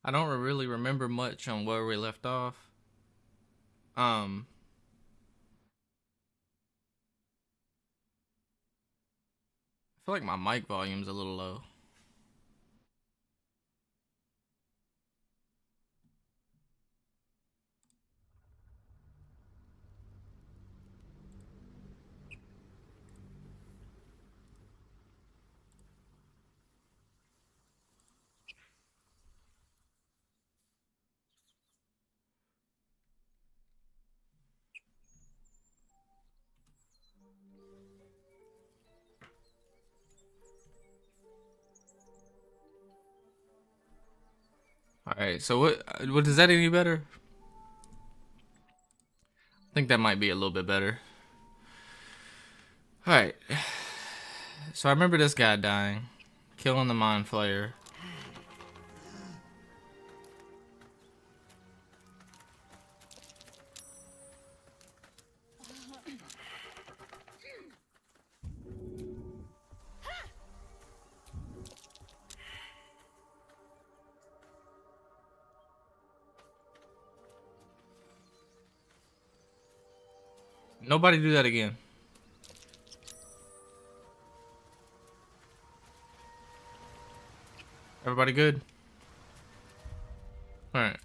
I don't really remember much on where we left off. Um, I feel like my mic volume's a little low. All right, so what is that any better? I think that might be a little bit better. All right. So I remember this guy dying, killing the mind flayer. Nobody do that again. Everybody good? All right.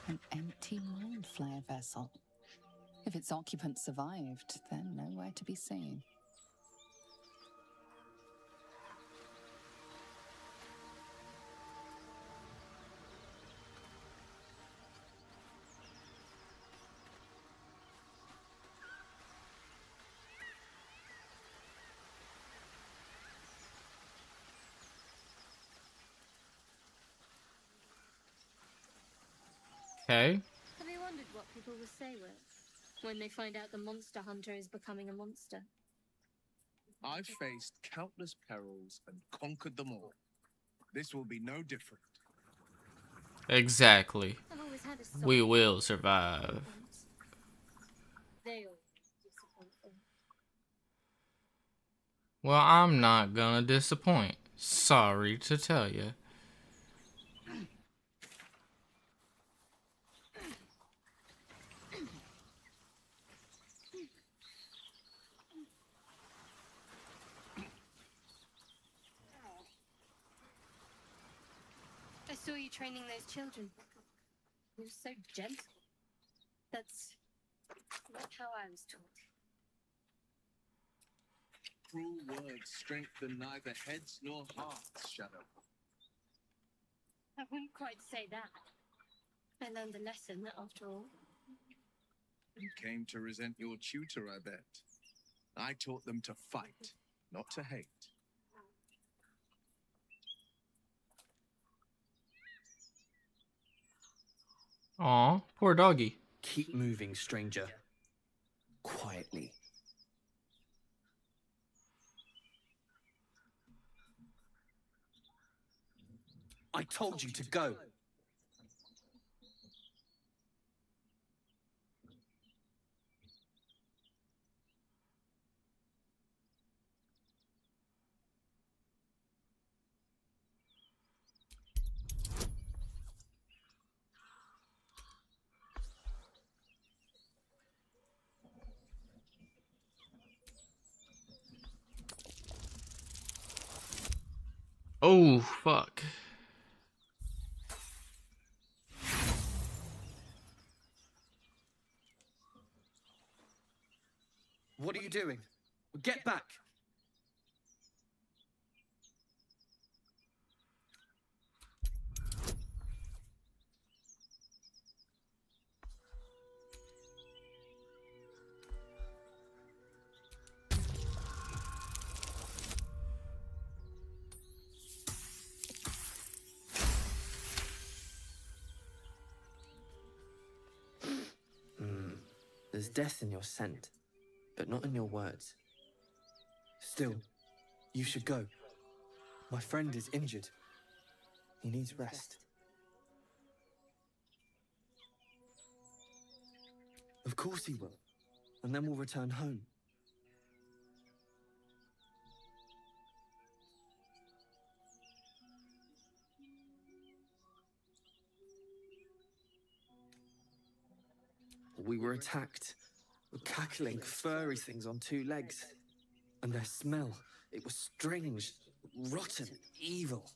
An empty mind flayer vessel. If its occupant survived, then nowhere to be seen. Okay. Have you wondered what people will say when they find out the monster hunter is becoming a monster? I've faced countless perils and conquered them all. This will be no different. Exactly. I've always had a soft We will survive. They always disappoint them. Well, I'm not gonna disappoint. Sorry to tell you. I saw you training those children. You were so gentle. That's not how I was taught. Cruel words strengthen neither heads nor hearts, Shadow. I wouldn't quite say that. I learned a lesson, after all. You came to resent your tutor, I bet. I taught them to fight, not to hate. Aw, poor doggy. Keep moving, stranger. Quietly. I told you to go. Oh, fuck. What are you doing? Get back! There's death in your scent, but not in your words. Still, you should go. My friend is injured. He needs rest. Of course he will. And then we'll return home. We were attacked. Cackling, furry things on two legs. And their smell, it was strange, rotten, evil.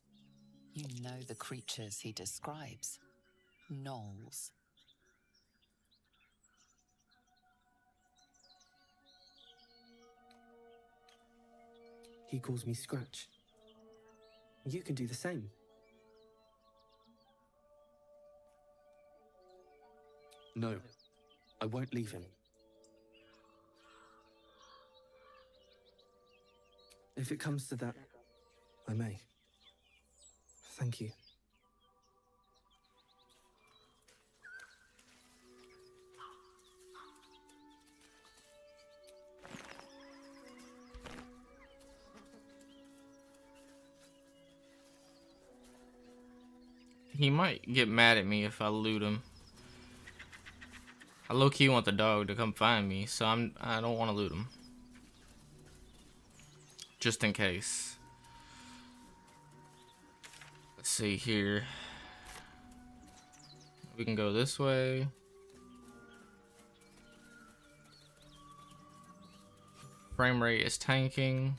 You know the creatures he describes. Gnolls. He calls me Scratch. You can do the same. No, I won't leave him. If it comes to that, I may. Thank you. He might get mad at me if I loot him. I low-key want the dog to come find me, so I don't want to loot him. Just in case. Let's see here. We can go this way. Frame rate is tanking.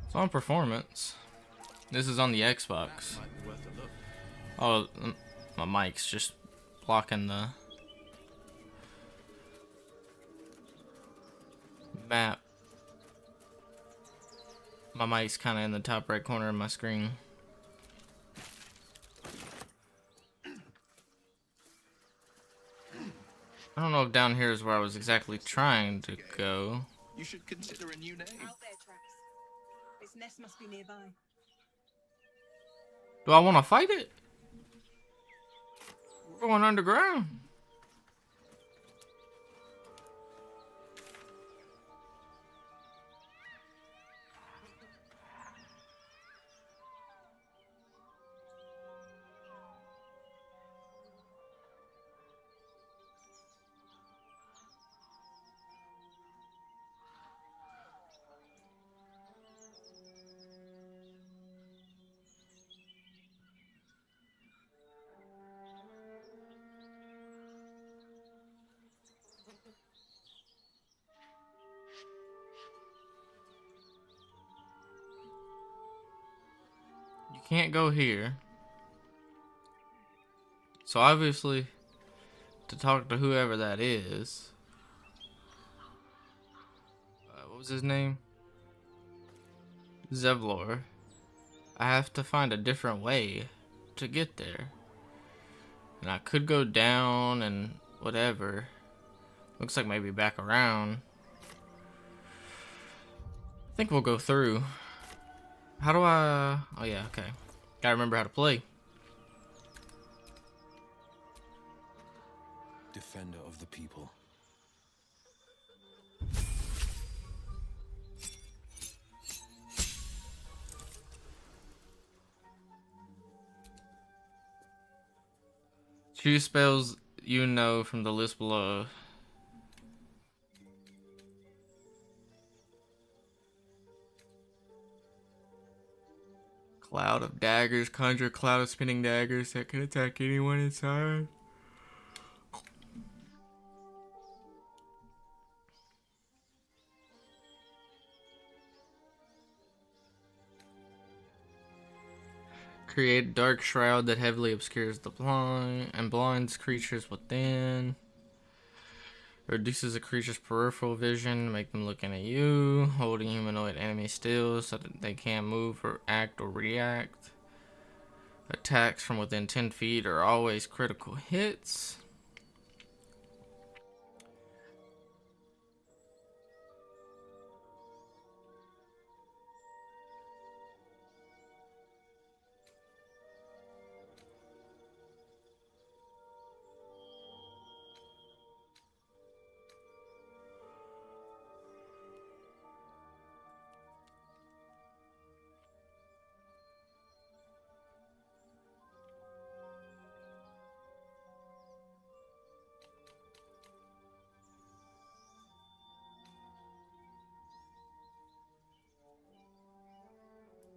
It's on performance. This is on the Xbox. Oh, my mic's just blocking the map. My mic's kind of in the top right corner of my screen. I don't know if down here is where I was exactly trying to go. You should consider a new name. Out there, tracks. Its nest must be nearby. Do I want to fight it? We're going underground. You can't go here. So obviously, to talk to whoever that is, what was his name? Zevlor. I have to find a different way to get there. And I could go down and whatever. Looks like maybe back around. I think we'll go through. How do I... Oh yeah, okay. Gotta remember how to play. Defender of the people. Choose spells you know from the list below. Cloud of daggers. Conjure a cloud of spinning daggers that can attack anyone inside. Create a dark shroud that heavily obscures the blind and blinds creatures within. Reduces a creature's peripheral vision, make them looking at you, holding humanoid enemies still so that they can't move or act or react. Attacks from within 10 feet are always critical hits.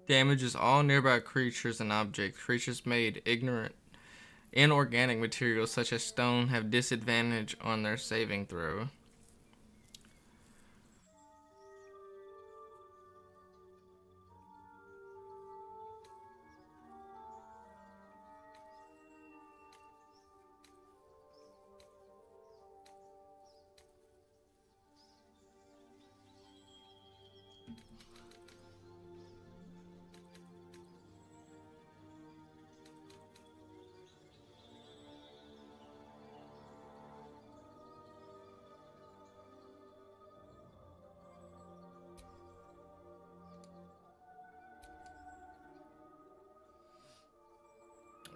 Damages all nearby creatures and objects. Creatures made ignorant inorganic materials such as stone have disadvantage on their saving throw.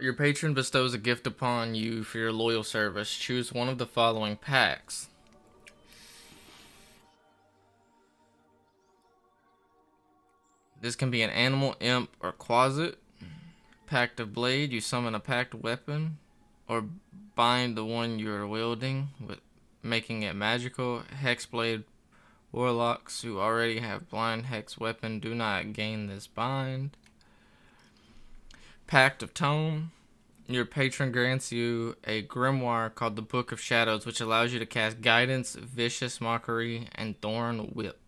Your patron bestows a gift upon you for your loyal service. Choose one of the following packs. This can be an animal, imp, or closet. Pact of Blade, you summon a packed weapon, or bind the one you are wielding, with making it magical. Hexblade, warlocks who already have blind hex weapon do not gain this bind. Pact of Tome, your patron grants you a grimoire called the Book of Shadows, which allows you to cast Guidance, Vicious Mockery, and Thorn Whip.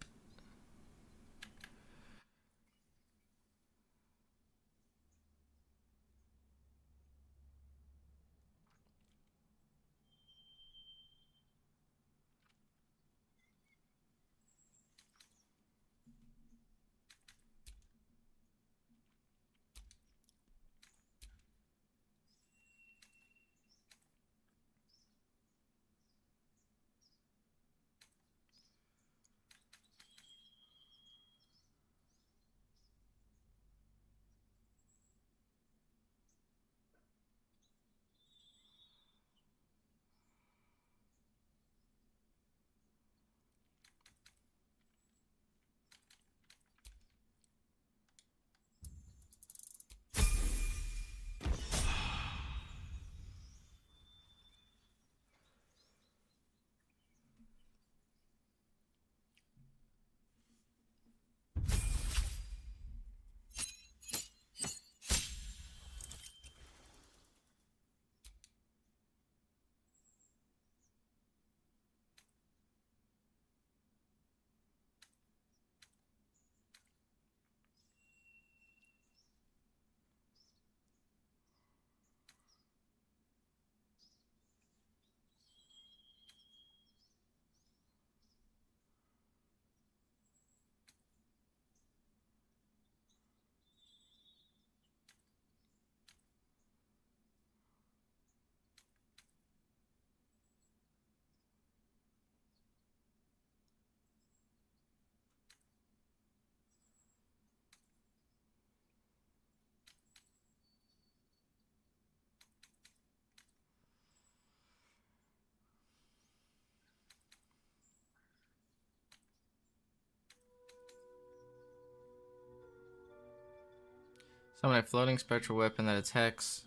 Summon a floating spectral weapon that attacks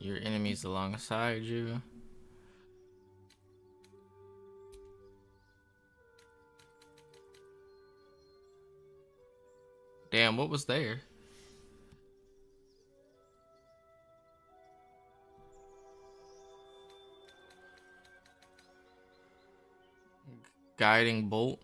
your enemies alongside you. Damn, what was there? Guiding bolt.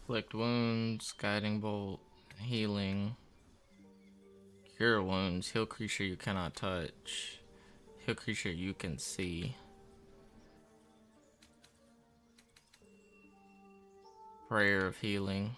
Inflict wounds, guiding bolt, healing. Cure wounds, heal creature you cannot touch. Heal creature you can see. Prayer of healing.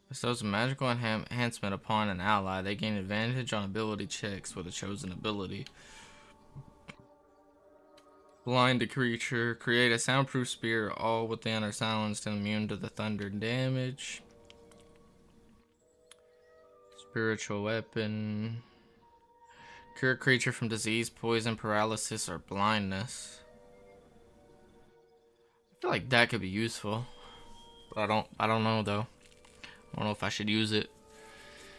Bestows a magical enhancement upon an ally. They gain advantage on ability checks with a chosen ability. Blind a creature. Create a soundproof spear. All within are silenced and immune to the thunder damage. Spiritual weapon. Cure a creature from disease, poison, paralysis, or blindness. I feel like that could be useful. But I don't know though. I don't know if I should use it.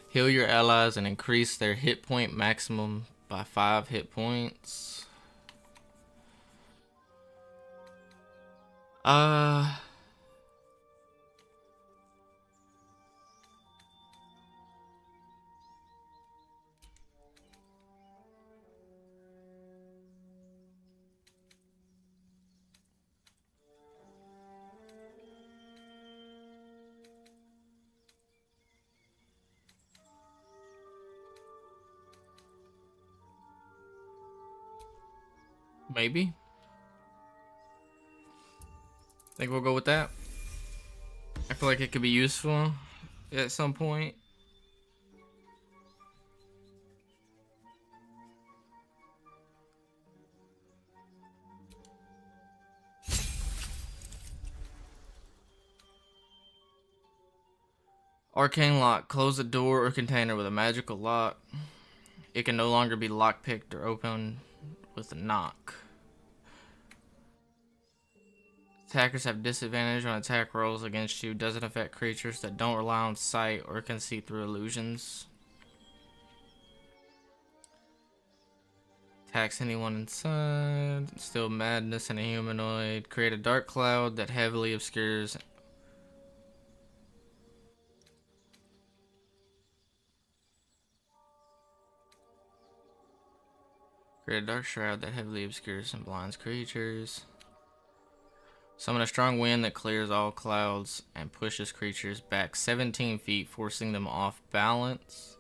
Heal your allies and increase their hit point maximum by 5 hit points. Maybe. Think we'll go with that. I feel like it could be useful at some point. Arcane lock. Close a door or container with a magical lock. It can no longer be lockpicked or opened with a knock. Attackers have disadvantage on attack rolls against you. Doesn't affect creatures that don't rely on sight or can see through illusions. Attacks anyone inside. Still madness in a humanoid. Create a dark cloud that heavily obscures. Create a dark shroud that heavily obscures and blinds creatures. Summon a strong wind that clears all clouds and pushes creatures back 17 feet, forcing them off balance.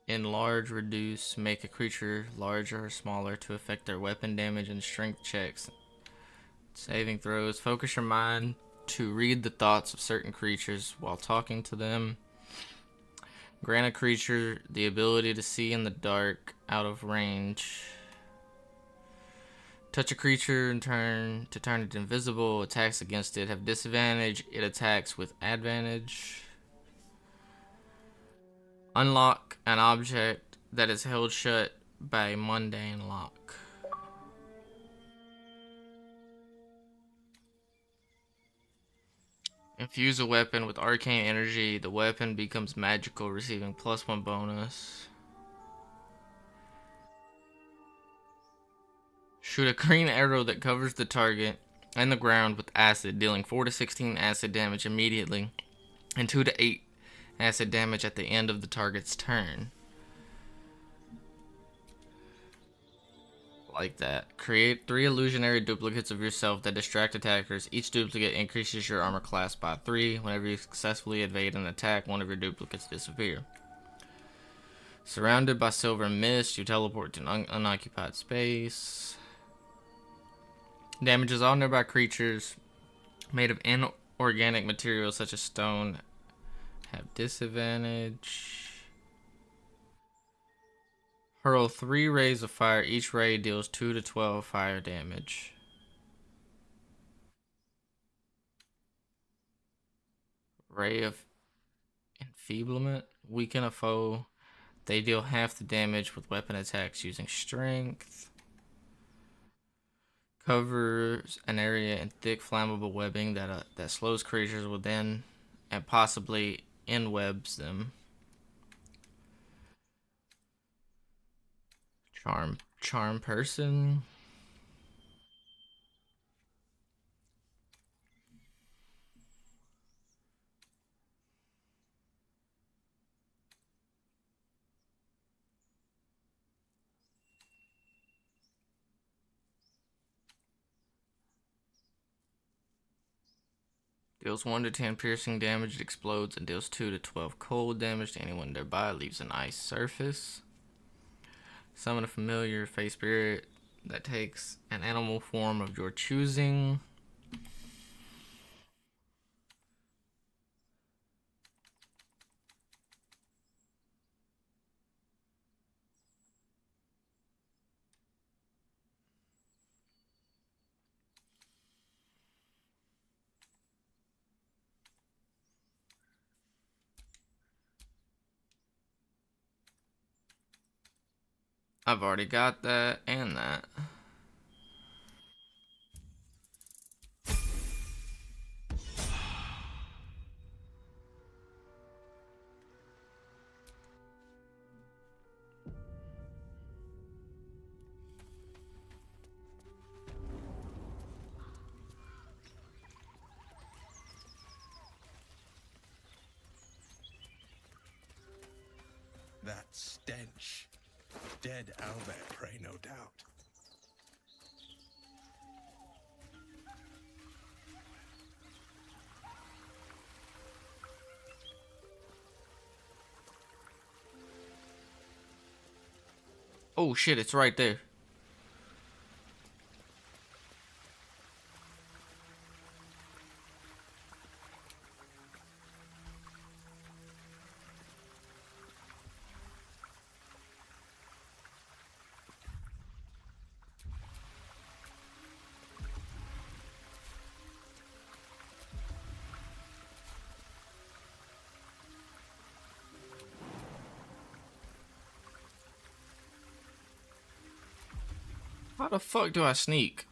Enlarge, reduce, make a creature larger or smaller to affect their weapon damage and strength checks. Saving throws. Focus your mind to read the thoughts of certain creatures while talking to them. Grant a creature the ability to see in the dark out of range. Touch a creature and turn it invisible. Attacks against it have disadvantage. It attacks with advantage. Unlock an object that is held shut by a mundane lock. Infuse a weapon with arcane energy. The weapon becomes magical, receiving +1 bonus. Shoot a green arrow that covers the target and the ground with acid, dealing 4 to 16 acid damage immediately and 2 to 8 acid damage at the end of the target's turn. Like that. Create 3 illusionary duplicates of yourself that distract attackers. Each duplicate increases your armor class by 3. Whenever you successfully evade an attack, one of your duplicates disappear. Surrounded by silver mist, you teleport to an unoccupied space. Damages all nearby creatures made of inorganic materials such as stone have disadvantage. Hurl 3 rays of fire. Each ray deals 2 to 12 fire damage. Ray of enfeeblement. Weaken a foe. They deal half the damage with weapon attacks using strength. Covers an area in thick flammable webbing that slows creatures within and possibly enwebs them. Charm person. Deals 1 to 10 piercing damage, it explodes, and deals 2 to 12 cold damage to anyone nearby. Leaves an ice surface. Summon a familiar face spirit that takes an animal form of your choosing. I've already got that and that. That stench. Dead owlbear prey, no doubt. Oh shit, it's right there. How the fuck do I sneak?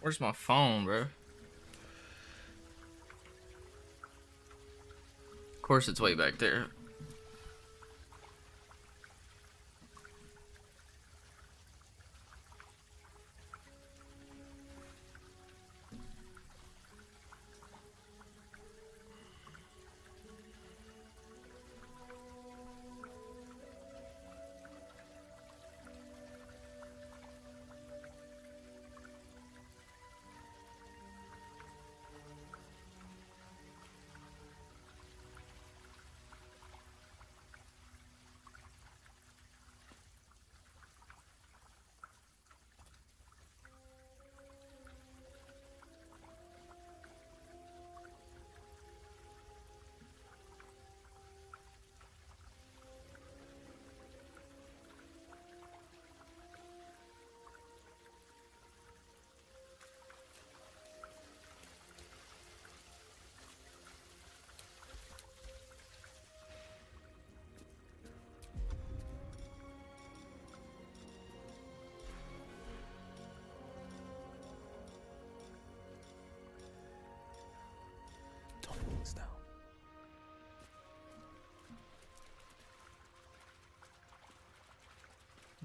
Where's my phone, bro? Of course it's way back there.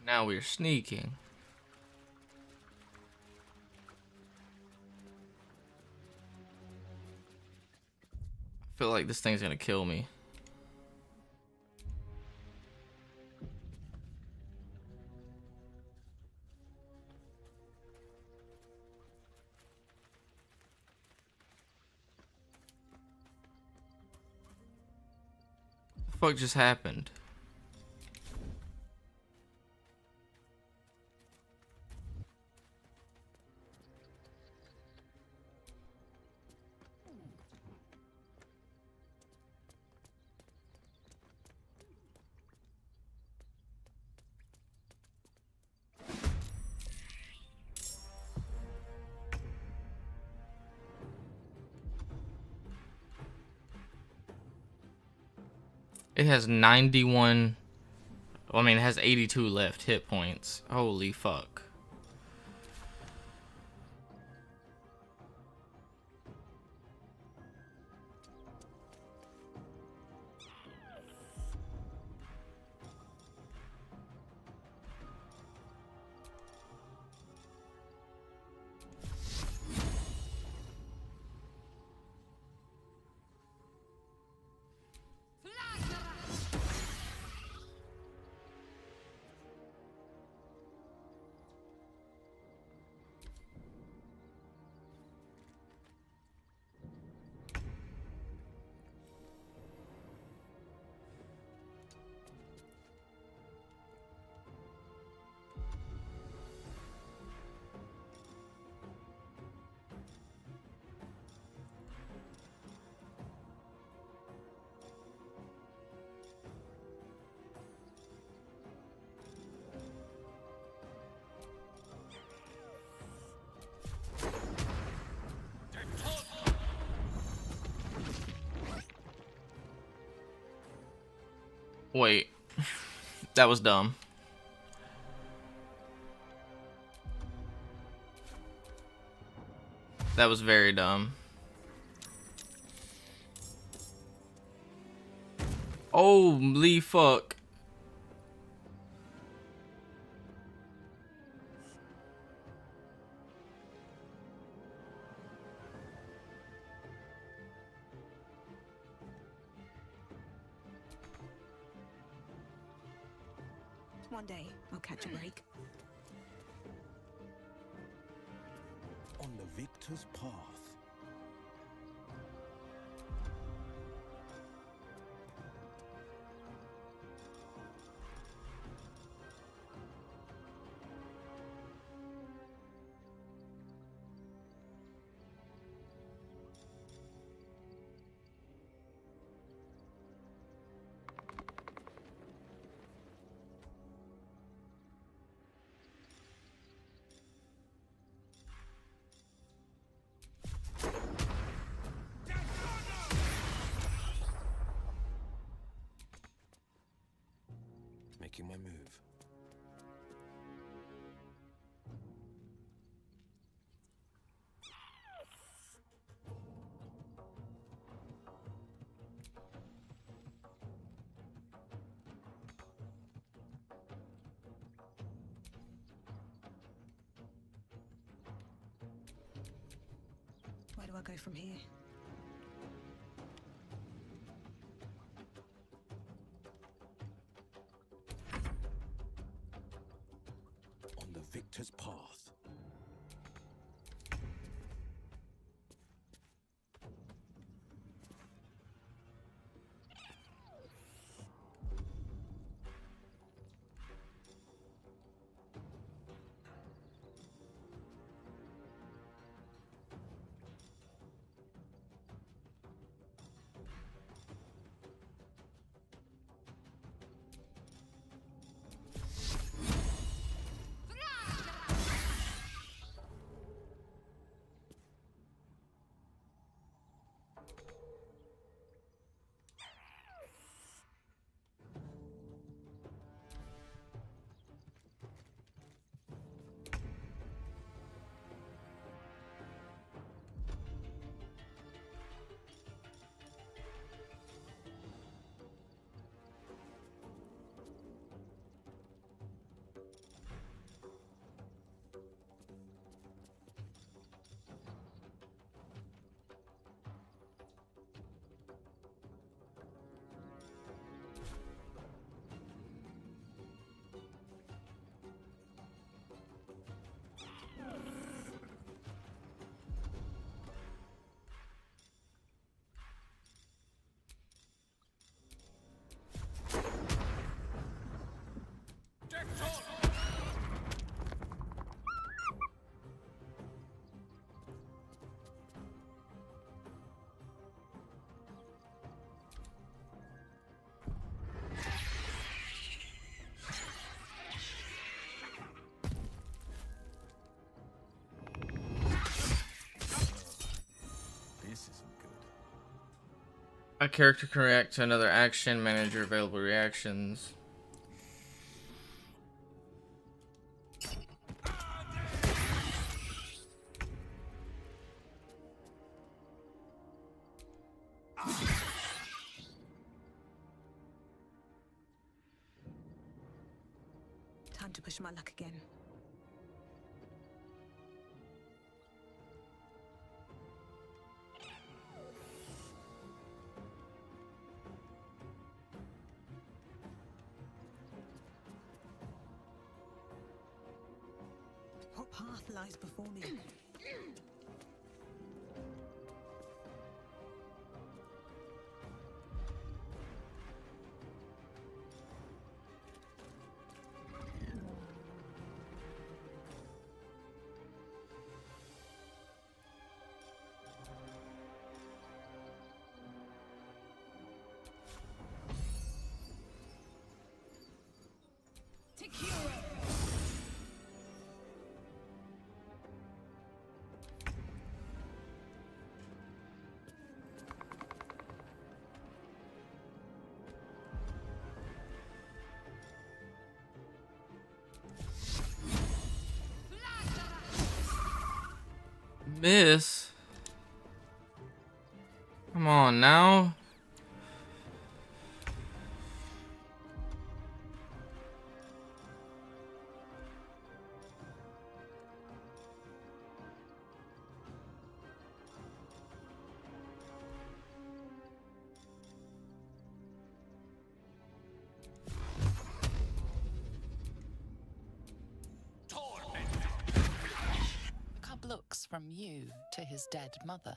Now we're sneaking. I feel like this thing's gonna kill me. What the fuck just happened? It has 91. Well, I mean, it has 82 left hit points. Holy fuck. Wait. That was dumb. That was very dumb. Holy fuck. One day, I'll catch a break. On the victor's path. Making my move. Where do I go from here? On the victor's path. A character can react to another action, manage your available reactions. Time to push my luck again. What path lies before me? Miss? Come on now. The cub looks from you to his dead mother.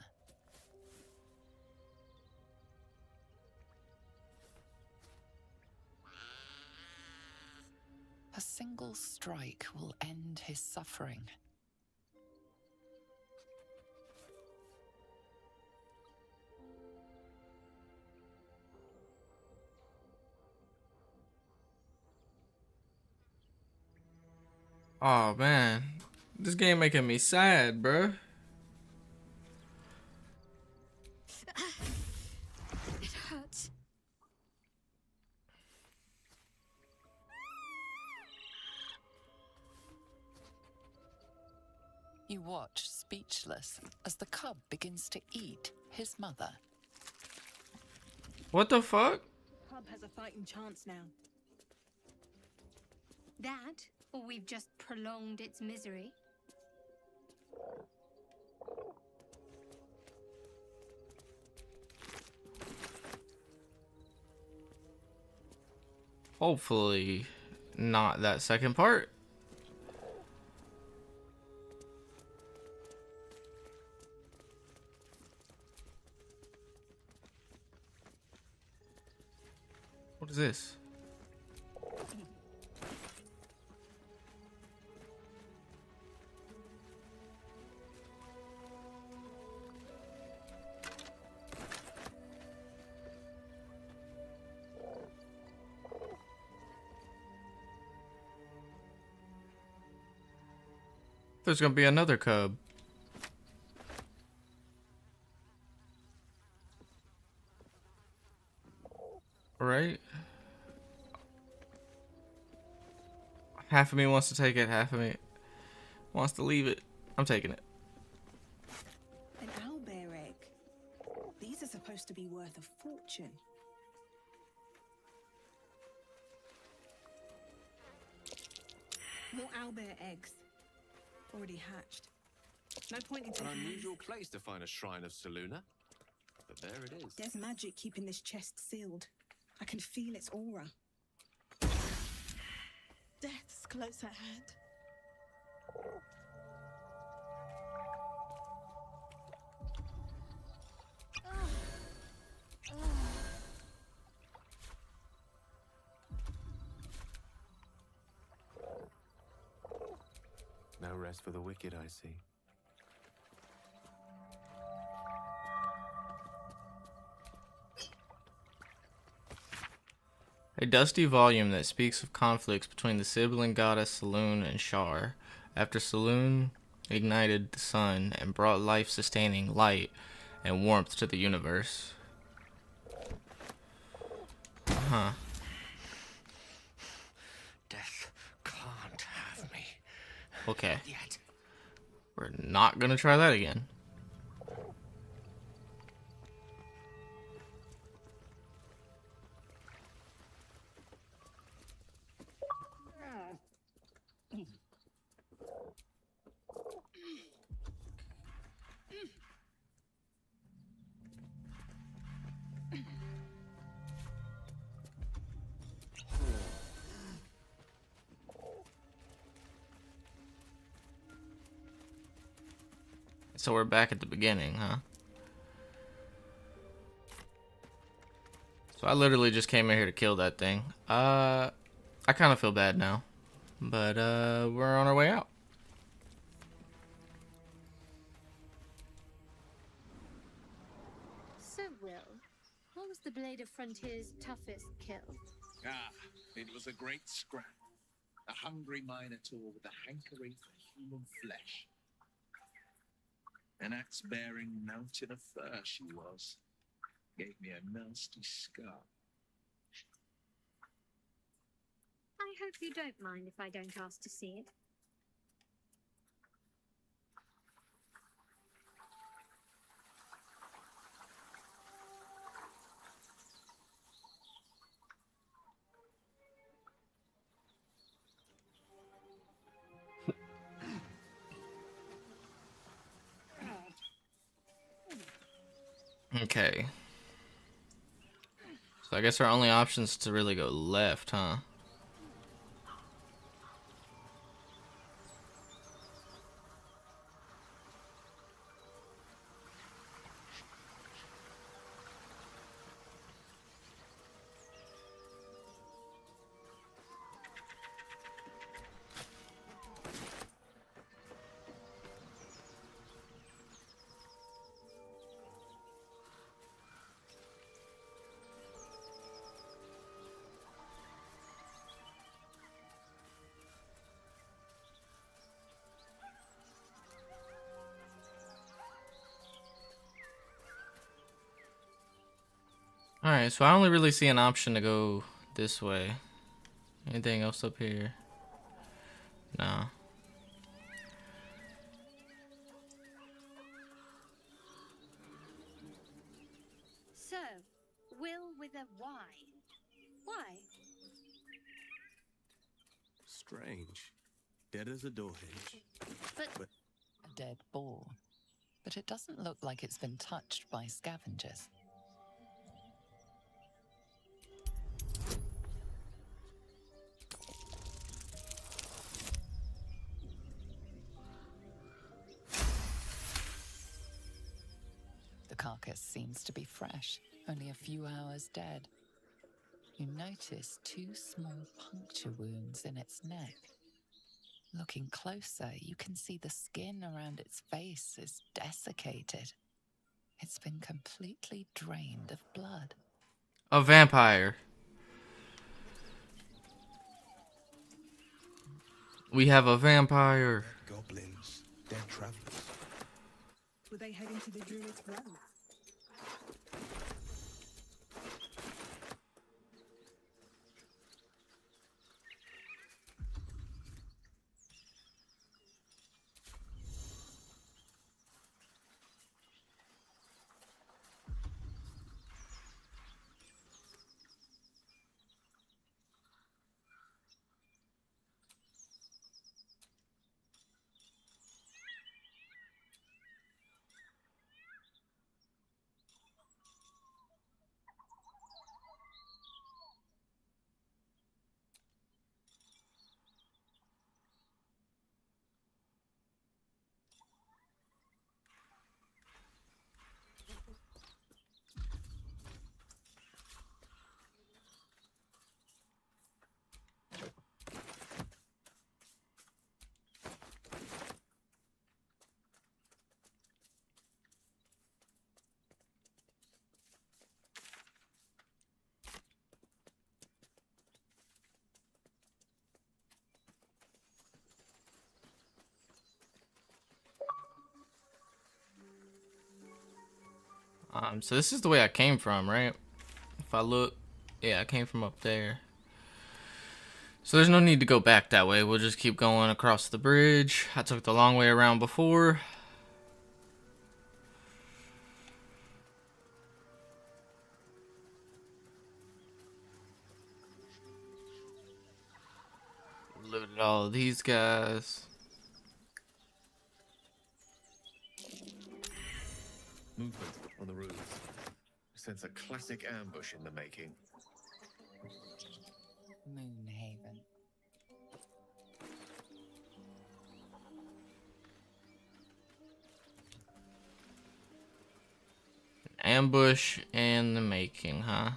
A single strike will end his suffering. Oh man, this game making me sad, bruh. It hurts. You watch, speechless, as the cub begins to eat his mother. What the fuck? Cub has a fighting chance now. That, or we've just prolonged its misery. Hopefully not that second part. What is this? There's gonna be another cub. Right? Half of me wants to take it, half of me wants to leave it. I'm taking it. An owlbear egg. These are supposed to be worth a fortune. More owlbear eggs. Already hatched. No point in An taking these. unusual place to find a shrine of Seluna, but there it is. There's magic keeping this chest sealed. I can feel its aura. Death's close at hand. No rest for the wicked, I see. A dusty volume that speaks of conflicts between the sibling goddess Selûne and Shar. After Selûne ignited the sun and brought life-sustaining light and warmth to the universe. huh? Death can't have me. Okay. Yet. We're not gonna try that again. So we're back at the beginning, huh? So I literally just came in here to kill that thing. I kind of feel bad now. But we're on our way out. So, Will, what was the Blade of Frontier's toughest kill? Ah, it was a great scrap. A hungry minotaur with a hankering for human flesh. An axe-bearing mountain of fur she was. Gave me a nasty scar. I hope you don't mind if I don't ask to see it. Okay. So I guess our only options to really go left, huh? Alright, so I only really see an option to go this way. Anything else up here? No. So, Will with a Y. Why? Strange. Dead as a door hinge. But A dead boar. But it doesn't look like it's been touched by scavengers. The carcass seems to be fresh, only a few hours dead. You notice 2 small puncture wounds in its neck. Looking closer, you can see the skin around its face is desiccated. It's been completely drained of blood. A vampire. We have a vampire. Goblins. Dead travelers. Were they heading to the Druid's well? So this is the way I came from, right? If I look Yeah, I came from up there. So there's no need to go back that way. We'll just keep going across the bridge. I took the long way around before. Looted all of these guys. Movement on the roofs. Sense a classic ambush in the making. Moonhaven. Ambush in the making, huh?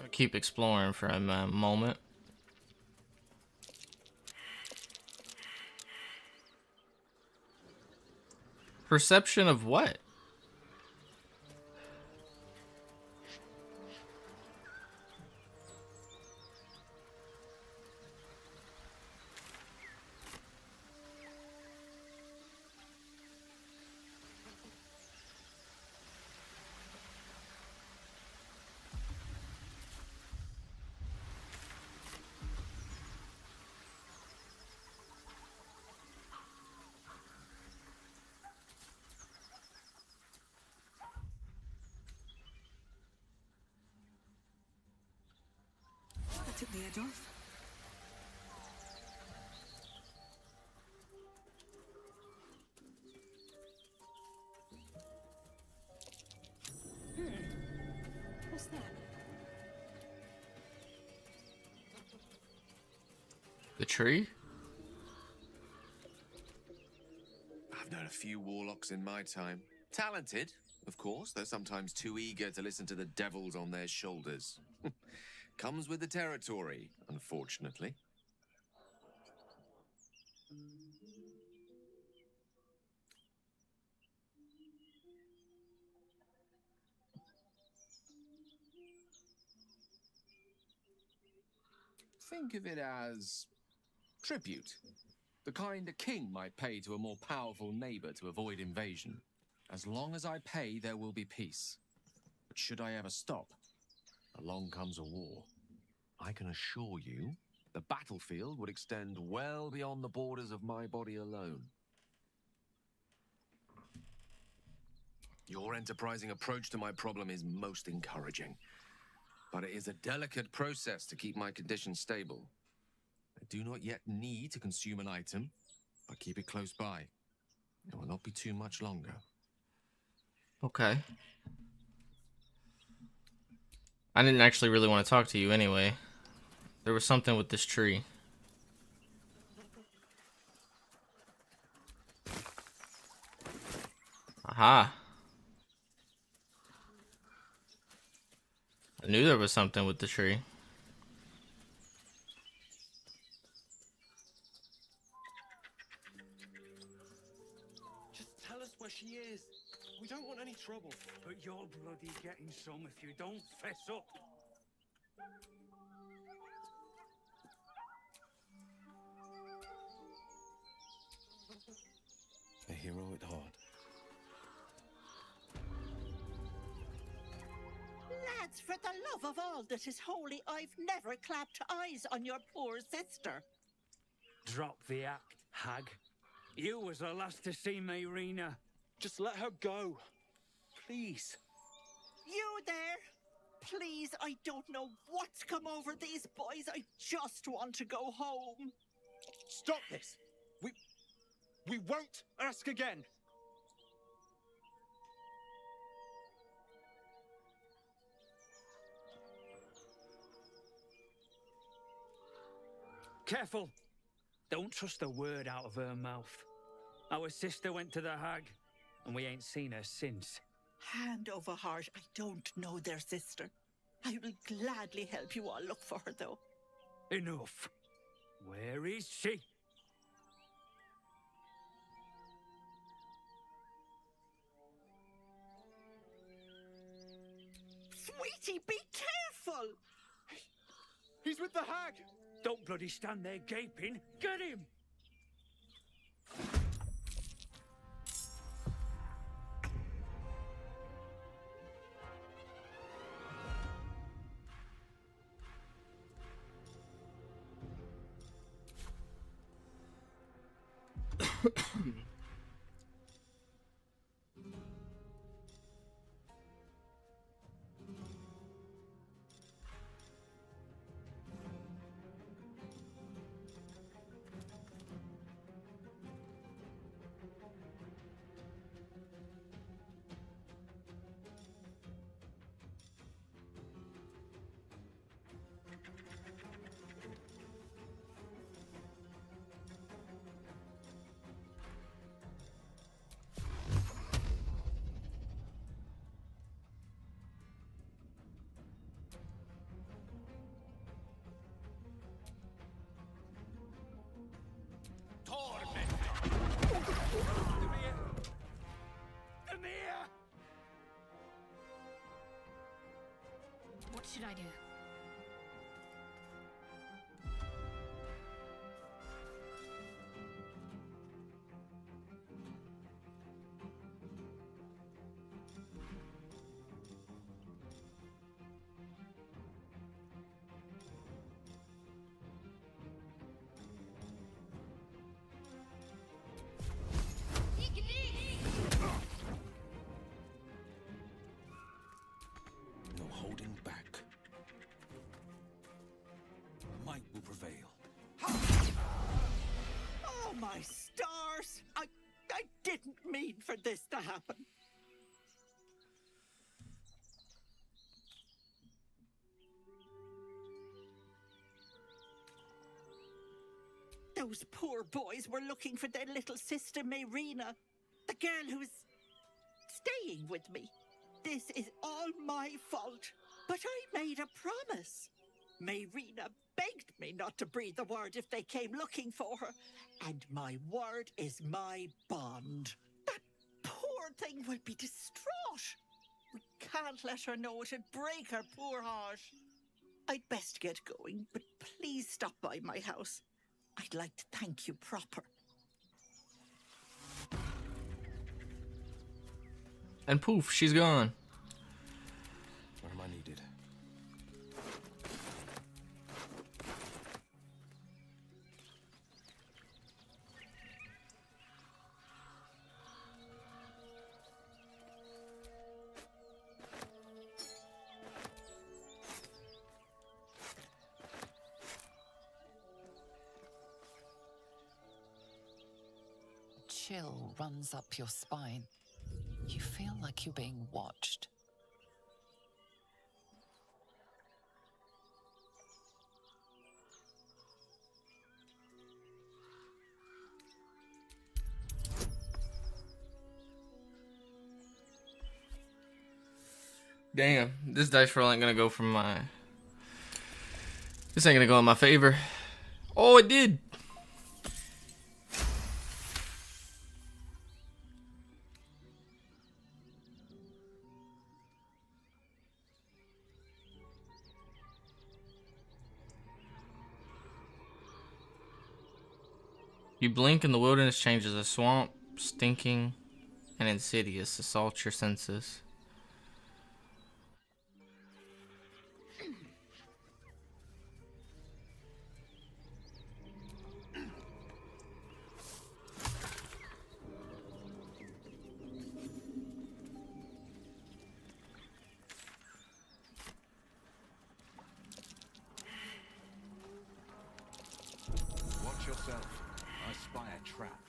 I'll keep exploring for a moment. Perception of what? That took the edge off. What's that? The tree? I've known a few warlocks in my time. Talented, of course, though sometimes too eager to listen to the devils on their shoulders. Comes with the territory, unfortunately. Think of it as tribute. The kind a king might pay to a more powerful neighbor to avoid invasion. As long as I pay, there will be peace. But should I ever stop, along comes a war. I can assure you, the battlefield would extend well beyond the borders of my body alone. Your enterprising approach to my problem is most encouraging. But it is a delicate process to keep my condition stable. I do not yet need to consume an item, but keep it close by. It will not be too much longer. Okay. I didn't actually really want to talk to you anyway. There was something with this tree. Aha. I knew there was something with the tree. Just tell us where she is. We don't want any trouble. But you're bloody getting some if you don't fess up. A hero at heart. Lads, for the love of all that is holy, I've never clapped eyes on your poor sister. Drop the act, hag. You was the last to see Mayrina. Just let her go. Please. You there? Please, I don't know what's come over these boys. I just want to go home. Stop this. We won't ask again. Careful! Don't trust a word out of her mouth. Our sister went to the hag, and we ain't seen her since. Hand over heart, I don't know their sister. I will gladly help you all look for her, though. Enough. Where is she? Sweetie, be careful! He's with the hag! Don't bloody stand there gaping. Get him! What should I do? No holding back. Might will prevail. Oh, my stars! I didn't mean for this to happen. Those poor boys were looking for their little sister, Mayrina, the girl who was staying with me. This is all my fault, but I made a promise. Mayrina begged me not to breathe a word if they came looking for her, and my word is my bond. That poor thing will be distraught. We can't let her know. It'd break her poor heart. I'd best get going, but please stop by my house. I'd like to thank you proper. And poof, she's gone. Where am I needed? Chill runs up your spine. You feel like you're being watched. Damn, this dice roll ain't gonna go from my... This ain't gonna go in my favor. Oh, it did! You blink and the wilderness changes. A swamp, stinking, and insidious assaults your senses. Watch yourself. I spy a trap.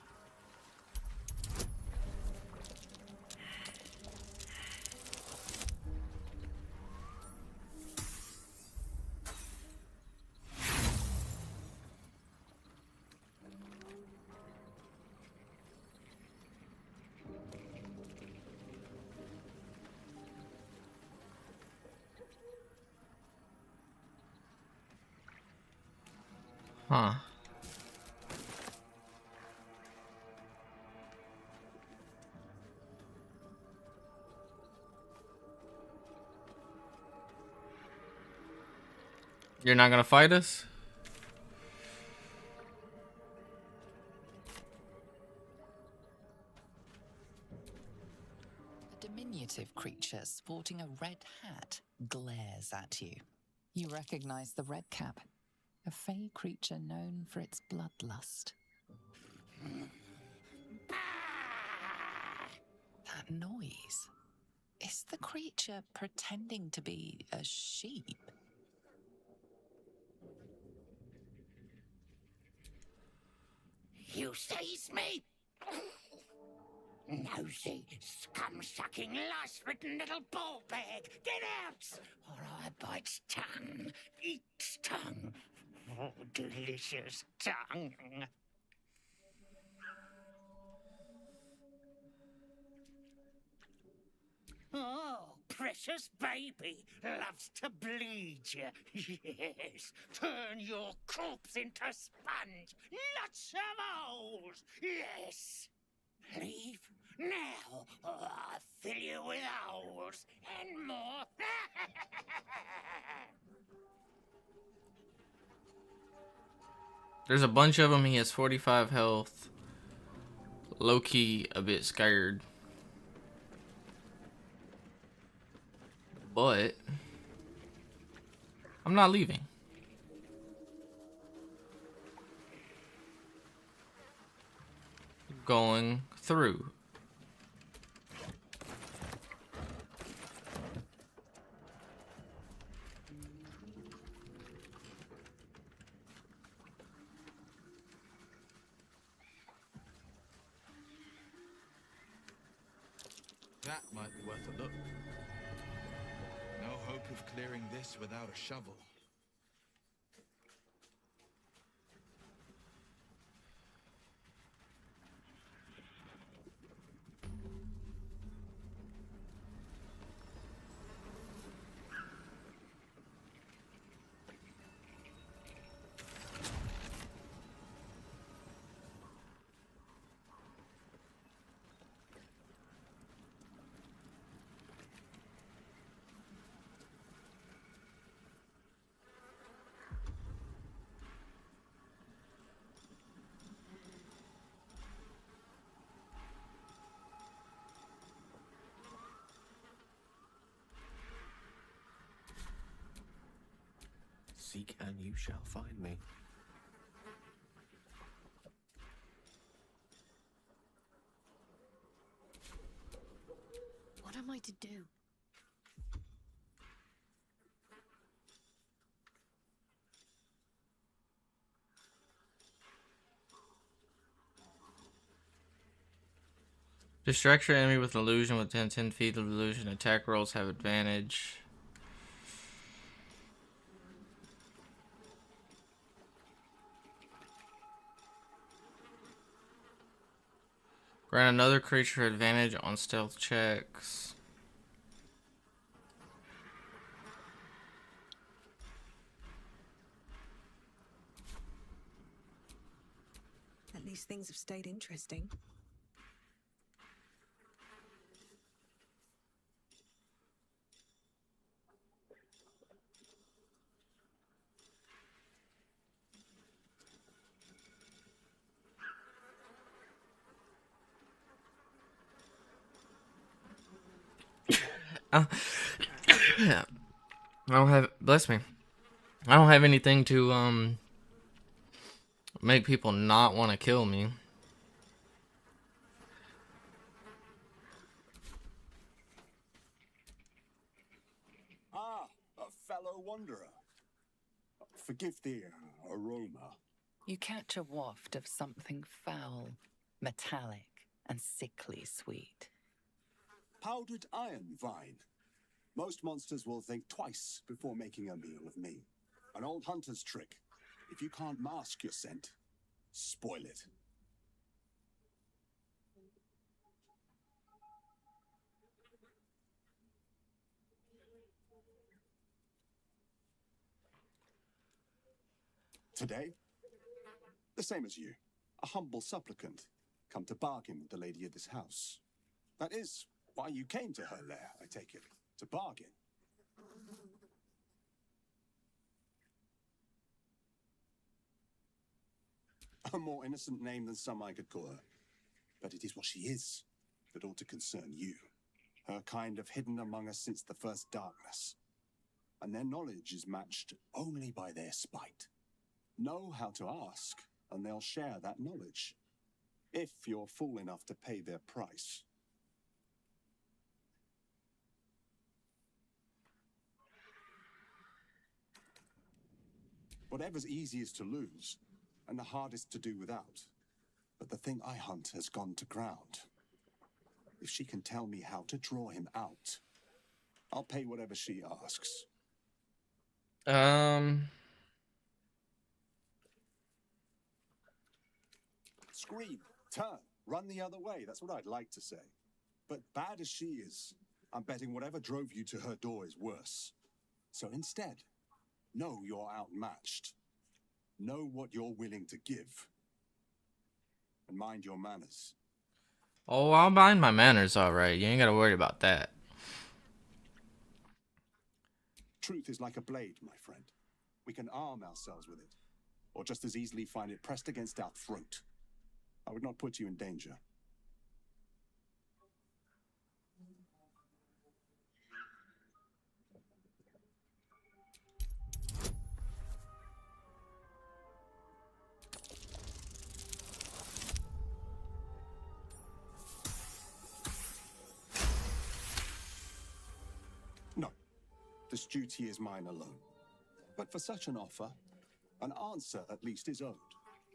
Huh. You're not gonna fight us? A diminutive creature sporting a red hat glares at you. You recognize the red cap, a fey creature known for its bloodlust. That noise. Is the creature pretending to be a sheep? You seize me? Nosy, scum-sucking, lice-ridden little ball bag! Get out! Or I bite tongue, eat tongue. Oh, delicious tongue. Oh, precious baby loves to bleed you. Yes, turn your corpse into sponge. Lots of holes. Yes. Leave now, or I'll fill you with holes and more. There's a bunch of them. He has 45 health. Low-key a bit scared. But I'm not leaving. Going through. That might be worth a look. No hope of clearing this without a shovel. Seek and you shall find me. What am I to do? Distract your enemy with illusion within 10 feet of illusion. Attack rolls have advantage. Grant another creature advantage on stealth checks. At least things have stayed interesting. Yeah. I don't have, bless me. I don't have anything to make people not want to kill me. Ah, a fellow wanderer. Forgive the aroma. You catch a waft of something foul, metallic, and sickly sweet. Powdered iron vine. Most monsters will think twice before making a meal of me. An old hunter's trick. If you can't mask your scent, spoil it. Today, The same as you, a humble supplicant, come to bargain with the lady of this house. That is why you came to her lair, I take it, to bargain. A more innocent name than some I could call her. But it is what she is that ought to concern you. Her kind have hidden among us since the first darkness, and their knowledge is matched only by their spite. Know how to ask, and they'll share that knowledge, if you're fool enough to pay their price. Whatever's easiest to lose, and the hardest to do without. But the thing I hunt has gone to ground. If she can tell me how to draw him out, I'll pay whatever she asks. Scream, turn, run the other way. That's what I'd like to say. But bad as she is, I'm betting whatever drove you to her door is worse. So instead, know you're outmatched. Know what you're willing to give. And mind your manners. Oh, I'll mind my manners, alright. You ain't gotta worry about that. Truth is like a blade, my friend. We can arm ourselves with it, or just as easily find it pressed against our throat. I would not put you in danger. No, this duty is mine alone. But for such an offer, an answer at least is owed.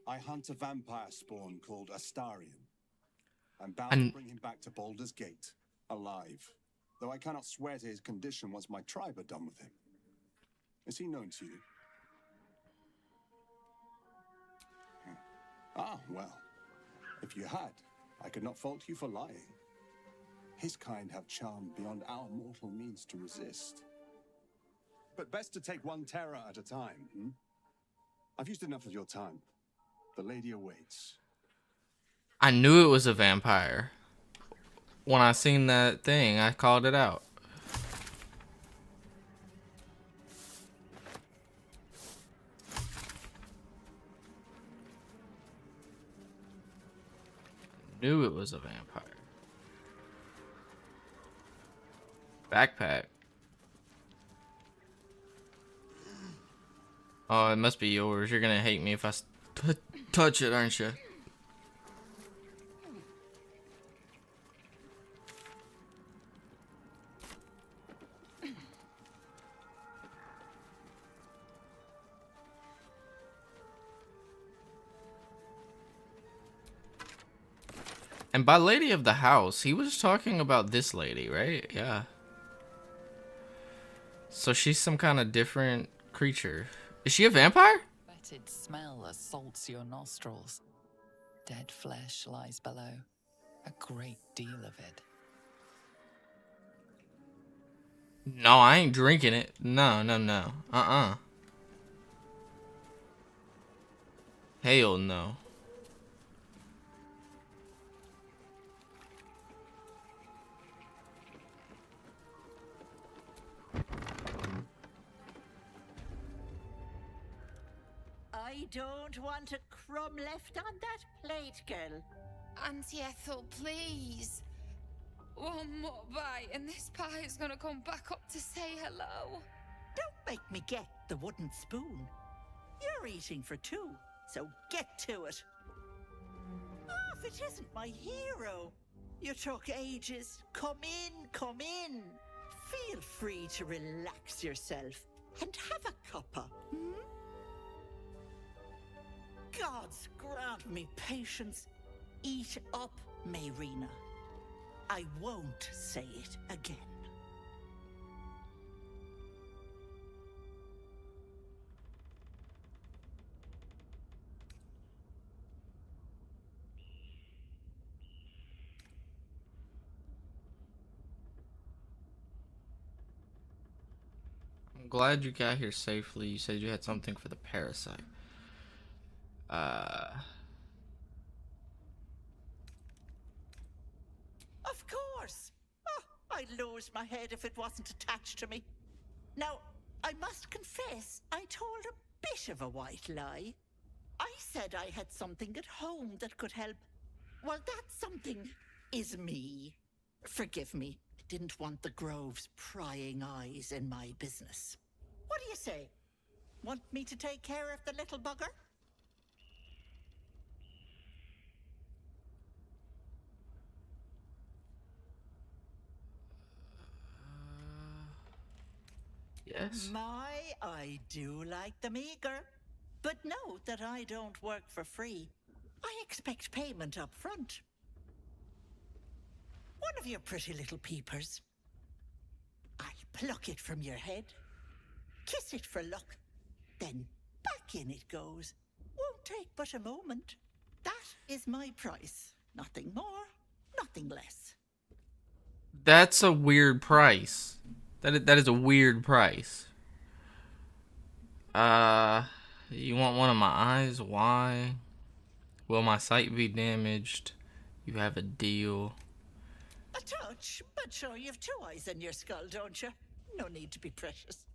I hunt a vampire spawn called Astarion. I'm bound to bring him back to Baldur's Gate, alive. Though I cannot swear to his condition once my tribe are done with him. Is he known to you? Ah, well. If you had, I could not fault you for lying. His kind have charm beyond our mortal means to resist. But best to take one terror at a time, hmm? I've used enough of your time. The lady awaits. I knew it was a vampire. When I seen that thing, I called it out. Knew it was a vampire. Backpack. Oh, it must be yours. You're gonna hate me if I touch it, aren't you? And by lady of the house, he was talking about this lady, right? Yeah. So she's some kind of different creature. Is she a vampire? Fetid smell assaults your nostrils. Dead flesh lies below. A great deal of it. No, I ain't drinking it. No, no, no. Hell no. I don't want a crumb left on that plate, girl. Auntie Ethel, please. One more bite and this pie is gonna come back up to say hello. Don't make me get the wooden spoon. You're eating for two, so get to it. Oh, if it isn't my hero. You took ages. Come in, come in. Feel free to relax yourself and have a cuppa. Hmm? Gods grant me patience. Eat up, Mayrina. I won't say it again. I'm glad you got here safely. You said you had something for the parasite. Of course. Oh, I'd lose my head if it wasn't attached to me. Now, I must confess, I told a bit of a white lie. I said I had something at home that could help. Well, that something is me. Forgive me. I didn't want the Grove's prying eyes in my business. What do you say? Want me to take care of the little bugger? Yes. I do like them eager. But note that I don't work for free. I expect payment up front. One of your pretty little peepers. I'll pluck it from your head, kiss it for luck, then back in it goes. Won't take but a moment. That is my price. Nothing more, nothing less. That's a weird price. That is a weird price. You want one of my eyes? Why? Will my sight be damaged? You have a deal. A touch, but sure you've two eyes in your skull, don't you? No need to be precious.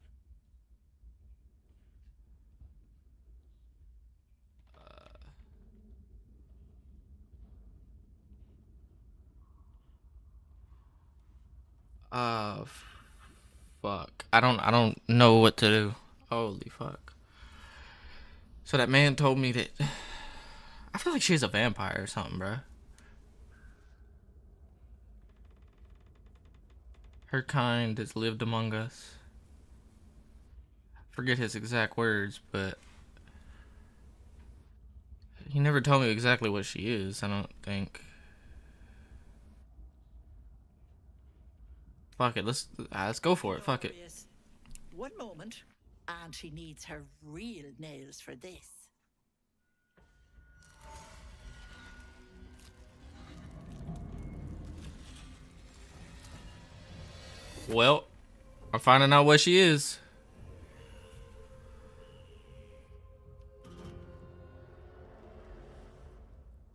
Fuck. I don't know what to do. Holy fuck. So that man told me that I feel like she's a vampire or something, bro. Her kind has lived among us. Forget his exact words, but he never told me exactly what she is, I don't think. Fuck it, let's go for it. Fuck it. One moment, and she needs her real nails for this. Well, I'm finding out what she is.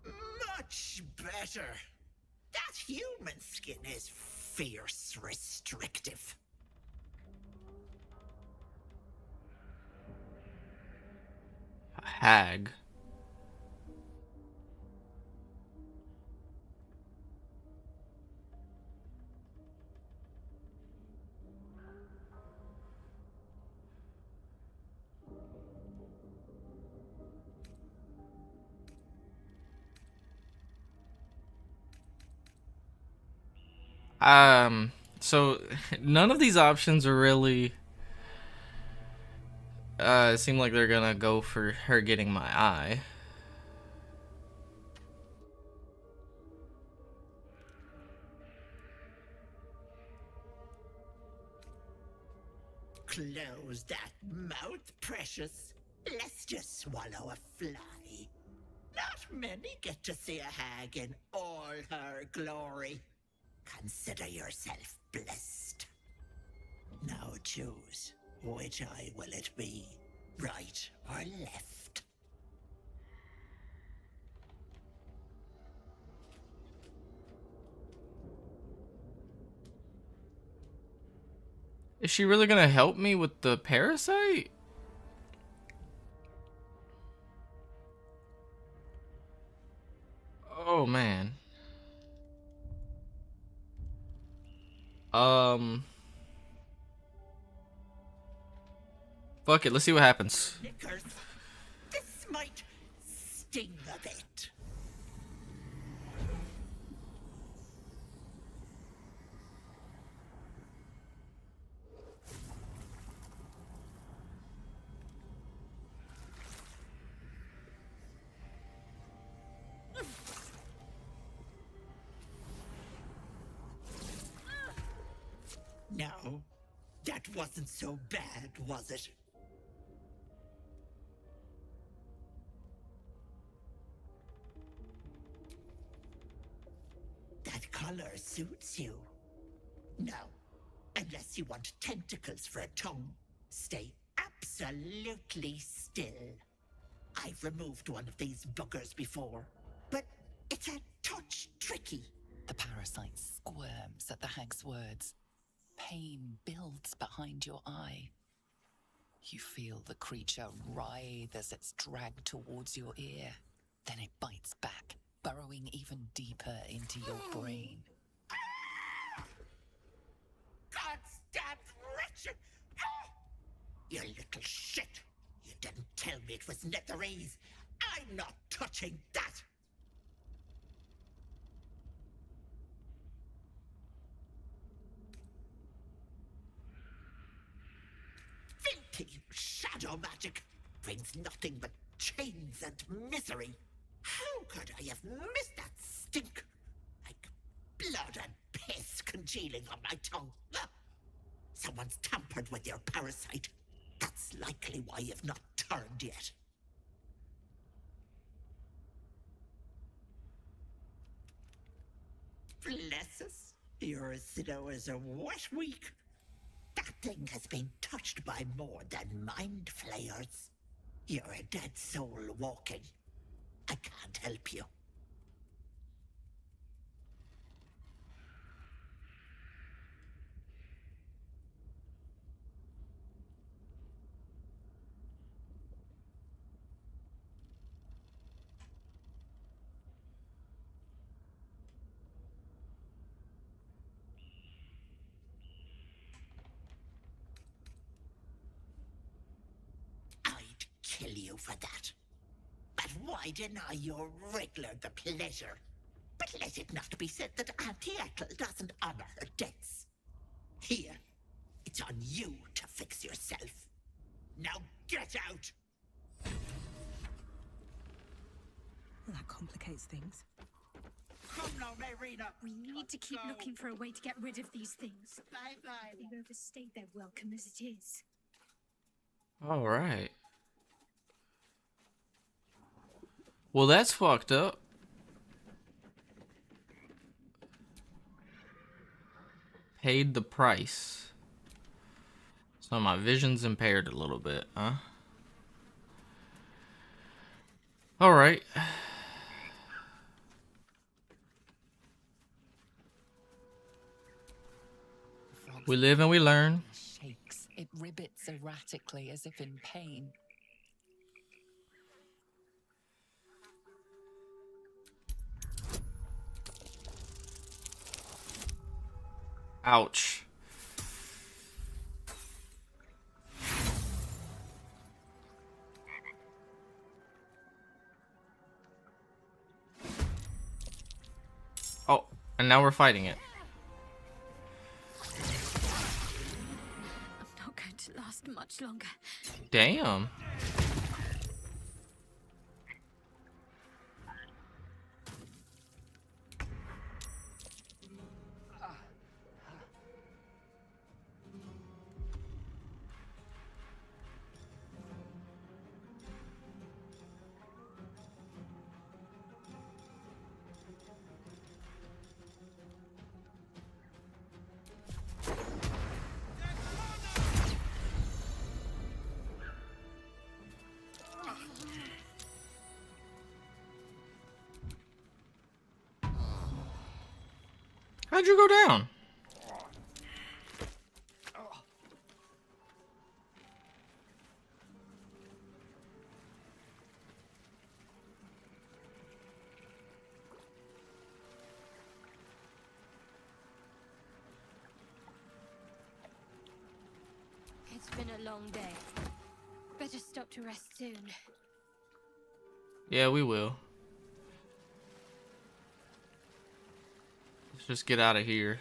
Much better. That human skin is fierce restrictive. A hag. So none of these options are really it seem like they're gonna go for her getting my eye. Close that mouth, precious. Let's just swallow a fly. Not many get to see a hag in all her glory. Consider yourself blessed. Now choose, which eye will it be? Right or left? Is she really gonna help me with the parasite? Oh man. Fuck it, let's see what happens. Knickers, this might sting a bit. No, that wasn't so bad, was it? That color suits you. No, unless you want tentacles for a tongue, stay absolutely still. I I've removed one of these buggers before, but it's a touch tricky. The parasite squirms at the hag's words. Pain builds behind your eye. You feel the creature writhe as it's dragged towards your ear. Then it bites back, burrowing even deeper into your brain. God's damn wretched! Ah! You little shit! You didn't tell me it was Netherese. I'm not touching that! Filthy shadow magic brings nothing but chains and misery. How could I have missed that stink? Like blood and piss congealing on my tongue. Ah! Someone's tampered with your parasite. That's likely why you've not turned yet. Bless us. You're as slow as a wet week. That thing has been touched by more than mind flayers. You're a dead soul walking. I can't help you. I'd kill you for that. But why deny your wriggler the pleasure? But let it not be said that Auntie Ethel doesn't honor her debts. Here, it's on you to fix yourself. Now get out! That complicates things. Come now, Marina. We need to keep looking for a way to get rid of these things. Bye-bye. They've overstayed their welcome as it is. All right. Well, that's fucked up. Paid the price. So my vision's impaired a little bit, huh? All right. We live and we learn. Shakes. It ribbits erratically as if in pain. Ouch. Oh, and now we're fighting it. I'm not going to last much longer. Damn. How'd you go down? It's been a long day. Better stop to rest soon. Yeah, we will. Let's just get out of here.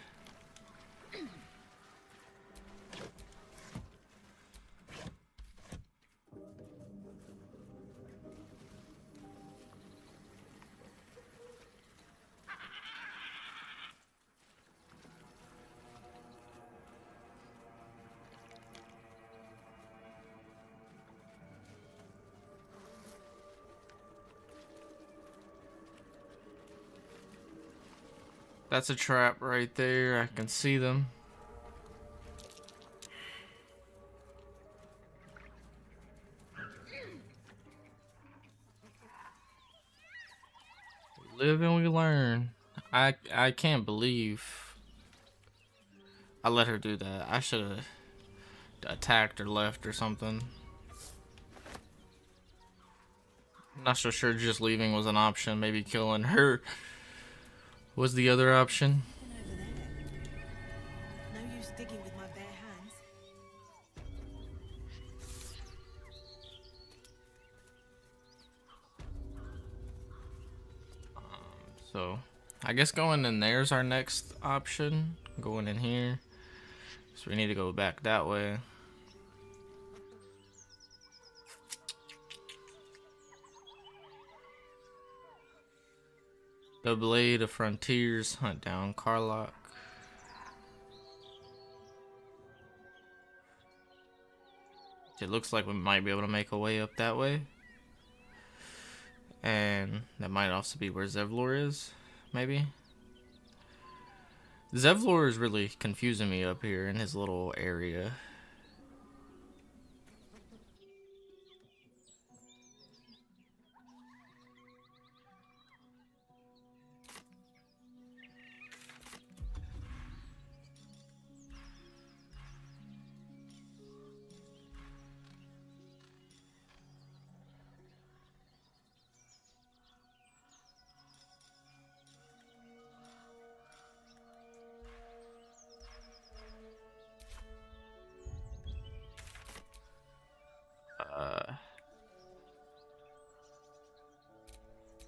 That's a trap right there. I can see them. Live and we learn. I can't believe I let her do that. I should have attacked or left or something. Not so sure just leaving was an option. Maybe killing her was the other option. No use digging with my bare hands. So I guess going in there's our next option. Going in here. So we need to go back that way. The Blade of Frontiers, hunt down Carlock. It looks like we might be able to make a way up that way. And that might also be where Zevlor is, maybe. Zevlor is really confusing me up here in his little area.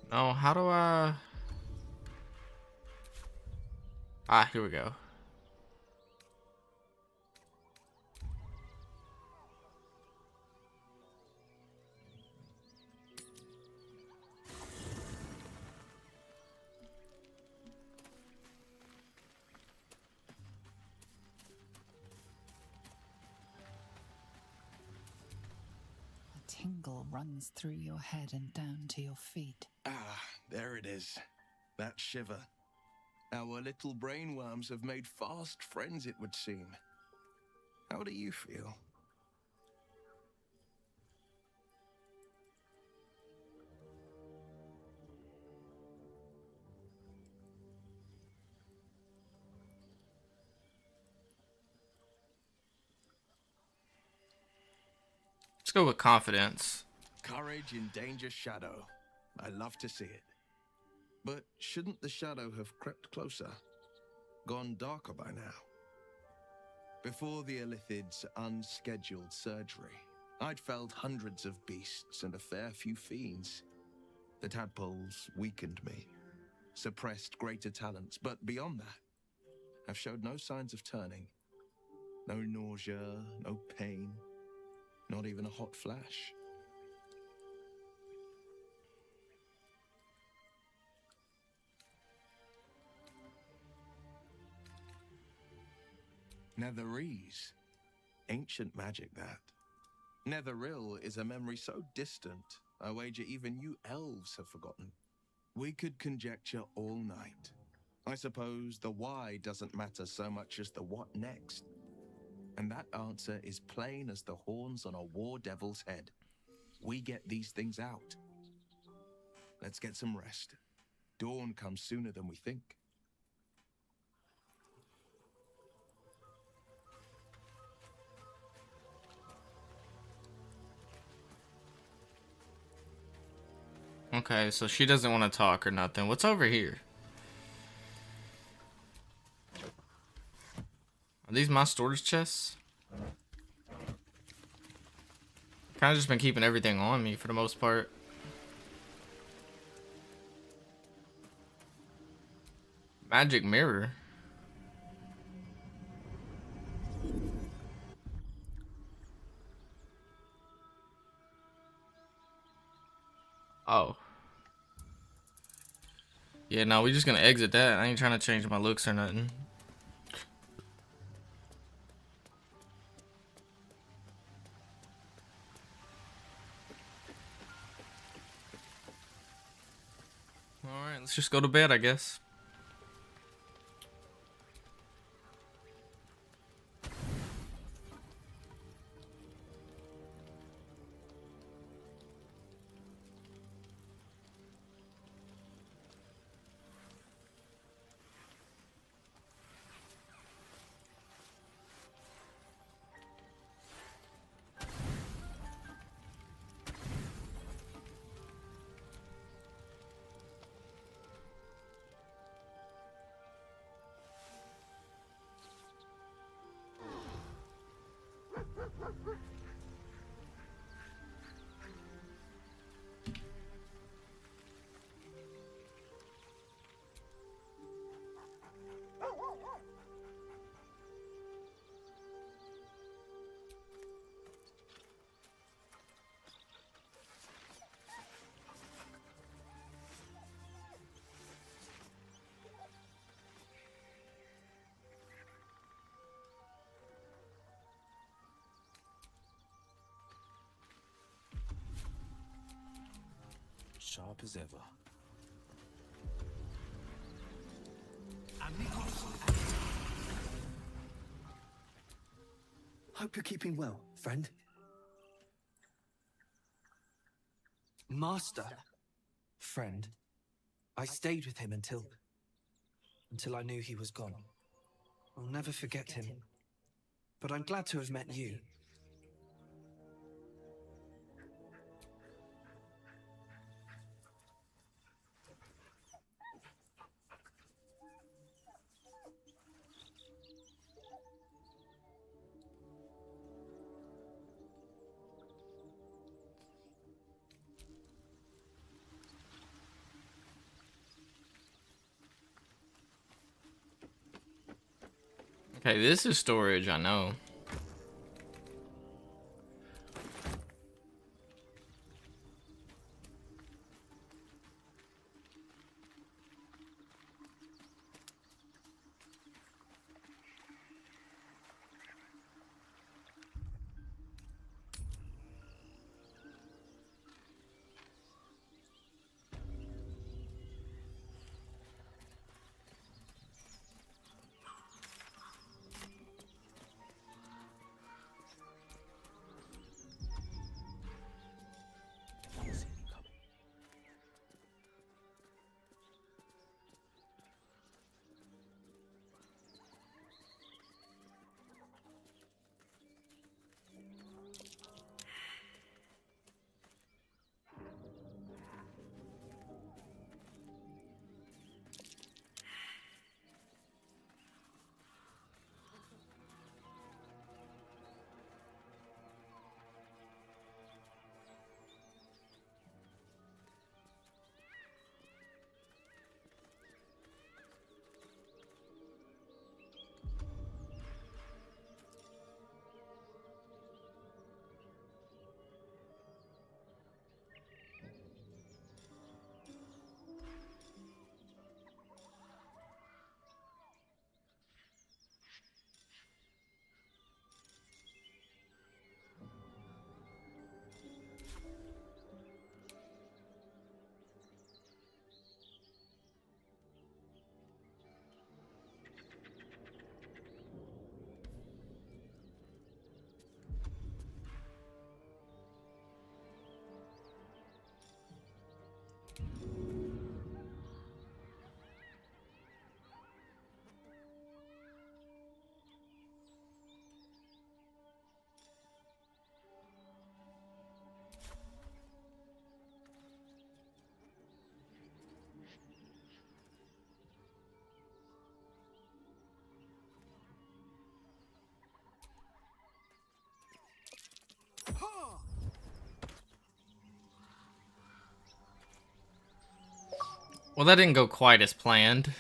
No, how do I... Ah, here we go. A tingle runs through your head and down to your feet. Ah, there it is. That shiver. Our little brainworms have made fast friends, it would seem. How do you feel? Let's go with confidence. Courage in danger shadow. I love to see it. But shouldn't the shadow have crept closer? Gone darker by now? Before the Illithid's unscheduled surgery, I'd felled hundreds of beasts and a fair few fiends. The tadpoles weakened me, suppressed greater talents, but beyond that, I've showed no signs of turning. No nausea, no pain, not even a hot flash. Netherese. Ancient magic, that. Netheril is a memory so distant, I wager even you elves have forgotten. We could conjecture all night. I suppose the why doesn't matter so much as the what next. And that answer is plain as the horns on a war devil's head. We get these things out. Let's get some rest. Dawn comes sooner than we think. Okay, so she doesn't want to talk or nothing. What's over here? Are these my storage chests? Kind of just been keeping everything on me for the most part. Magic mirror. Oh. Yeah, no, we just gonna exit that. I ain't trying to change my looks or nothing. Alright, let's just go to bed, I guess. Sharp as ever. Hope you're keeping well, friend. Master. Friend. I stayed with him until I knew he was gone. I'll never forget him. But I'm glad to have met you. Okay, this is storage, I know. Well, that didn't go quite as planned.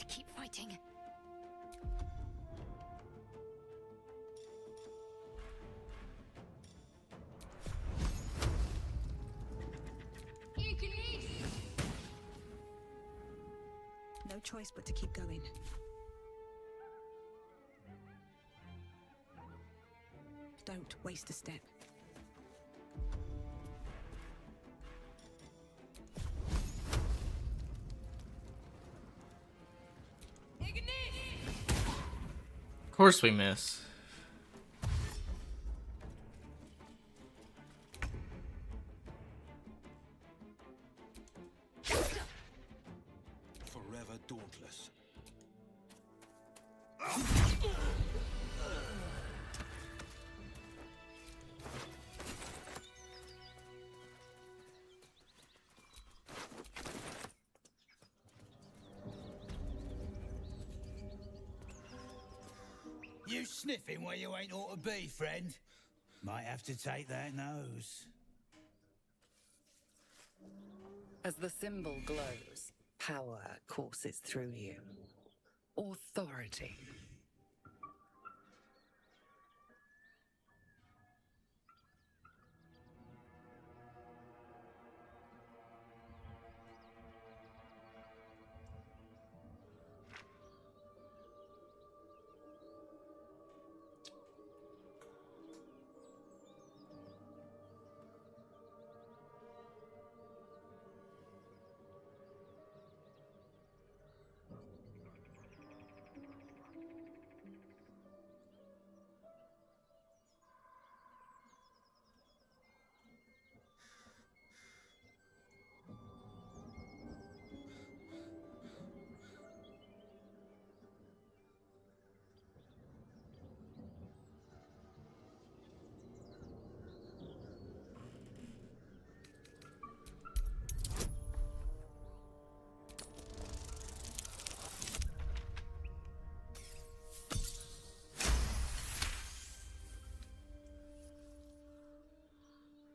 to keep fighting. No choice but to keep going. Don't waste a step. Of course we miss. Forever dauntless. You sniffing where you ain't ought to be, friend? Might have to take that nose. As the symbol glows, power courses through you. Authority.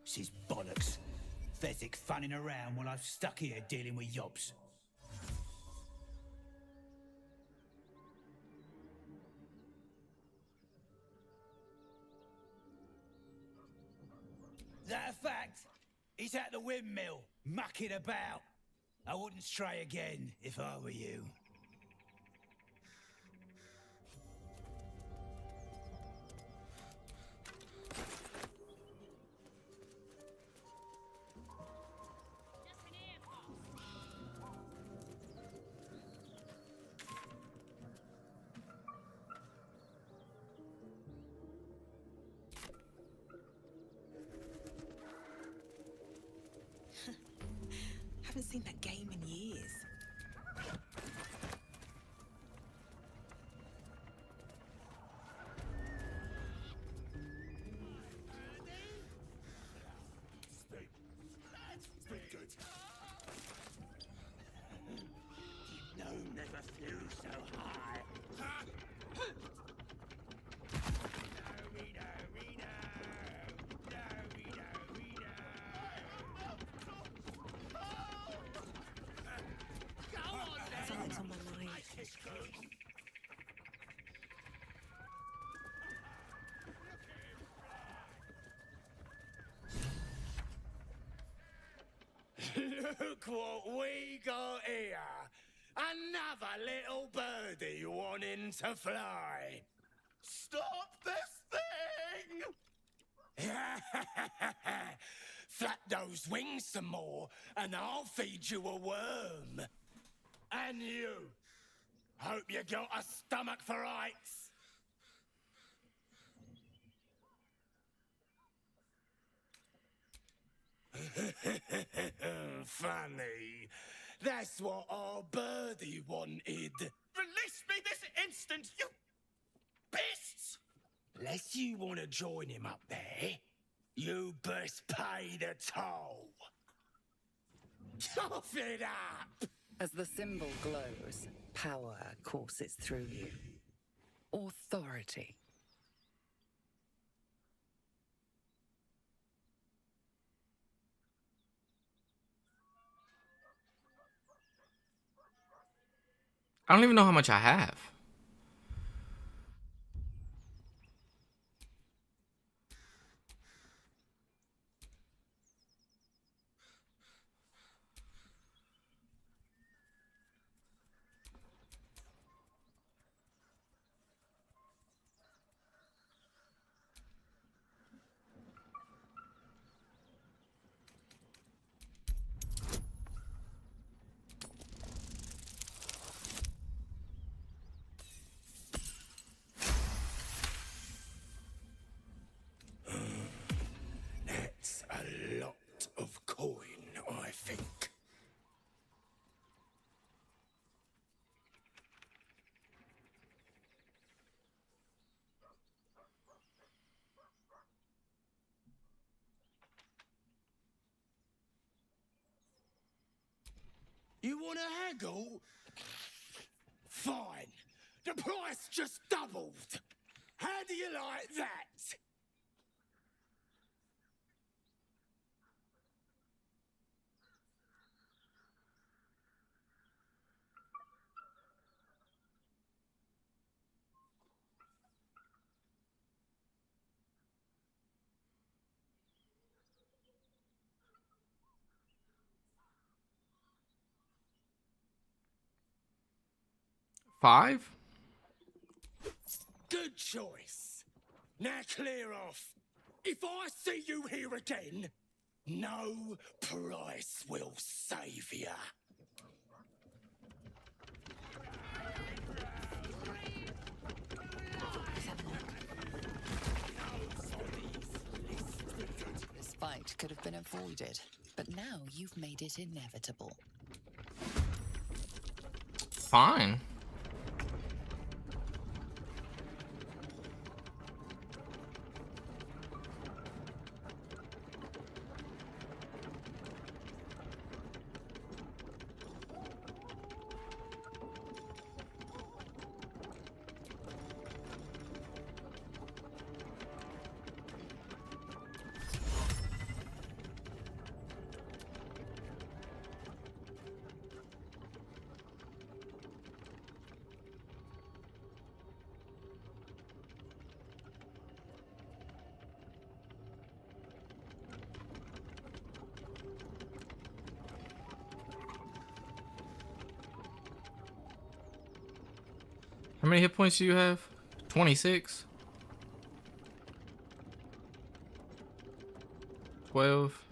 This is bollocks. Fezzik fanning around while I've stuck here dealing with yobs. That a fact? He's at the windmill, mucking about. I wouldn't stray again if I were you. Haven't seen that game in years. Stay good. No, never flew so high. Something's on my mind. Look what we got here. Another little birdie wanting to fly. Stop this thing! Flap those wings some more, and I'll feed you a worm. And you. Hope you got a stomach for heights. Funny. That's what our birdie wanted. Release me this instant, you beasts! Unless you want to join him up there, you best pay the toll. Cough it up! As the symbol glows, power courses through you. Authority. I don't even know how much I have. That's a lot of coin, I think. You want to haggle? Fine. The price just doubled. How do you like that? $5? Good choice. Now clear off. If I see you here again, no price will save you. This fight could have been avoided, but now you've made it inevitable. Fine. How many hit points do you have? 26? 12?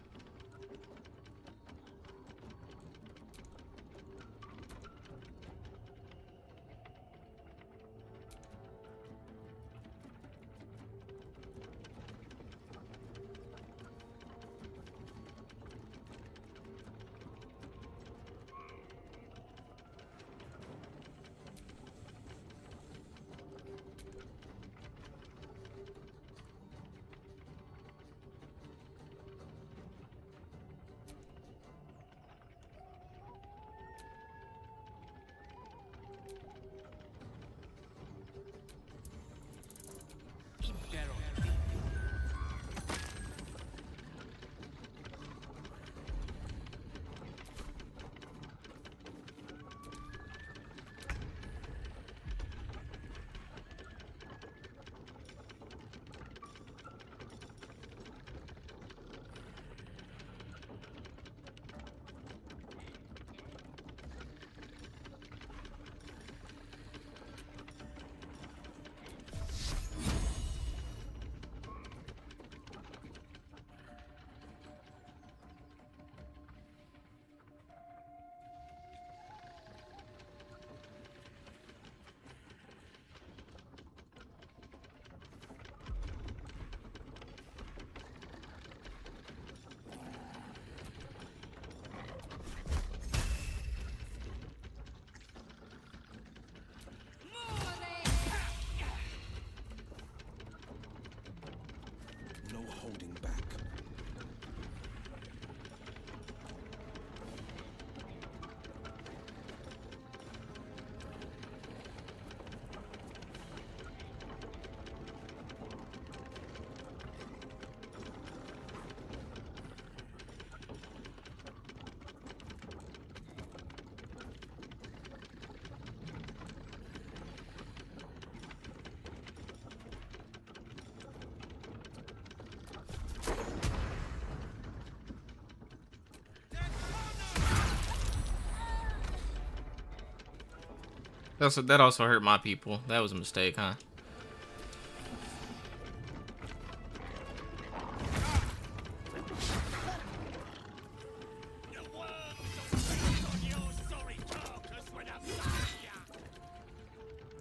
That also hurt my people. That was a mistake, huh?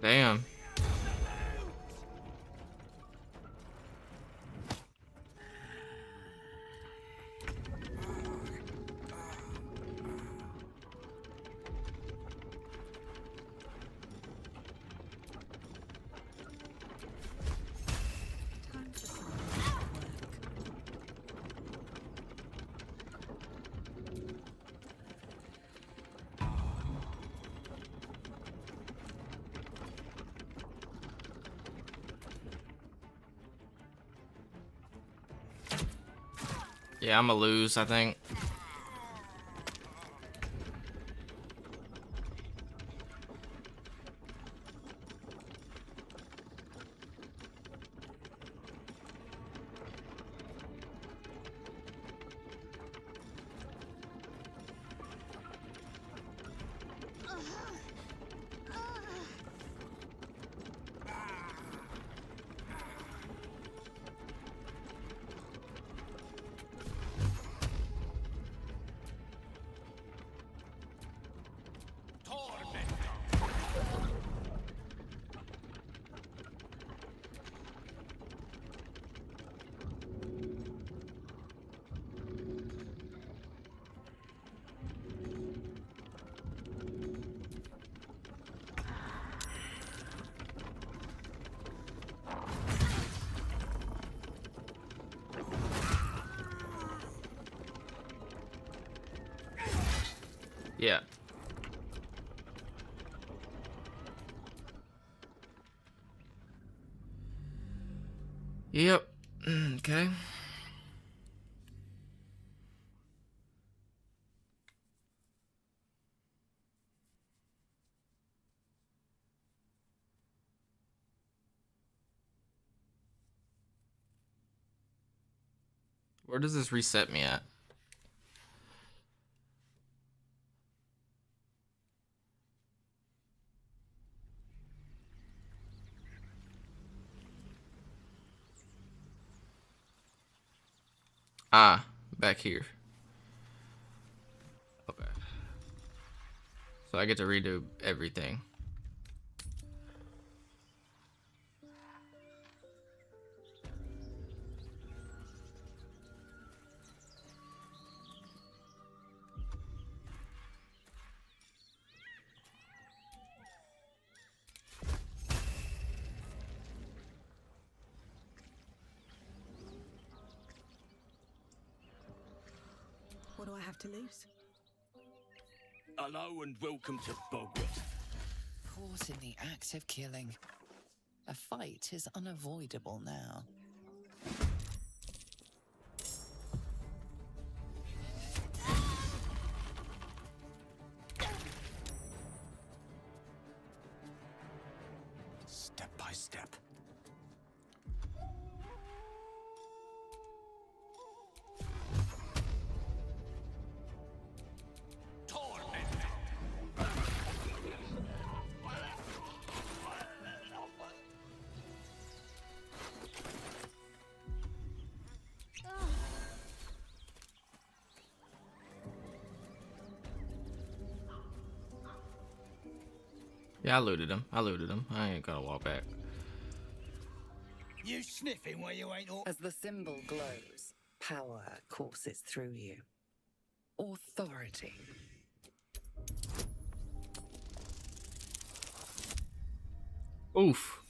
Damn. Yeah, I'm gonna lose, I think. Yeah. Yep. Okay. Where does this reset me at? Ah, back here. Okay. So I get to redo everything. What do I have to lose? Hello and welcome to Bogwood. Caught in the act of killing. A fight is unavoidable now. Step by step. Yeah, I looted him. I ain't gonna walk back. You sniffing where you ain't all. As the symbol glows, power courses through you. Authority. Oof.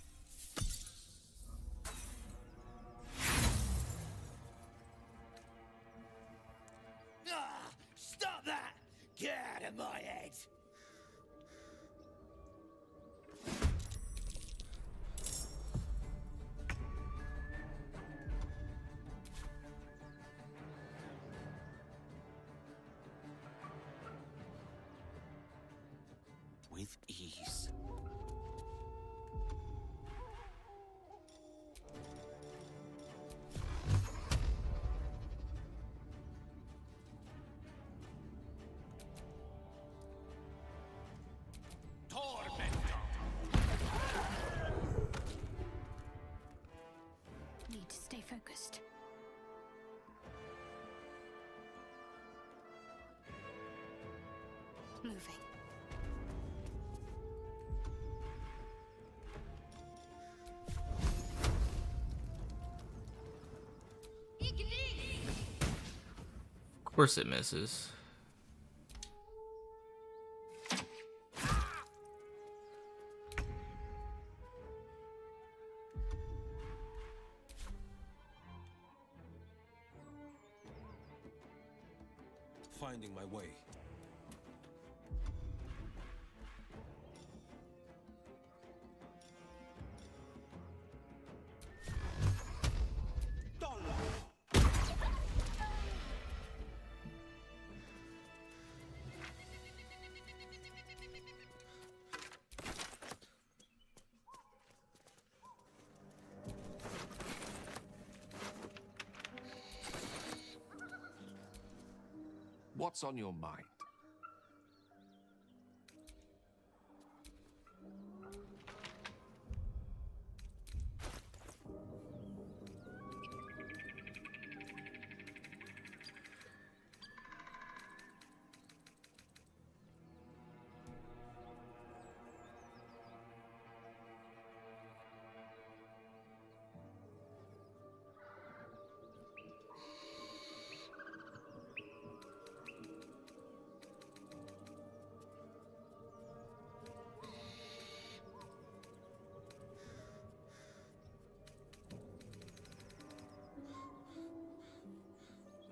Ah, stop that! Get out of my head! With ease. Tormentor! moving. Of course it misses. Finding my way. What's on your mind?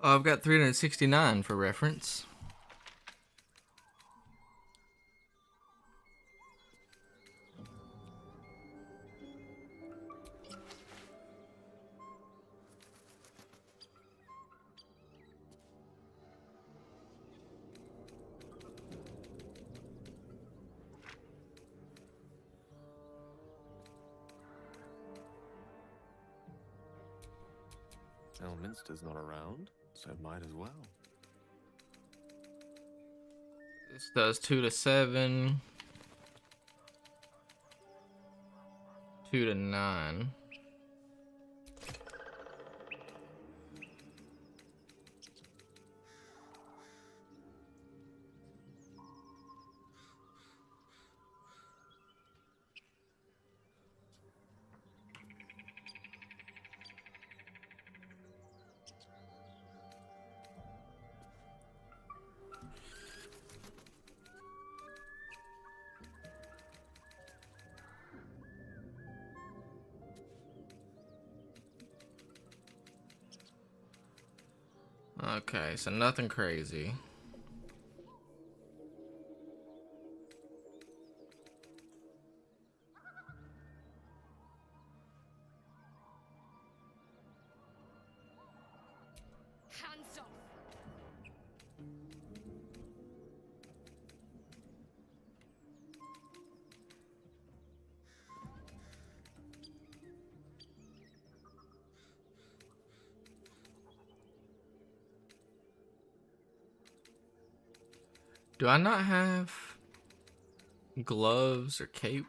Oh, I've got 369 for reference. Elminster's not around, so might as well. This does 2 to 7. 2 to 9. Okay, so nothing crazy. Hands off. Do I not have gloves or cape?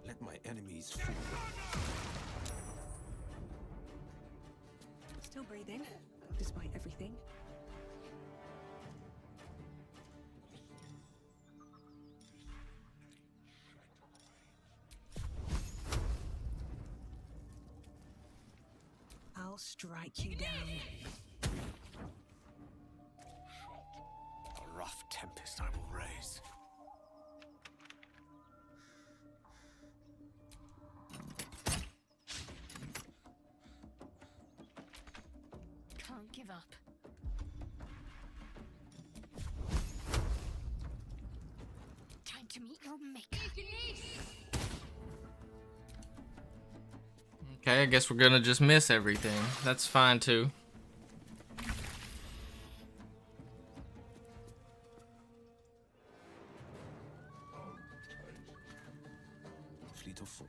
Let my enemies fall. Still breathing, despite everything. I'll strike you down. A rough tempest I will raise. give up. Time to meet your maker. Okay, I guess we're gonna just miss everything. That's fine too. Fleet of foot.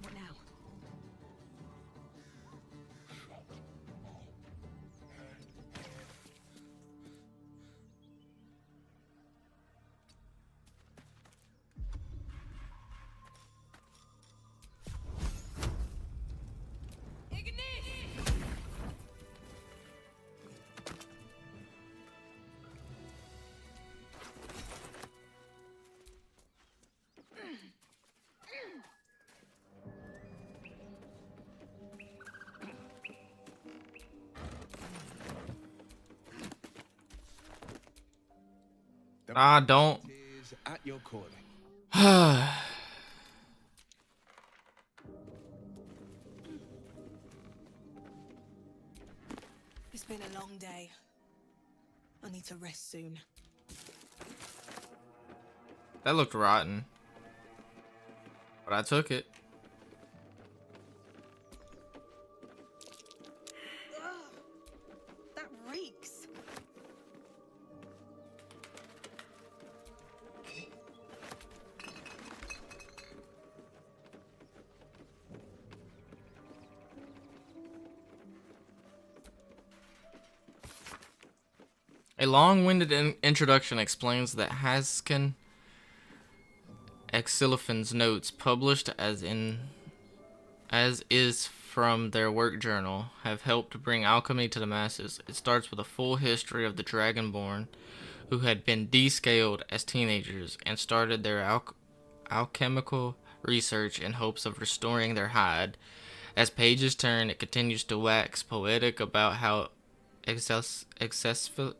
What now? Ah, don't. Is at your calling. It's been a long day. I need to rest soon. That looked rotten. But I took it. Ugh, that reeks. A long-winded introduction explains that Haskin Exilophan's notes, published as is from their work journal, have helped bring alchemy to the masses. It starts with a full history of the Dragonborn, who had been descaled as teenagers and started their alchemical research in hopes of restoring their hide. As pages turn, it continues to wax poetic about how Exilophan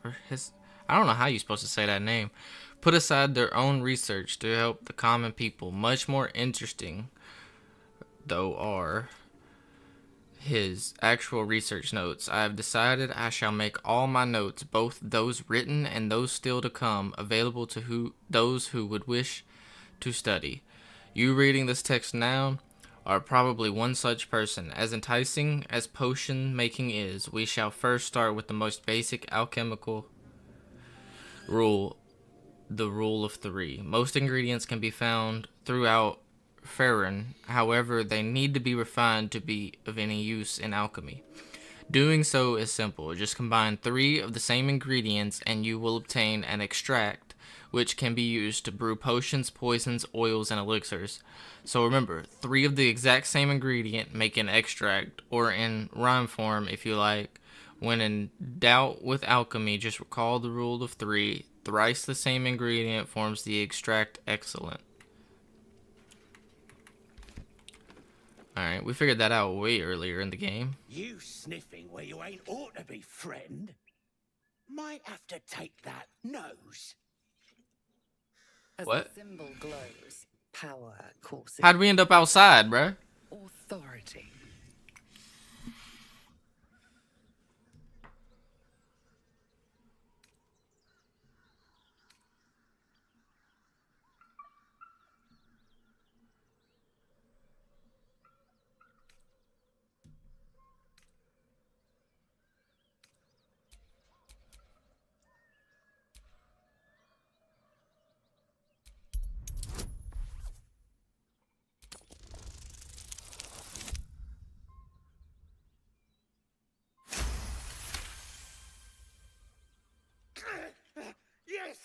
or his, I don't know how you're supposed to say that name, put aside their own research to help the common people. Much more interesting, though, are his actual research notes. I have decided I shall make all my notes, both those written and those still to come, available to those who would wish to study. You reading this text now are probably one such person. As enticing as potion making is, we shall first start with the most basic alchemical rule, the rule of three. Most ingredients can be found throughout Faerun, however, they need to be refined to be of any use in alchemy. Doing so is simple. Just combine 3 of the same ingredients and you will obtain an extract, which can be used to brew potions, poisons, oils, and elixirs. So remember, 3 of the exact same ingredient make an extract, or in rhyme form if you like. When in doubt with alchemy, just recall the rule of 3. Thrice the same ingredient forms the extract excellent. Alright, we figured that out way earlier in the game. You sniffing where you ain't ought to be, friend. Might have to take that nose. As What? the symbol glows, power courses. How'd we end up outside, bruh? Authority. Yes!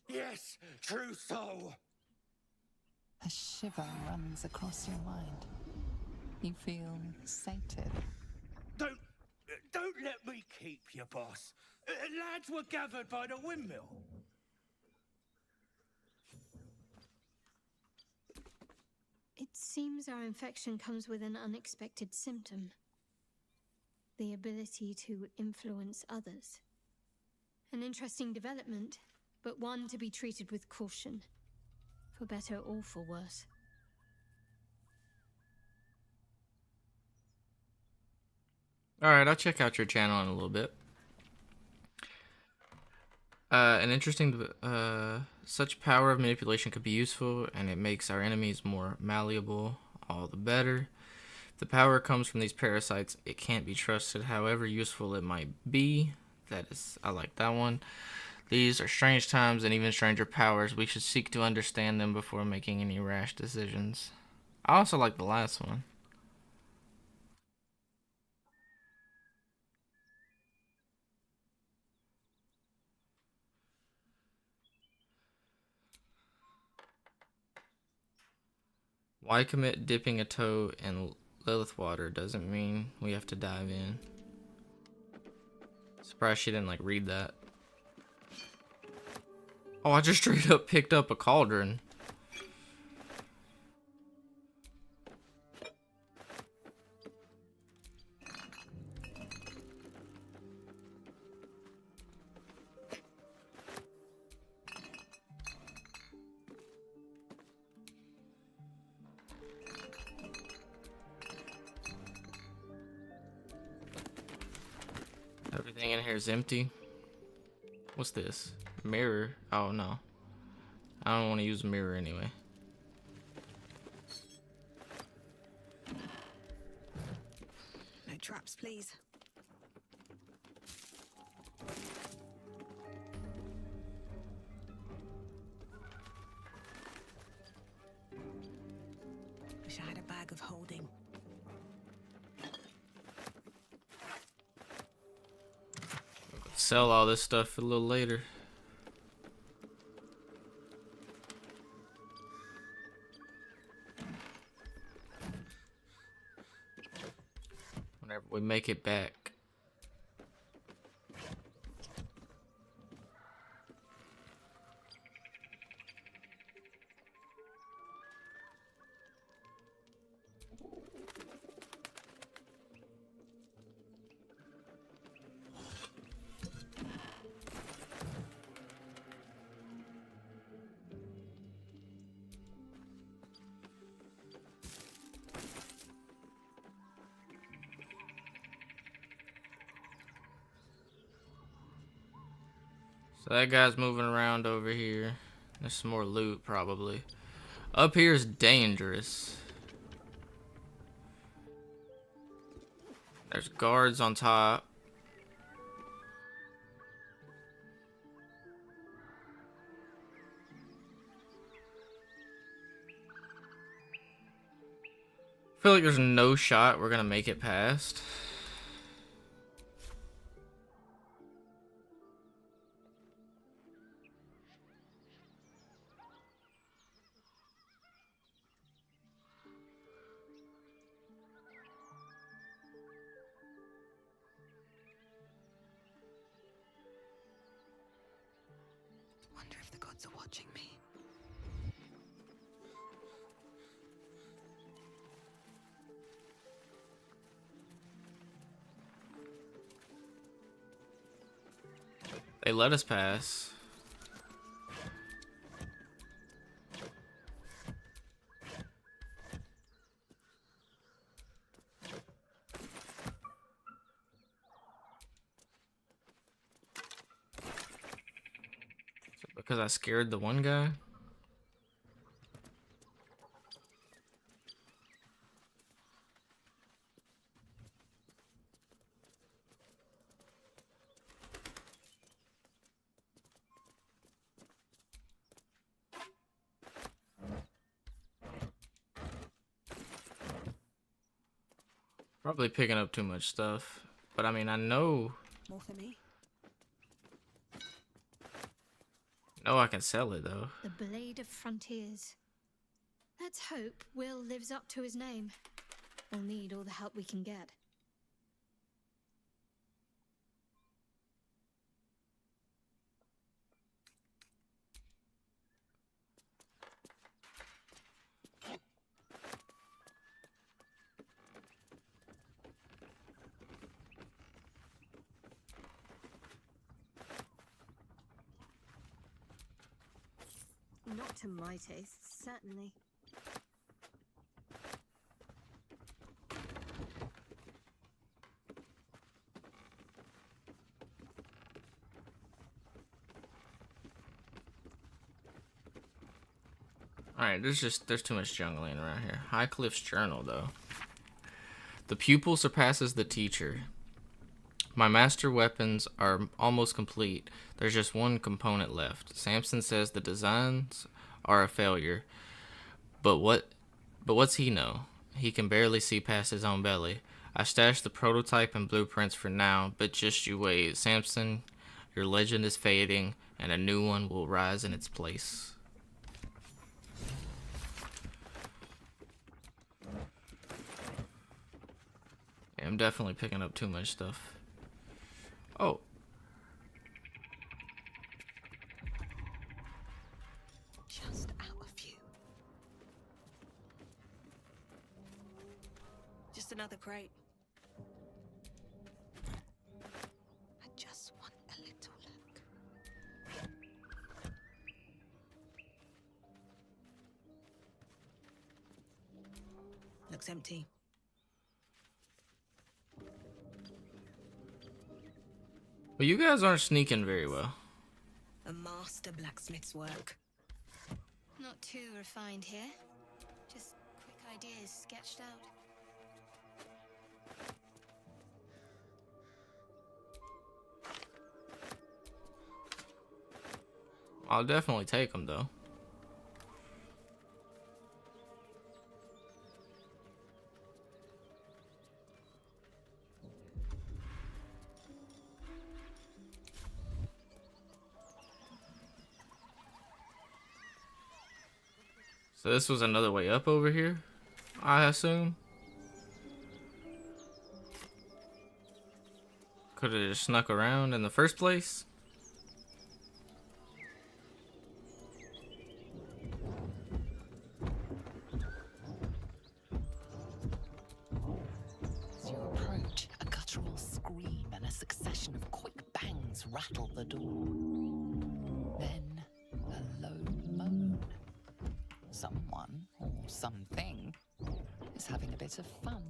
Yes, true soul. A shiver runs across your mind. You feel sated. Don't let me keep you, boss. Lads were gathered by the windmill. seems our infection comes with an unexpected symptom. The ability to influence others. An interesting development, but one to be treated with caution. For better or for worse. Alright, I'll check out your channel in a little bit. An interesting, such power of manipulation could be useful, and it makes our enemies more malleable, all the better. If the power comes from these parasites, it can't be trusted, however useful it might be. That is, I like that one. These are strange times and even stranger powers. We should seek to understand them before making any rash decisions. I also like the last one. Why commit dipping a toe in Lilith water doesn't mean we have to dive in. Surprised she didn't like read that. Oh, I just straight up picked up a cauldron. Everything in here is empty. What's this? Mirror? Oh no. I don't want to use a mirror anyway. No traps, please. Wish I had a bag of holding. Sell all this stuff a little later. Whenever we make it back. So that guy's moving around over here. There's some more loot, probably. Up here is dangerous. There's guards on top. I feel like there's no shot we're gonna make it past. Wonder if the gods are watching me. They let us pass. Because I scared the one guy? Probably picking up too much stuff. But I mean, I know More for me. I can sell it though. The Blade of Frontiers. Let's hope Will lives up to his name. We'll need all the help we can get. Not to my taste, certainly. Alright, there's too much jungling around here. Highcliff's journal, though. The pupil surpasses the teacher. My master weapons are almost complete. There's just one component left. Samson says the designs are a failure. But what's he know? He can barely see past his own belly. I stashed the prototype and blueprints for now, but just you wait. Samson, your legend is fading, and a new one will rise in its place. Yeah, I'm definitely picking up too much stuff. Oh. Just out of view. Just another crate. I just want a little look. Looks empty. Well, you guys aren't sneaking very well. A master blacksmith's work. Not too refined here. Just quick ideas sketched out. I'll definitely take them, though. So this was another way up over here, I assume. Could have just snuck around in the first place. As you approach, a guttural scream and a succession of quick bangs rattle the door. Then, a low moan. Someone, or something, is having a bit of fun.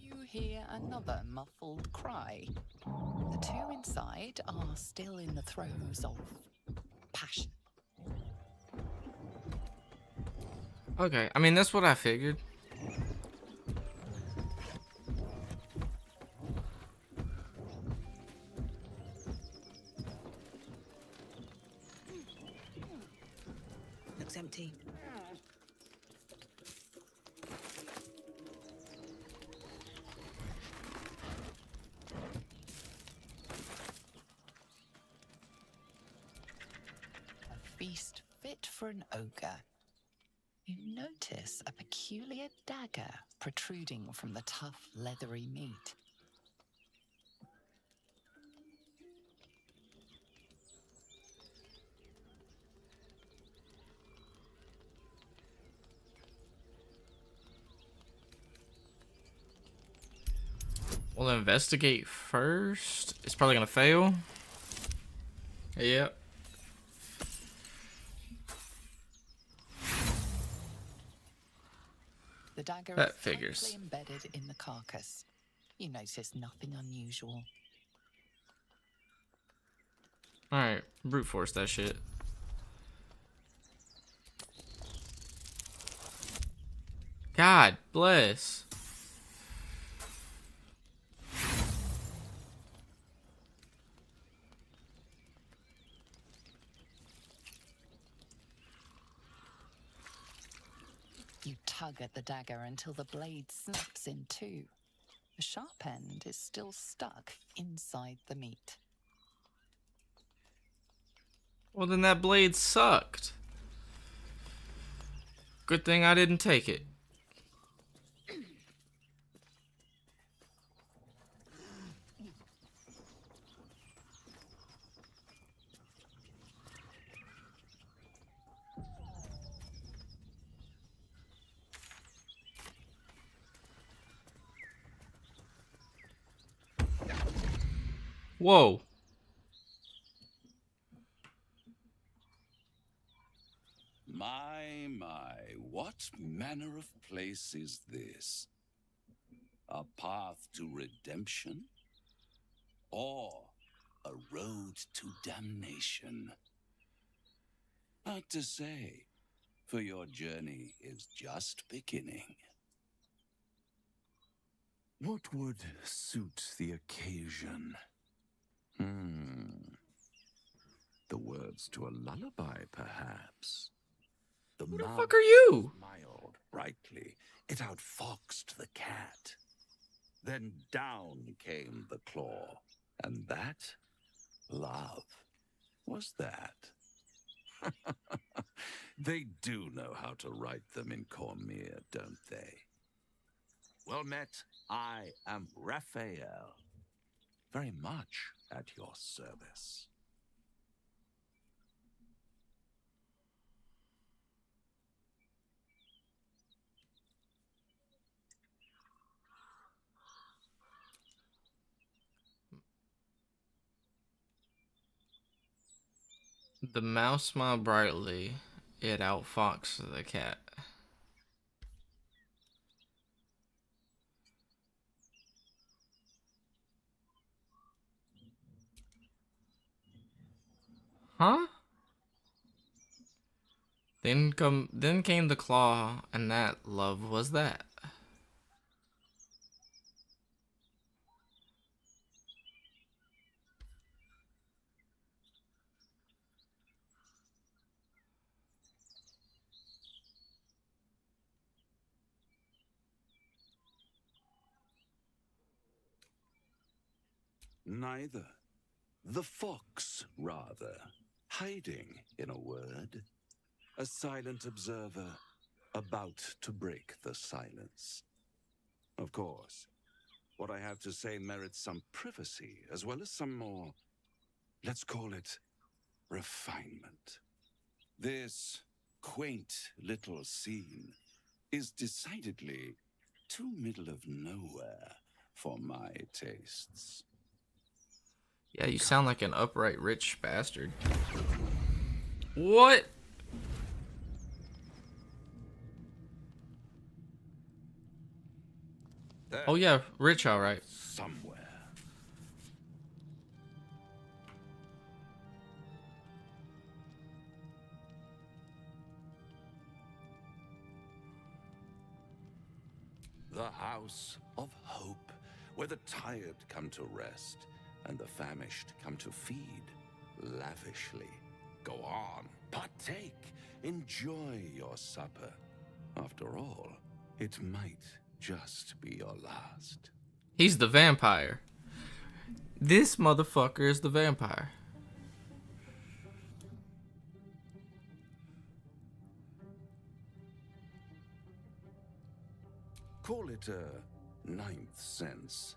You hear another muffled cry. The two inside are still in the throes of passion. Okay, I mean, that's what I figured. Looks empty. A feast fit for an ogre. You notice a peculiar dagger protruding from the tough, leathery meat. We'll investigate first. It's probably gonna fail. Yep. The dagger That is figures. tightly embedded in the carcass. You notice nothing unusual. Alright, brute force that shit. God bless. You tug at the dagger until the blade snaps in two. The sharp end is still stuck inside the meat. Well, then that blade sucked. Good thing I didn't take it. Whoa. My, what manner of place is this? A path to redemption? Or a road to damnation? Hard to say, for your journey is just beginning. What would suit the occasion? The words to a lullaby, perhaps. Who the fuck are you? Smiled brightly. It outfoxed the cat. Then down came the claw. And that, love, was that. They do know how to write them in Cormier, don't they? Well met, I am Raphael. Very much at your service. The mouse smiled brightly. It outfoxed the cat. Huh? Then came the claw, and that love was that. Neither. The fox, rather. Hiding, in a word. A silent observer, about to break the silence. Of course, what I have to say merits some privacy, as well as some more, let's call it, refinement. This quaint little scene is decidedly too middle of nowhere for my tastes. Yeah, you sound like an upright rich bastard. What? There, Oh yeah, rich, alright. somewhere. The house of hope, where the tired come to rest and the famished come to feed lavishly. Go on, partake, enjoy your supper. After all, it might just be your last. He's the vampire. This motherfucker is the vampire. Call it a ninth sense.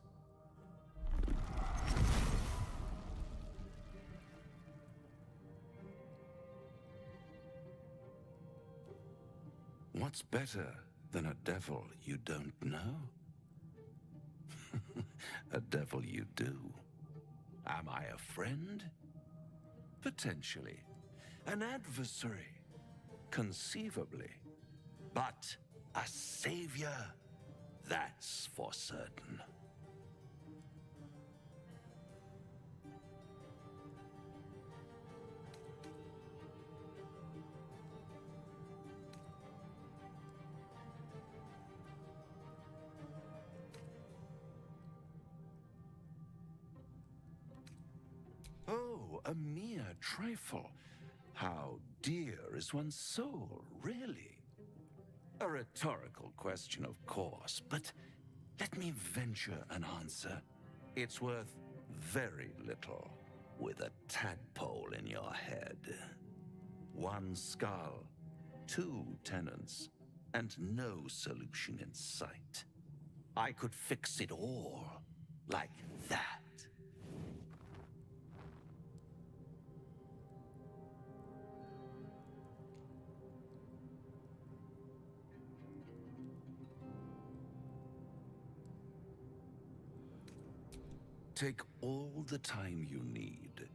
What's better than a devil you don't know? A devil you do. Am I a friend? Potentially. An adversary? Conceivably. But a savior? That's for certain. Oh, a mere trifle. How dear is one's soul, really? A rhetorical question, of course, but let me venture an answer. It's worth very little with a tadpole in your head. One skull, two tenants, and no solution in sight. I could fix it all like that. Take all the time you need.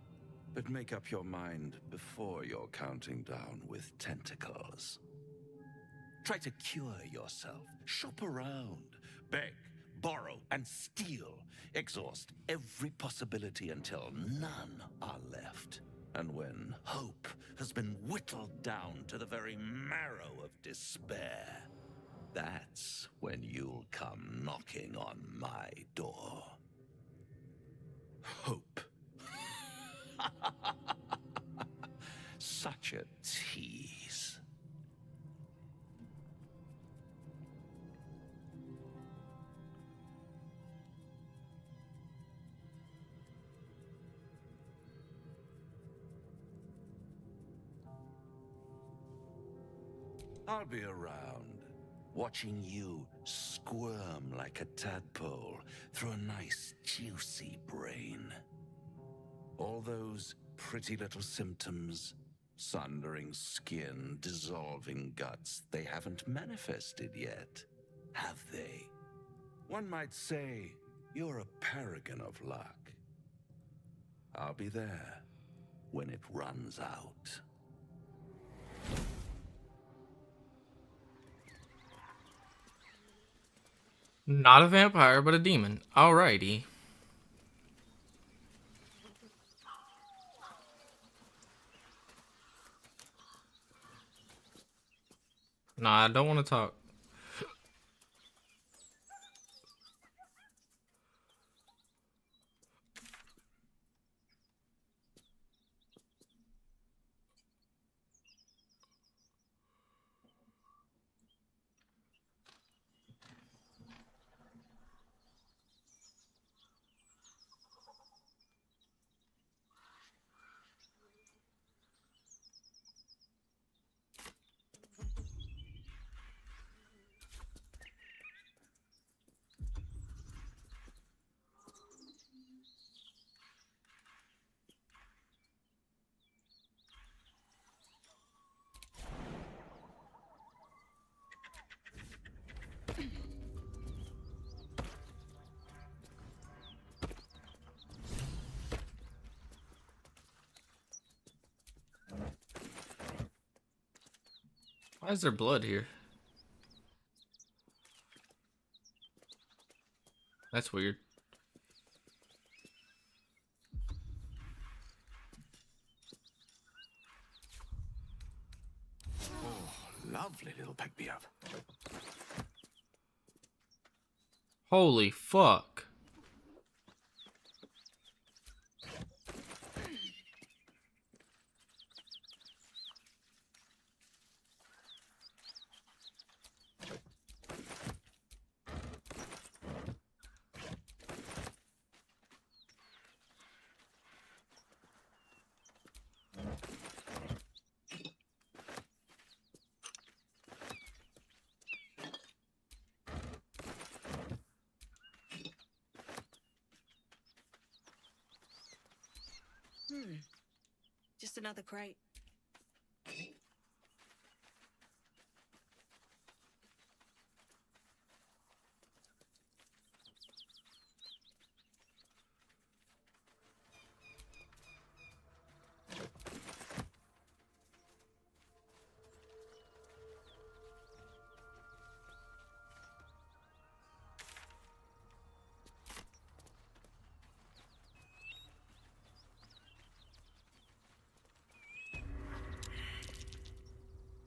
But make up your mind before you're counting down with tentacles. Try to cure yourself. Shop around. Beg, borrow, and steal. Exhaust every possibility until none are left. And when hope has been whittled down to the very marrow of despair, that's when you'll come knocking on my door. Hope. Such a tease. I'll be around, watching you squirm like a tadpole through a nice, juicy brain. All those pretty little symptoms, sundering skin, dissolving guts, they haven't manifested yet, have they? One might say you're a paragon of luck. I'll be there when it runs out. Not a vampire, but a demon. Alrighty. Nah, I don't want to talk. Why is there blood here? That's weird. Oh, lovely little pick-me-up. Holy fuck. Just another crate.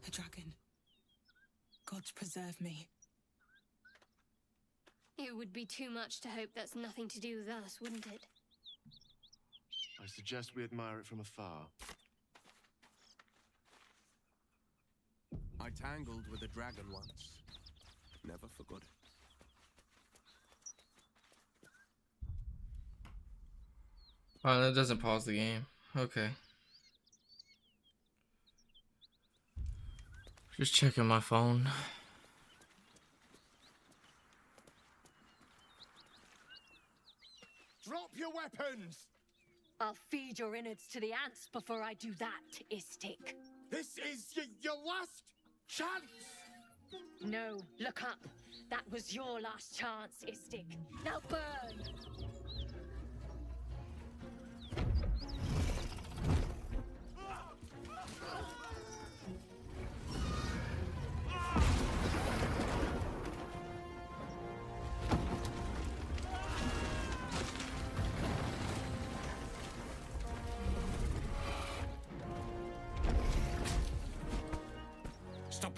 A dragon. Gods preserve me. It would be too much to hope that's nothing to do with us, wouldn't it? I suggest we admire it from afar. I tangled with a dragon once. Never forgot it. Oh, that doesn't pause the game. Okay. Just checking my phone. Drop your weapons! I'll feed your innards to the ants before I do that, Istik. This is your last chance! No, look up. That was your last chance, Istik. Now burn!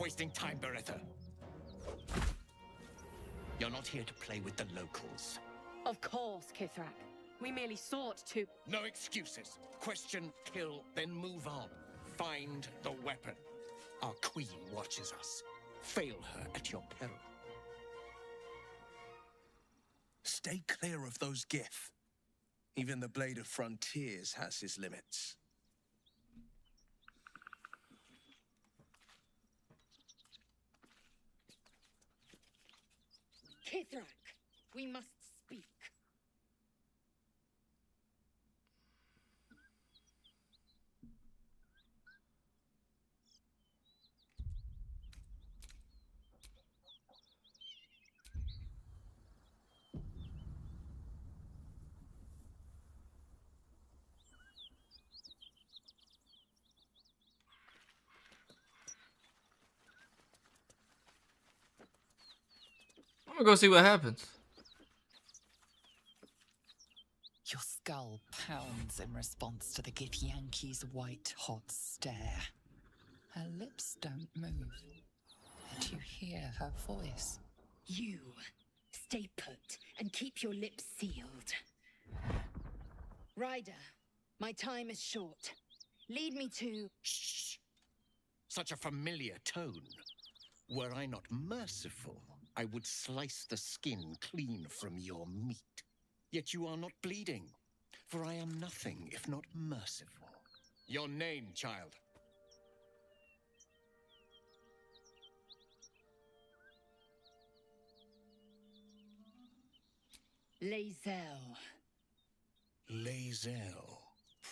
wasting time, Beretta. You're not here to play with the locals. Of course, Kithrak. We merely sought to... No excuses. Question, kill, then move on. Find the weapon. Our queen watches us. Fail her at your peril. Stay clear of those Gith. Even the Blade of Frontiers has his limits. Kithrak, we must speak. I'm gonna go see what happens. Your skull pounds in response to the Githyanki's white-hot stare. Her lips don't move, but you hear her voice. You stay put and keep your lips sealed. Ryder, my time is short. Lead me to... Shh! Such a familiar tone. Were I not merciful, I would slice the skin clean from your meat. Yet you are not bleeding, for I am nothing if not merciful. Your name, child? Lae'zel. Lae'zel.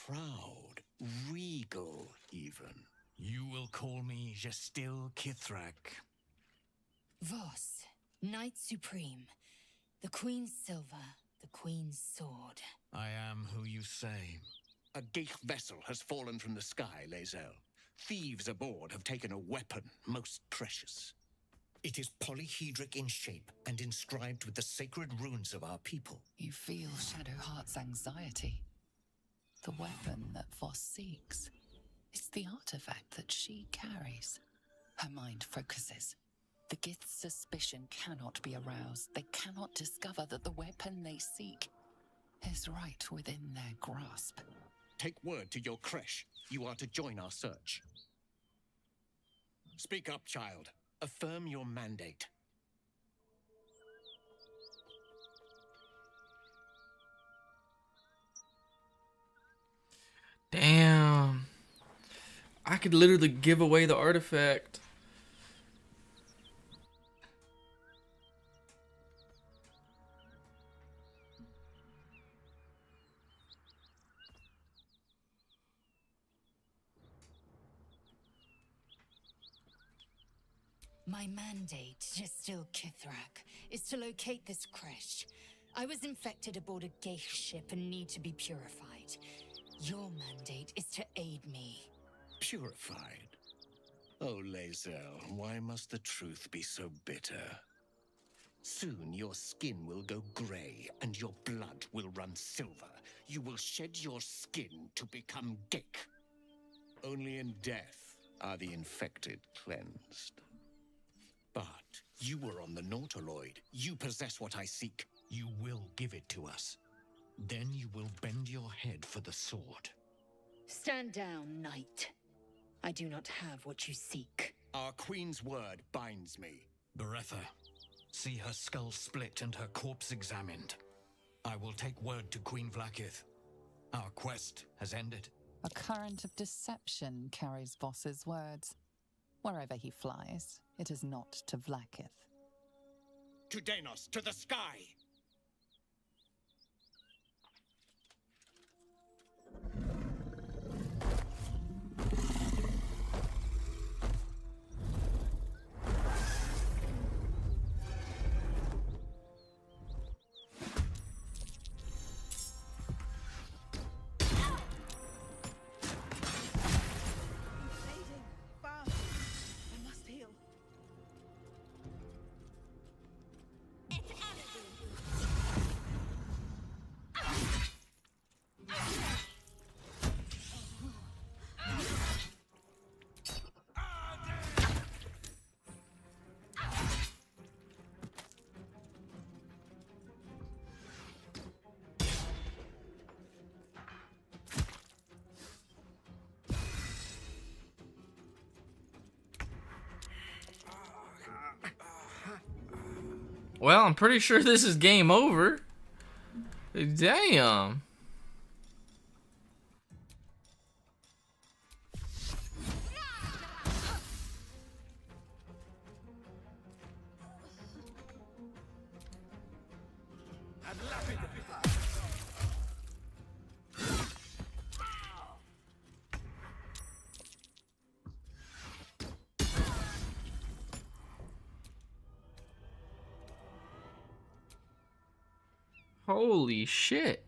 Proud, regal, even. You will call me Gestil Kithrak. Voss, Knight Supreme. The Queen's silver, the Queen's sword. I am who you say. A Geich vessel has fallen from the sky, Lae'zel. Thieves aboard have taken a weapon most precious. It is polyhedric in shape and inscribed with the sacred runes of our people. You feel Shadowheart's anxiety. The weapon that Voss seeks. It's the artifact that she carries. Her mind focuses. The Gith's suspicion cannot be aroused. They cannot discover that the weapon they seek is right within their grasp. Take word to your creche. You are to join our search. Speak up, child. Affirm your mandate. Damn. I could literally give away the artifact. My mandate, Gestil Kithrak, is to locate this creche. I was infected aboard a Geich ship and need to be purified. Your mandate is to aid me. Purified? Oh, Lae'zel, why must the truth be so bitter? Soon your skin will go grey and your blood will run silver. You will shed your skin to become Geich. Only in death are the infected cleansed. But you were on the Nautiloid. You possess what I seek. You will give it to us. Then you will bend your head for the sword. Stand down, Knight. I do not have what you seek. Our queen's word binds me. Beretta, see her skull split and her corpse examined. I will take word to Queen Vlaakith. Our quest has ended. A current of deception carries Voss's words. Wherever he flies, it is not to Vlaakith. To Danos, to the sky! Well, I'm pretty sure this is game over. Damn. Holy shit.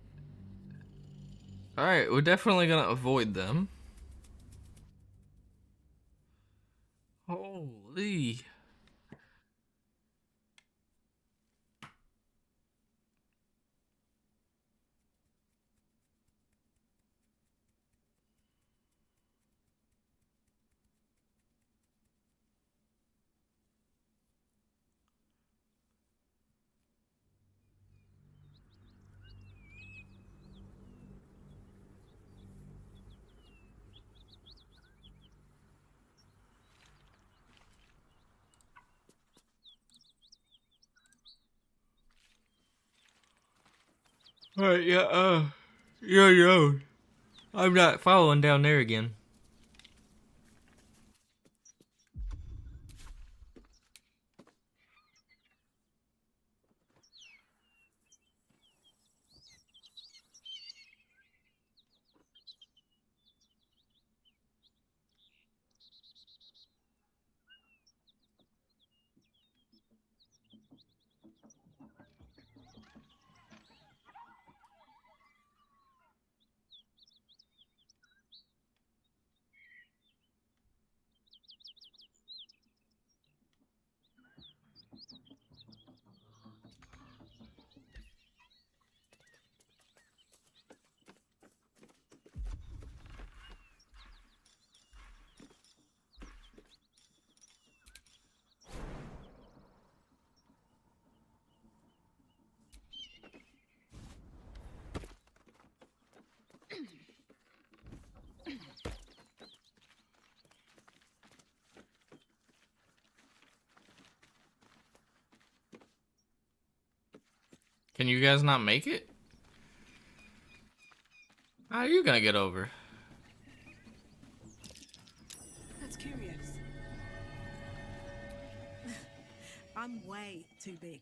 Alright, we're definitely gonna avoid them. Holy. Alright, yeah, yo. I'm not following down there again. Can you guys not make it? How are you gonna get over? That's curious. I'm way too big.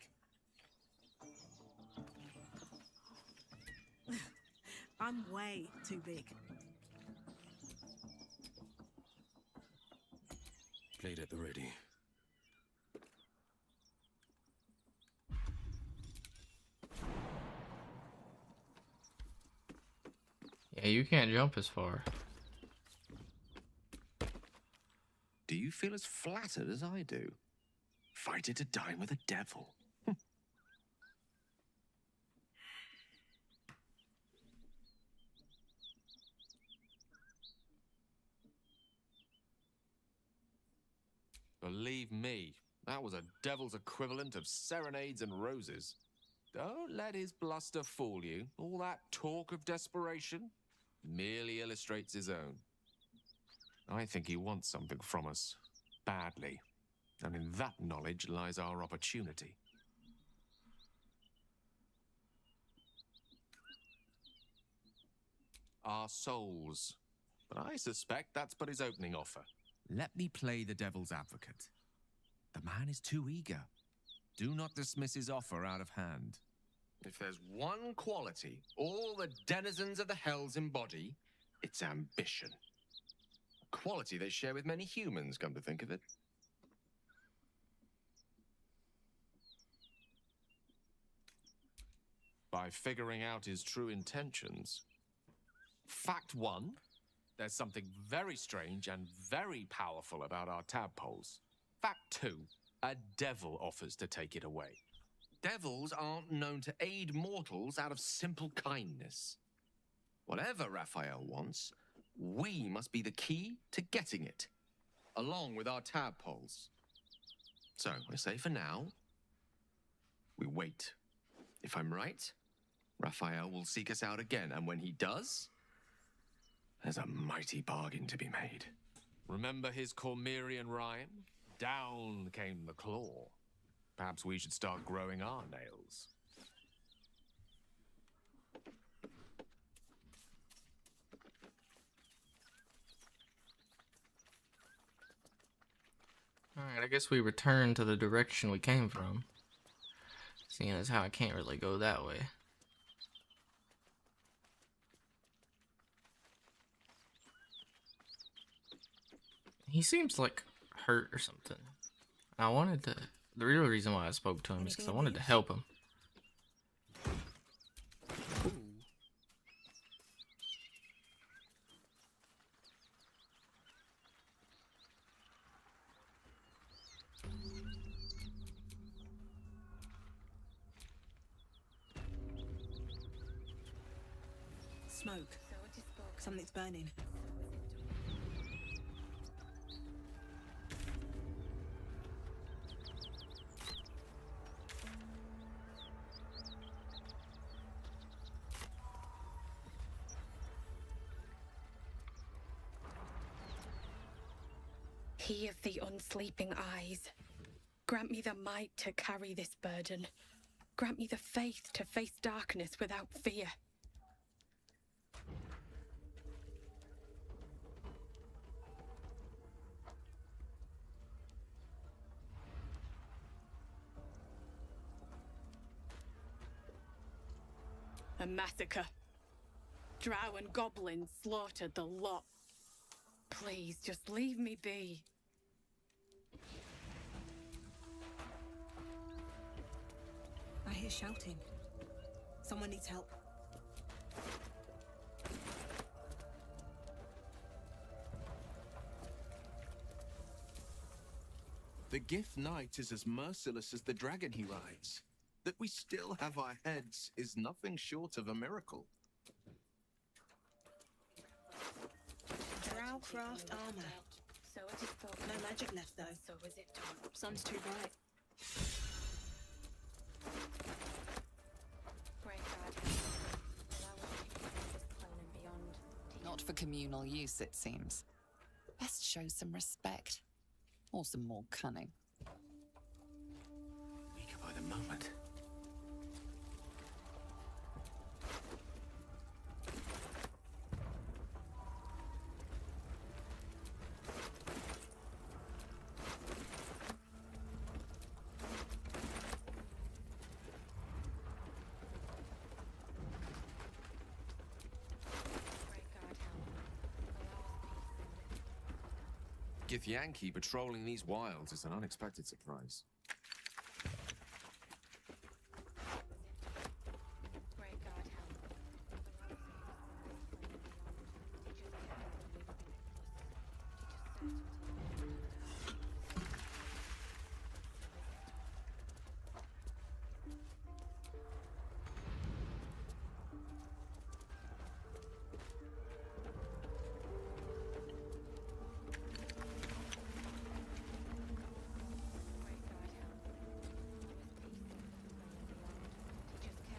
I'm way too big. Blade at the ready. Yeah, you can't jump as far. Do you feel as flattered as I do? Fighting to dine with a devil. Believe me, that was a devil's equivalent of serenades and roses. Don't let his bluster fool you. All that talk of desperation merely illustrates his own. I think he wants something from us, badly. And in that knowledge lies our opportunity. Our souls. But I suspect that's but his opening offer. Let me play the devil's advocate. The man is too eager. Do not dismiss his offer out of hand. If there's one quality all the denizens of the hells embody, it's ambition. A quality they share with many humans, come to think of it. By figuring out his true intentions. Fact one, there's something very strange and very powerful about our tadpoles. Fact two, a devil offers to take it away. Devils aren't known to aid mortals out of simple kindness. Whatever Raphael wants, we must be the key to getting it, along with our tadpoles. So, I say for now, we wait. If I'm right, Raphael will seek us out again, and when he does, there's a mighty bargain to be made. Remember his Cormyrean rhyme? Down came the claw. Perhaps we should start growing our nails. Alright, I guess we return to the direction we came from. Seeing as how I can't really go that way. He seems like hurt or something. I wanted to... The real reason why I spoke to him is because I wanted to help him. Smoke. Something's burning. He of the unsleeping eyes, grant me the might to carry this burden. Grant me the faith to face darkness without fear. A massacre. Drow and goblins slaughtered the lot. Please, just leave me be. I hear shouting. Someone needs help. The Gift Knight is as merciless as the dragon he rides. That we still have our heads is nothing short of a miracle. Drow craft armor. So it is spoken. No magic left though. So is it done. Sun's too bright. Great God. Allow us to cross this plane and beyond. Not for communal use, it seems. Best show some respect. Or some more cunning. Weaker by the moment. Githyanki patrolling these wilds is an unexpected surprise.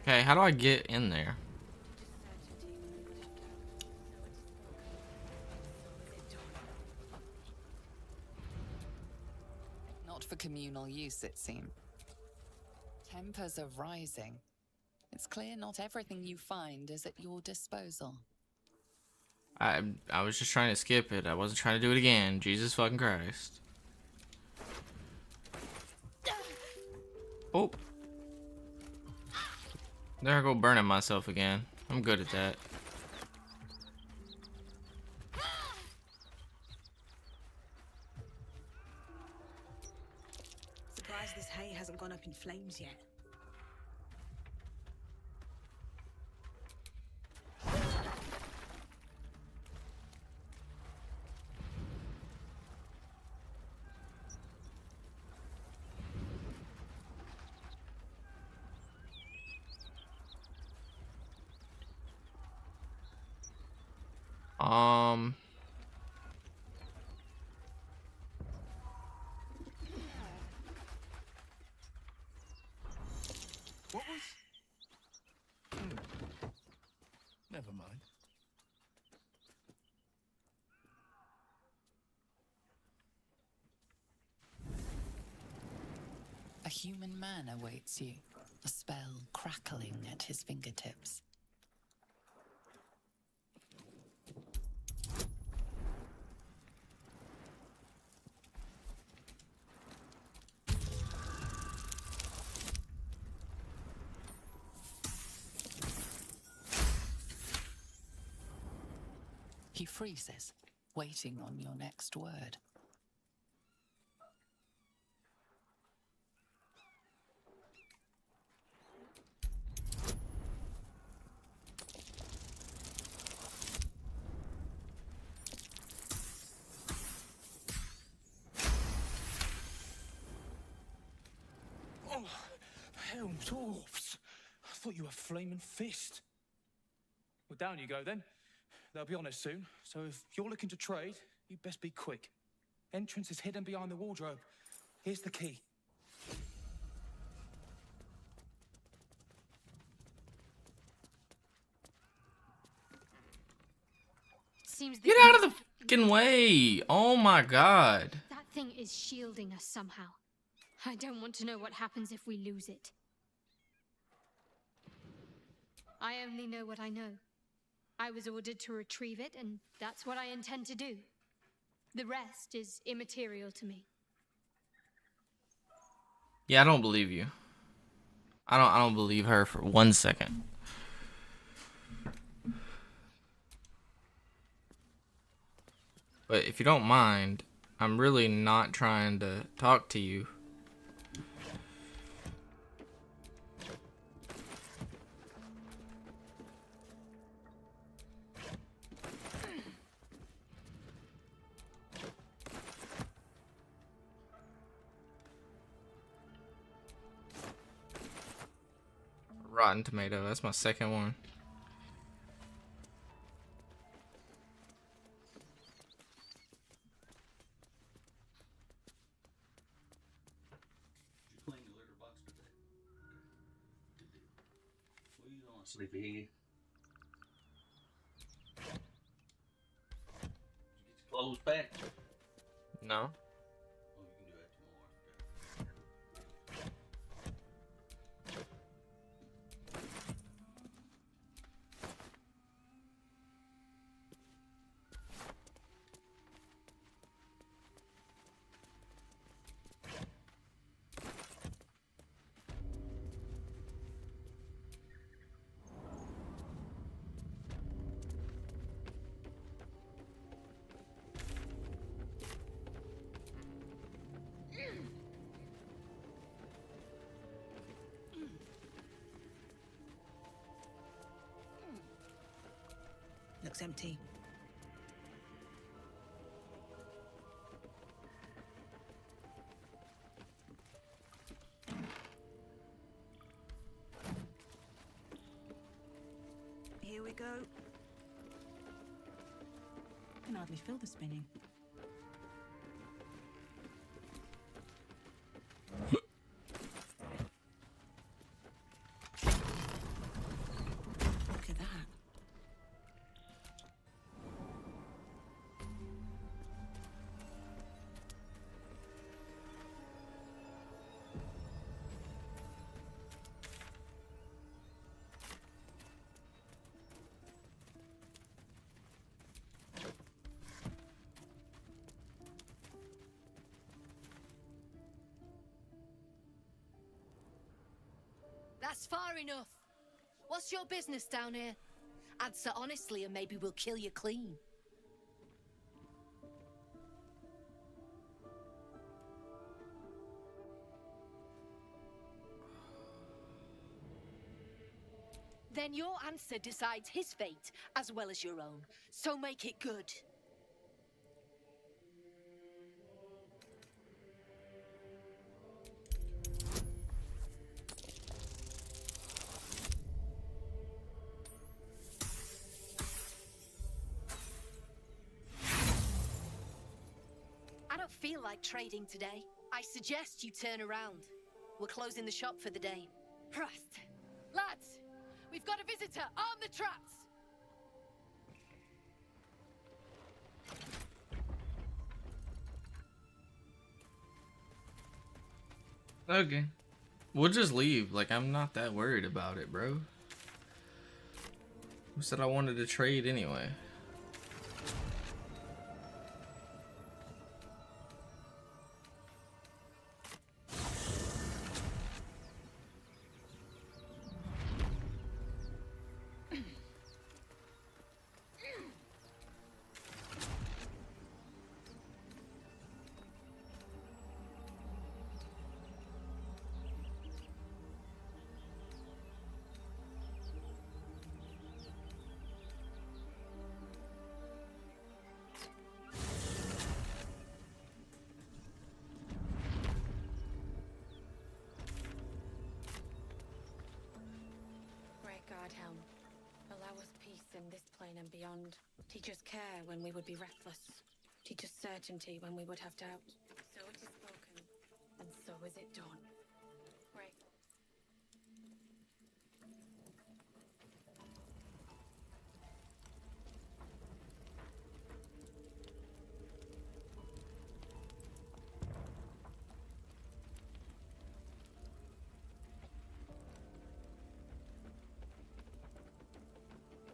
Okay, how do I get in there? Not for communal use, it seems. Tempers are rising. It's clear not everything you find is at your disposal. I was just trying to skip it. I wasn't trying to do it again. Jesus fucking Christ. Oh. There I go burning myself again. I'm good at that. Surprised this hay hasn't gone up in flames yet. What was? Never mind. A human man awaits you, a spell crackling at his fingertips. He freezes, waiting on your next word. Oh, hell, dwarfs. I thought you were flaming fist. Well, down you go then. They'll be on us soon, so if you're looking to trade, you best be quick. Entrance is hidden behind the wardrobe. Here's the key. Seems Get out of the fucking way! Oh my god. That thing is shielding us somehow. I don't want to know what happens if we lose it. I only know what I know. I was ordered to retrieve it, and that's what I intend to do. The rest is immaterial to me. Yeah, I don't believe you. I don't believe her for 1 second. But if you don't mind, I'm really not trying to talk to you. Rotten tomato, that's my second one. Sleepyhead. Did you get your clothes packed? No. Oh, you can do that tomorrow. Looks empty. Here we go. Can hardly feel the spinning. Look at that. That's far enough. What's your business down here? Answer honestly and maybe we'll kill you clean. Then your answer decides his fate as well as your own. So make it good. I don't feel like trading today. I suggest you turn around. We're closing the shop for the day. Right. Lads, we've got a visitor. Arm the traps. Okay. We'll just leave. Like, I'm not that worried about it, bro. Who said I wanted to trade anyway? Great Guardhelm, allow us peace in this plane and beyond. Teach us care when we would be reckless. Teach us certainty when we would have doubt. So it is spoken, and so is it done. Great.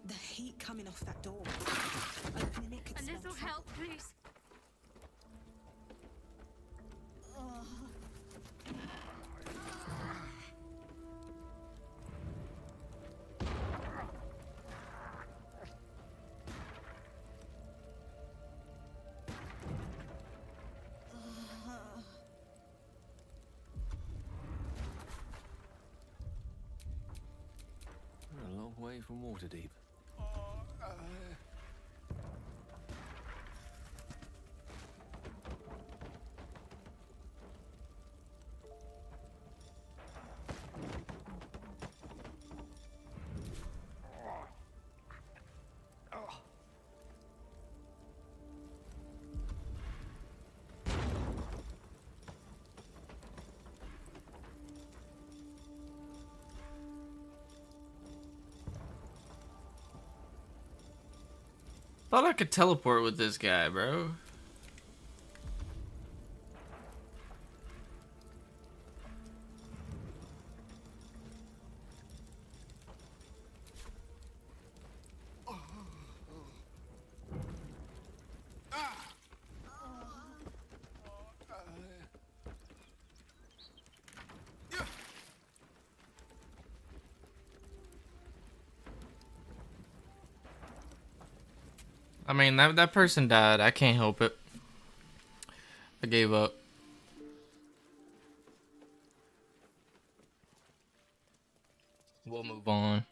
The heat coming off that door. Opening it could A smell little trouble. help, please. We're a long way from Waterdeep. Thought I could teleport with this guy, bro. I mean, that person died. I can't help it. I gave up. We'll move on.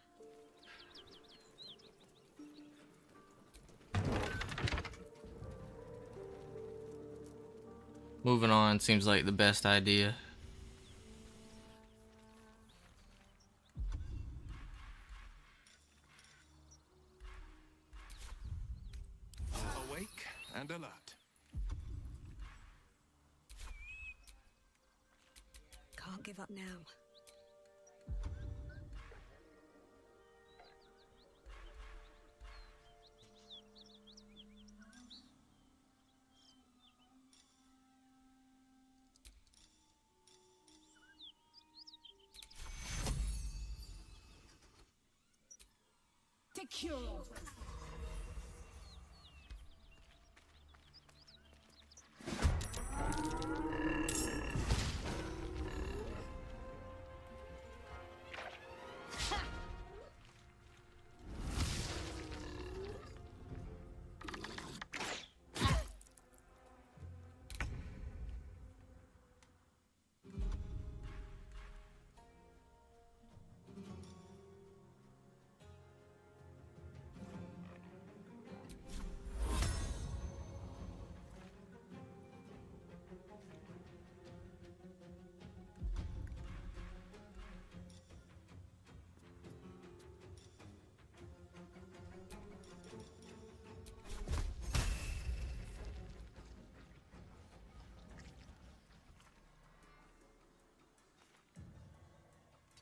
Moving on seems like the best idea. Awake and alert. Can't give up now. Secure.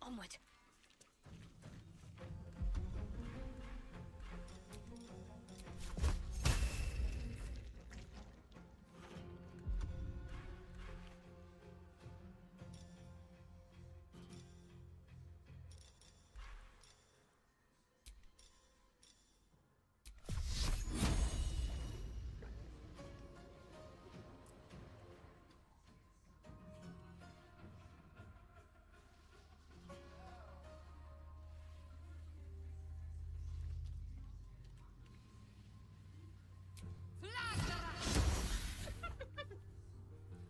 Onward.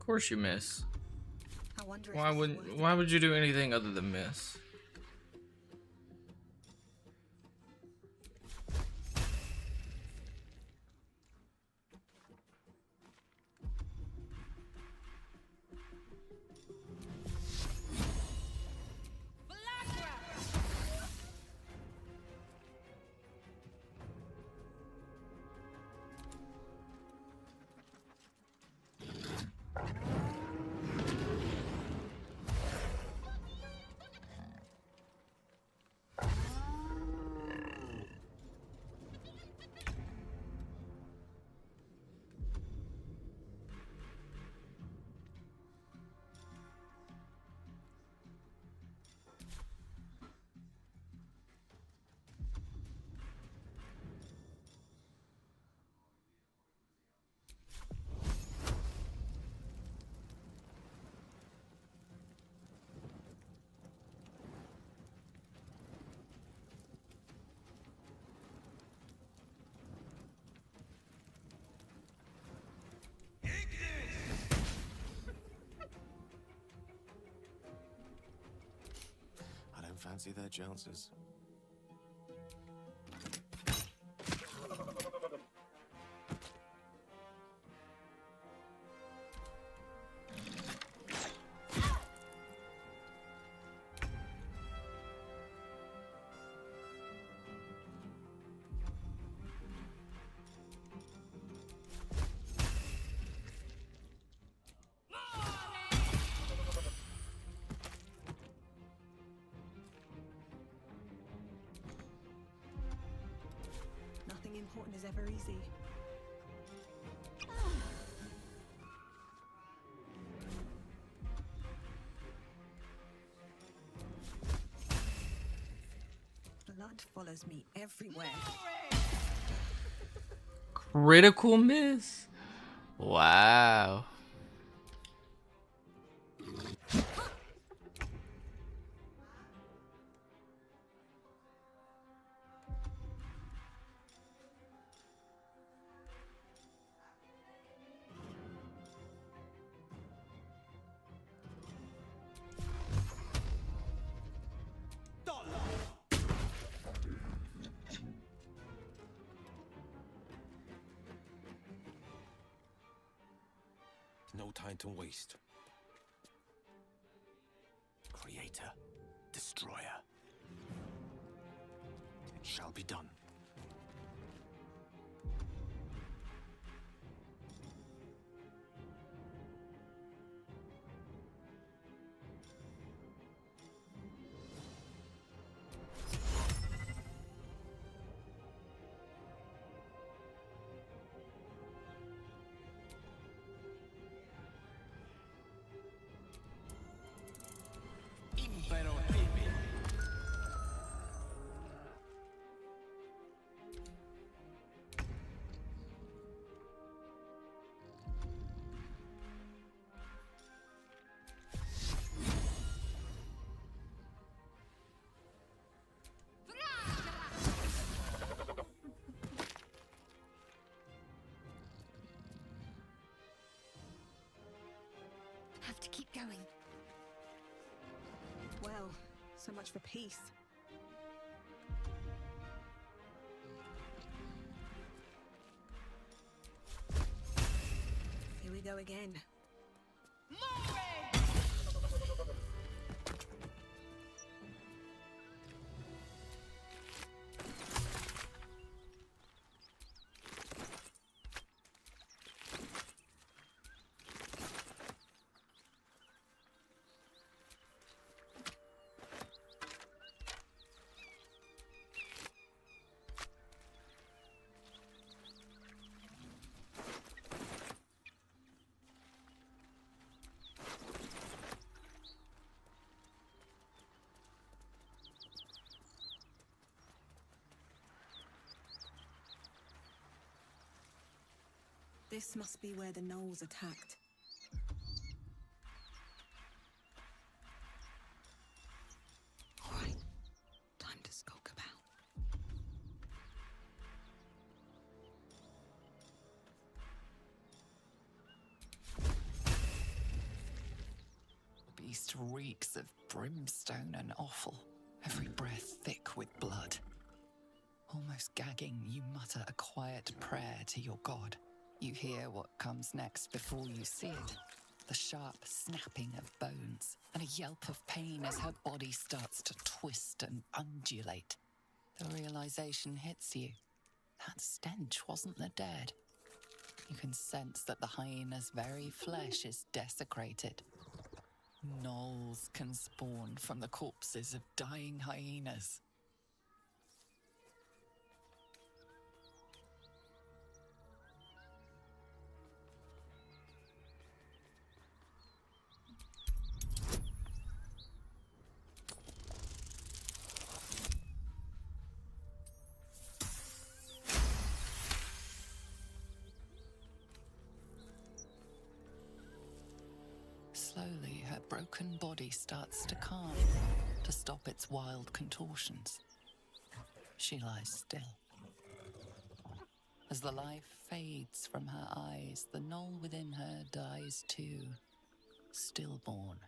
Of course you miss. I wonder if Why this is would worth it. why would you do anything other than miss? I don't fancy their chances. Nothing important is ever easy. Blood follows me everywhere. Critical miss. Wow. No time to waste. Creator, destroyer. It shall be done. Have to keep going. Well, so much for peace. Here we go again. This must be where the gnolls attacked. All right, time to skulk about. beast reeks of brimstone and offal, every breath thick with blood. Almost gagging, you mutter a quiet prayer to your god. You hear what comes next before you see it. The sharp snapping of bones, and a yelp of pain as her body starts to twist and undulate. The realization hits you. That stench wasn't the dead. You can sense that the hyena's very flesh is desecrated. Gnolls can spawn from the corpses of dying hyenas. Slowly, her broken body starts to calm, to stop its wild contortions. She lies still. As the life fades from her eyes, the gnoll within her dies too, stillborn.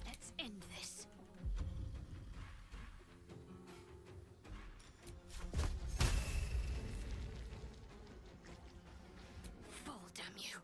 Let's end this. Fall, damn you.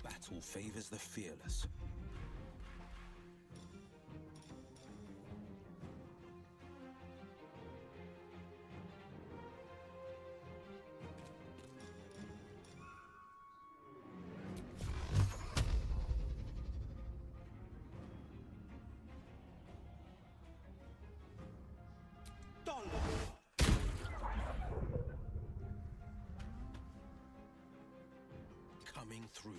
Battle favors the fearless. Coming through.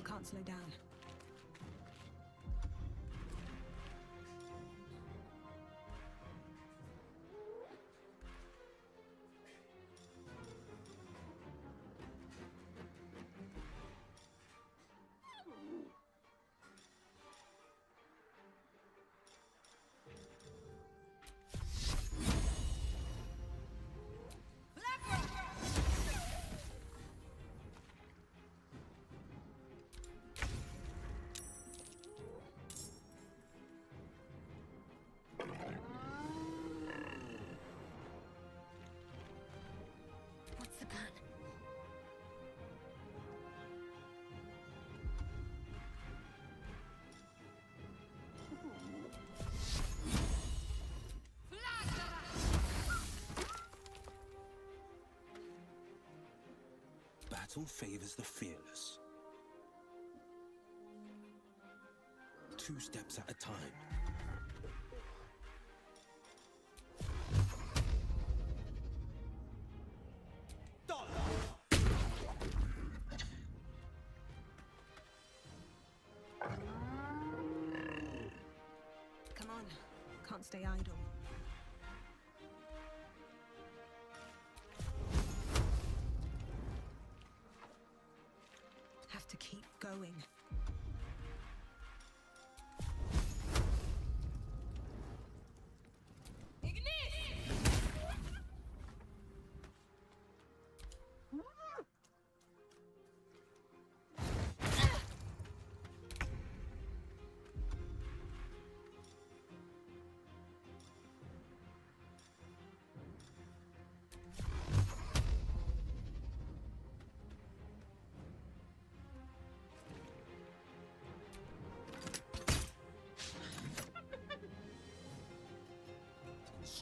Can't slow down. What's the plan? Battle favors the fearless. 2 steps at a time. Come on, can't stay idle. Have to keep going.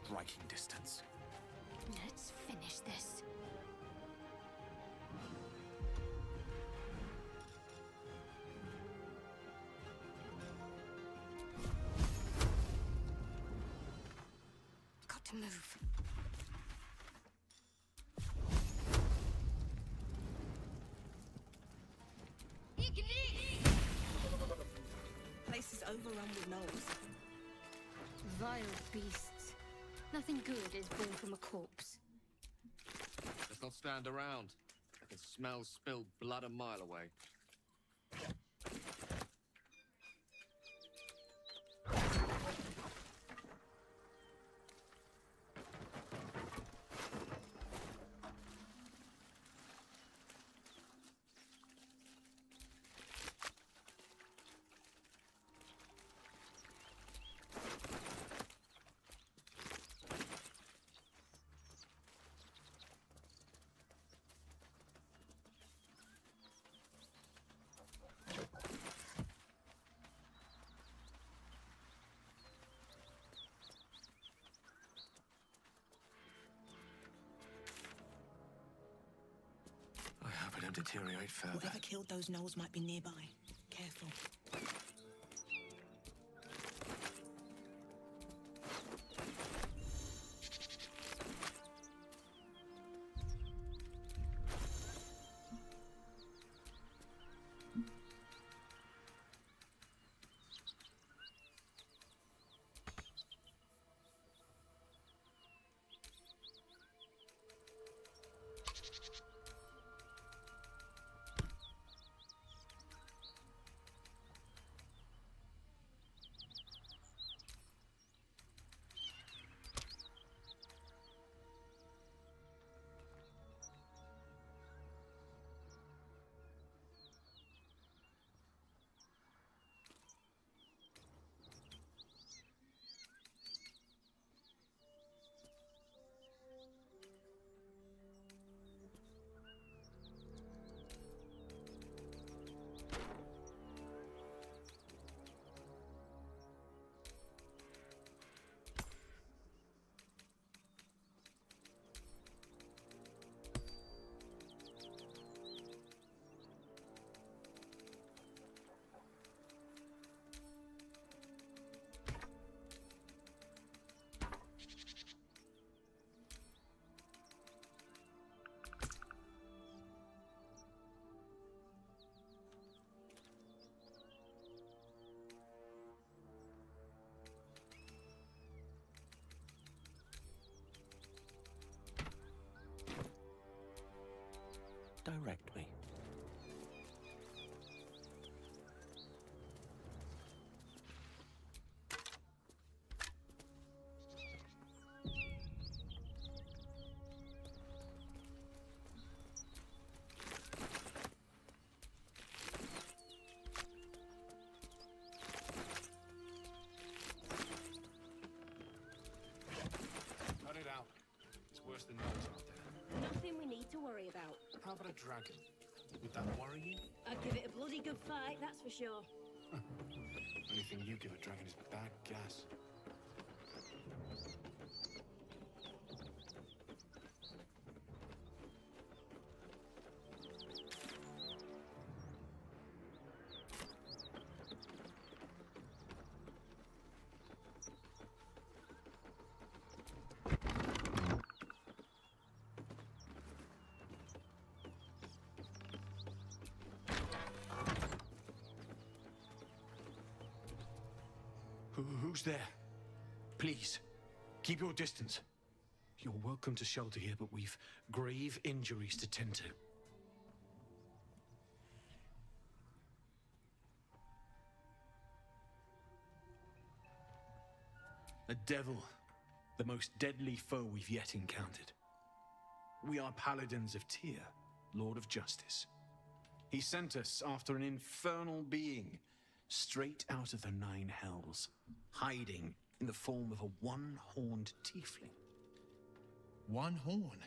striking distance. Let's finish this. Got to move. Place is overrun with gnolls. Vile beasts. Nothing good is born from a corpse. Let's not stand around. I can smell spilled blood a mile away. I hope I don't deteriorate further. Whatever killed those gnolls might be nearby. Careful. Direct me. Cut it out. It's worse than those out there. Nothing we need to worry about. How about a dragon? Would that worry you? I'd give it a bloody good fight, that's for sure. Anything you give a dragon is bad gas. Who's there? Please, keep your distance. You're welcome to shelter here, but we've grave injuries to tend to. A devil, the most deadly foe we've yet encountered. We are paladins of Tyr, Lord of Justice. He sent us after an infernal being, straight out of the Nine Hells, hiding in the form of a one-horned tiefling. One horn?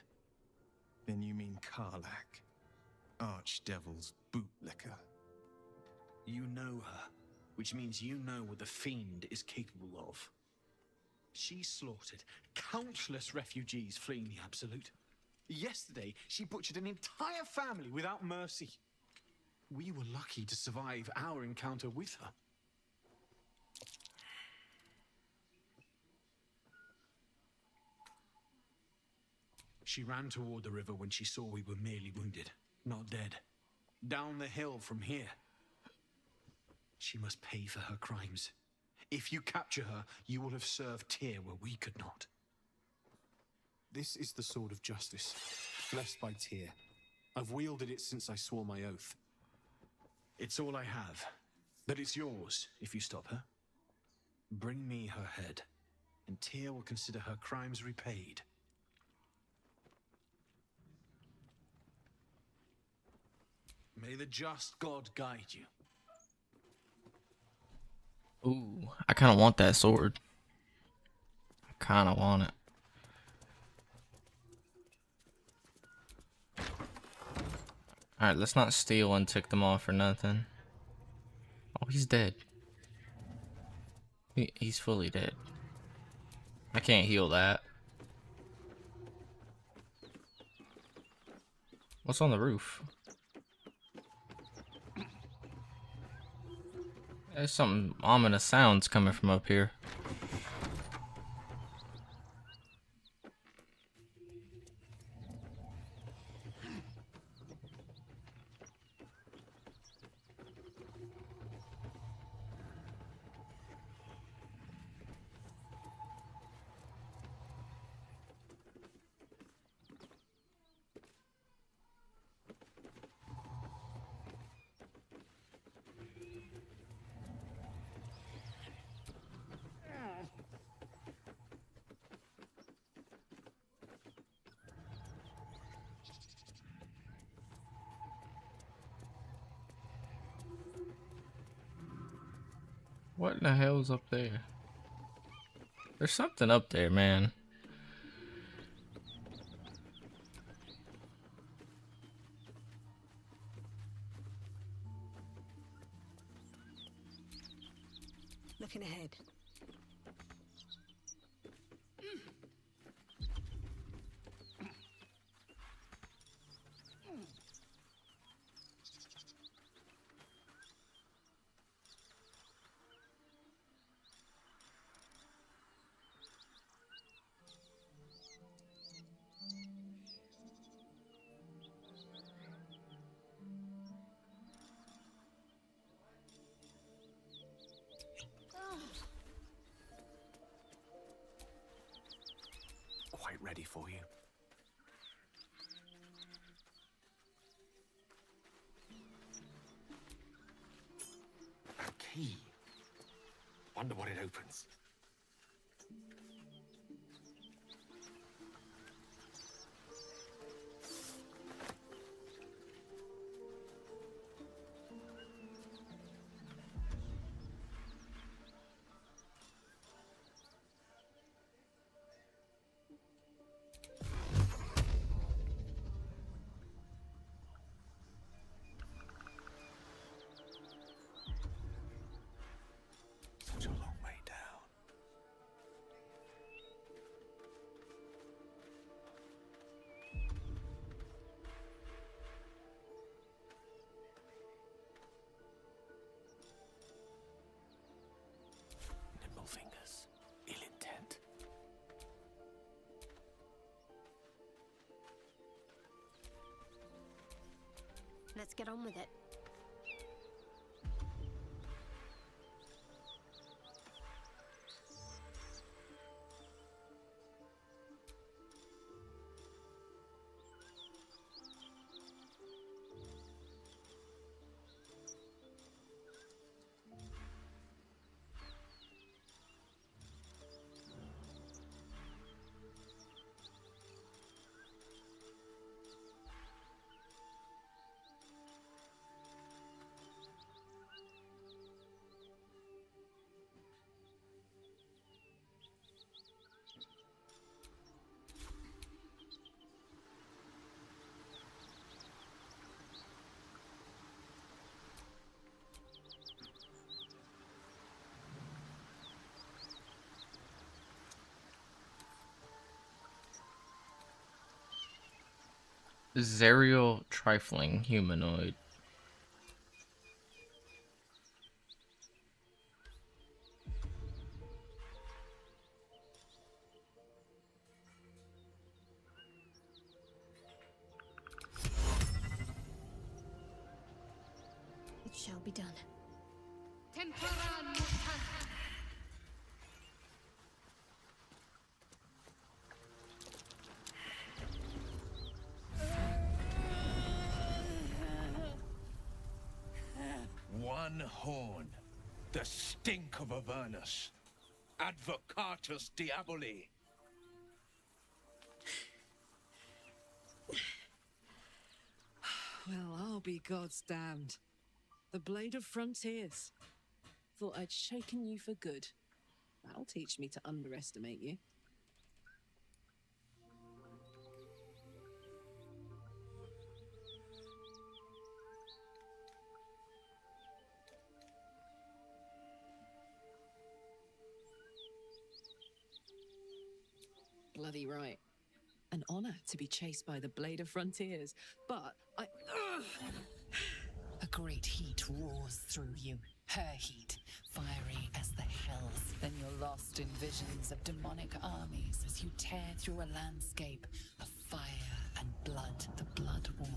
Then you mean Karlach, Archdevil's bootlicker. You know her, which means you know what the Fiend is capable of. She slaughtered countless refugees fleeing the Absolute. Yesterday, she butchered an entire family without mercy. We were lucky to survive our encounter with her. She ran toward the river when she saw we were merely wounded, not dead. Down the hill from here. She must pay for her crimes. If you capture her, you will have served Tyr where we could not. This is the sword of justice, blessed by Tyr. I've wielded it since I swore my oath. It's all I have, but it's yours if you stop her. Bring me her head, and Tyr will consider her crimes repaid. May the just God guide you. Ooh, I kind of want that sword. I kind of want it. Alright, let's not steal and tick them off or nothing. Oh, he's dead. He's fully dead. I can't heal that. What's on the roof? There's some ominous sounds coming from up here. What in the hell's up there? There's something up there, man. Looking ahead. Quite ready for you. A key. Wonder what it opens. Such a long way down. Nimble fingers, ill intent. Let's get on with it. Zerial trifling humanoid. It shall be done. One horn. The stink of Avernus. Advocatus Diaboli. Well, I'll be God's damned. The Blade of Frontiers. Thought I'd shaken you for good. That'll teach me to underestimate you. Bloody right. An honor to be chased by the Blade of Frontiers, but I... A great heat roars through you, her heat, fiery as the hells. Then you're lost in visions of demonic armies as you tear through a landscape of fire and blood, the Blood War.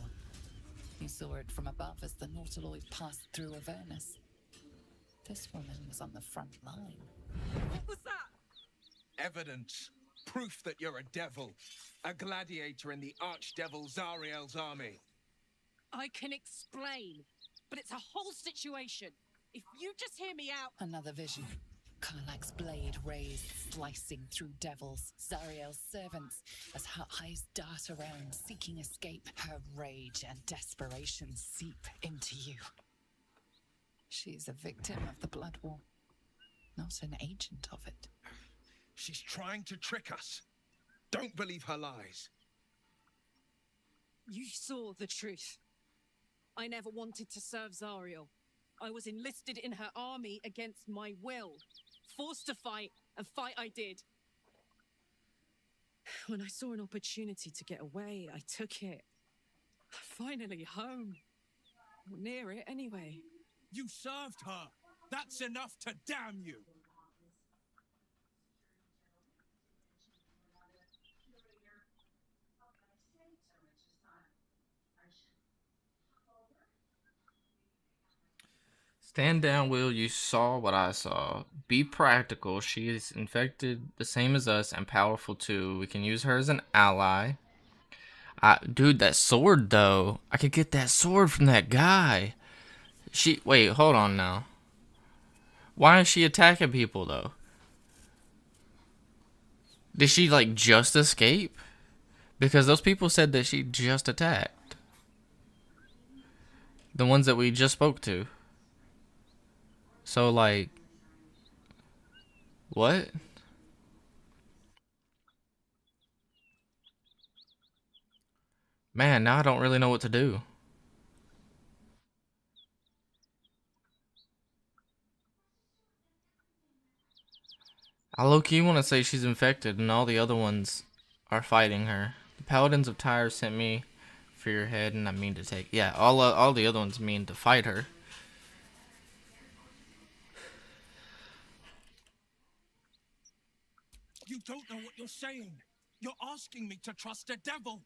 You saw it from above as the Nautiloid passed through Avernus. This woman was on the front line. What was that? Evidence. Proof that you're a devil. A gladiator in the archdevil Zariel's army. I can explain, but it's a whole situation. If you just hear me out... Another vision. Karlak's blade raised, slicing through devils, Zariel's servants, as her eyes dart around, seeking escape. Her rage and desperation seep into you. She's a victim of the Blood War, not an agent of it. She's trying to trick us. Don't believe her lies. You saw the truth. I never wanted to serve Zariel. I was enlisted in her army against my will. Forced to fight, and fight I did. When I saw an opportunity to get away, I took it. Finally home. Or near it, anyway. You served her. That's enough to damn you. Stand down, Will. You saw what I saw. Be practical. She is infected the same as us and powerful too. We can use her as an ally. Dude, that sword though. I could get that sword from that guy. Wait, hold on now. Why is she attacking people though? Did she like just escape? Because those people said that she just attacked. The ones that we just spoke to. So, like, what? Man, now I don't really know what to do. I low-key want to say she's infected and all the other ones are fighting her. The Paladins of Tyre sent me for your head and I mean to take... Yeah, all the other ones mean to fight her. You don't know what you're saying. You're asking me to trust a devil.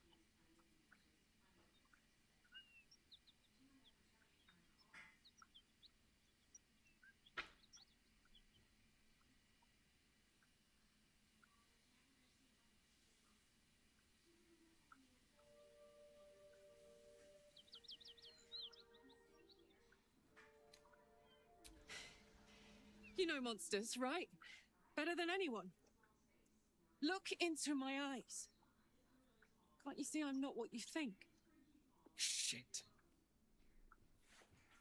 You know monsters, right? Better than anyone. Look into my eyes. Can't you see I'm not what you think? Shit.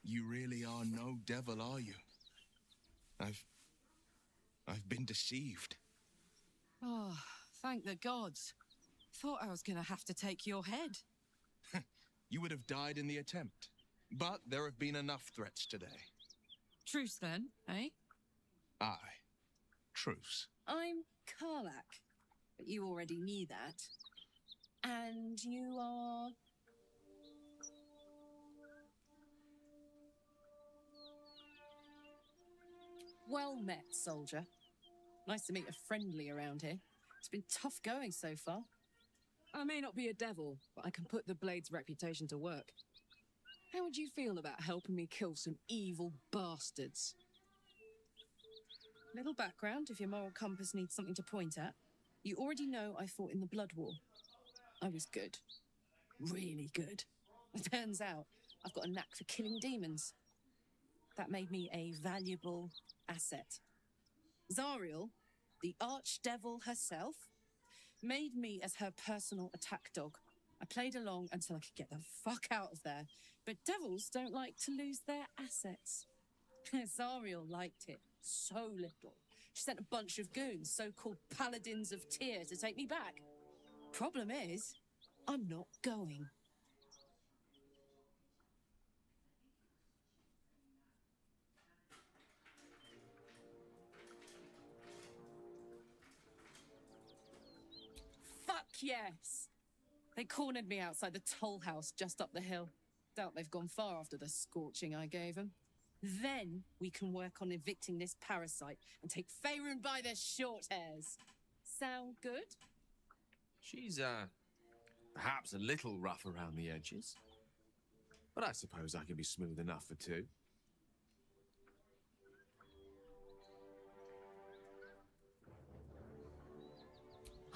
You really are no devil, are you? I've been deceived. Oh, thank the gods. Thought I was gonna have to take your head. You would have died in the attempt. But there have been enough threats today. Truce then, eh? Aye. Truce. I'm Karlak, but you already knew that. And you are Well met, soldier. Nice to meet a friendly around here. It's been tough going so far. I may not be a devil, but I can put the Blade's reputation to work. How would you feel about helping me kill some evil bastards? Little background if your moral compass needs something to point at. You already know I fought in the Blood War. I was good. Really good. It turns out I've got a knack for killing demons. That made me a valuable asset. Zariel, the archdevil herself, made me as her personal attack dog. I played along until I could get the fuck out of there. But devils don't like to lose their assets. Zariel liked it so little. She sent a bunch of goons, so-called paladins of Tyr, to take me back. Problem is, I'm not going. Fuck yes! They cornered me outside the toll house just up the hill. Doubt they've gone far after the scorching I gave them. Then we can work on evicting this parasite and take Faerun by the short hairs. Sound good? She's, perhaps a little rough around the edges. But I suppose I can be smooth enough for two.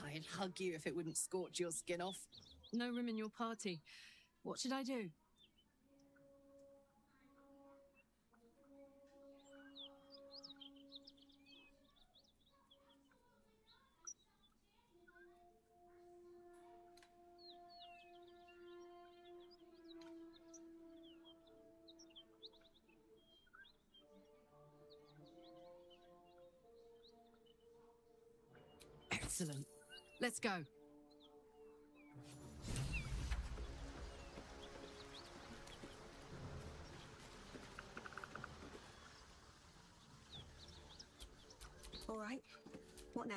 I'd hug you if it wouldn't scorch your skin off. No room in your party. What should I do? Excellent. Let's go. All right. What now?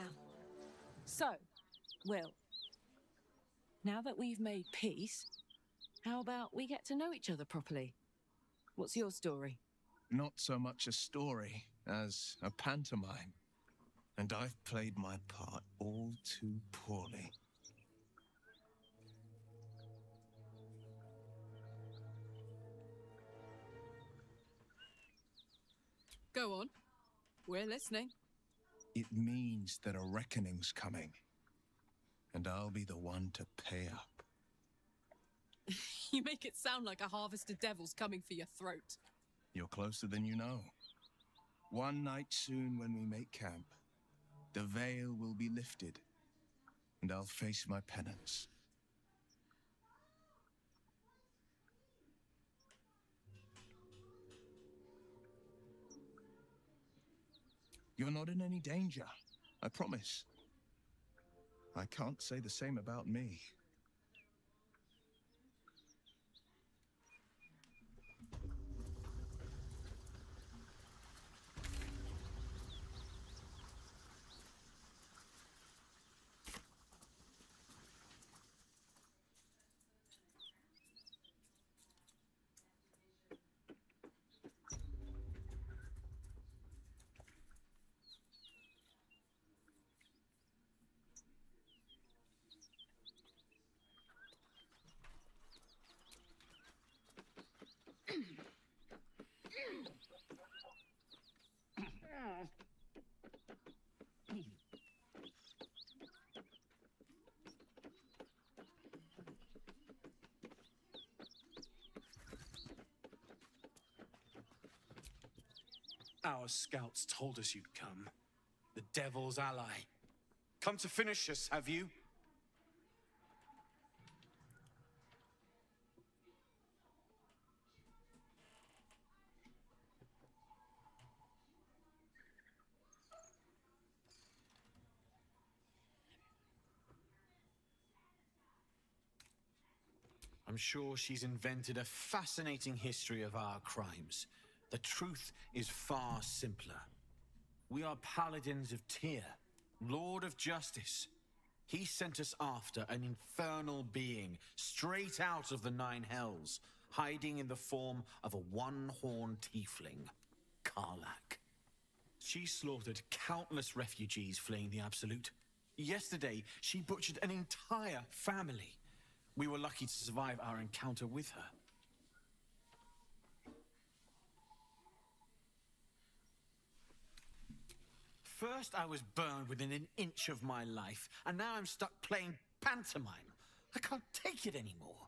So, Will, now that we've made peace, how about we get to know each other properly? What's your story? Not so much a story as a pantomime. And I've played my part all too poorly. Go on. We're listening. It means that a reckoning's coming. And I'll be the one to pay up. You make it sound like a harvest of devils coming for your throat. You're closer than you know. One night soon when we make camp, the veil will be lifted, and I'll face my penance. You're not in any danger, I promise. I can't say the same about me. Our scouts told us you'd come. The Devil's ally. Come to finish us, have you? I'm sure she's invented a fascinating history of our crimes. The truth is far simpler. We are paladins of Tyr, Lord of Justice. He sent us after an infernal being straight out of the Nine Hells, hiding in the form of a one-horned tiefling, Karlak. She slaughtered countless refugees fleeing the Absolute. Yesterday, she butchered an entire family. We were lucky to survive our encounter with her. First, I was burned within an inch of my life, and now I'm stuck playing pantomime. I can't take it anymore.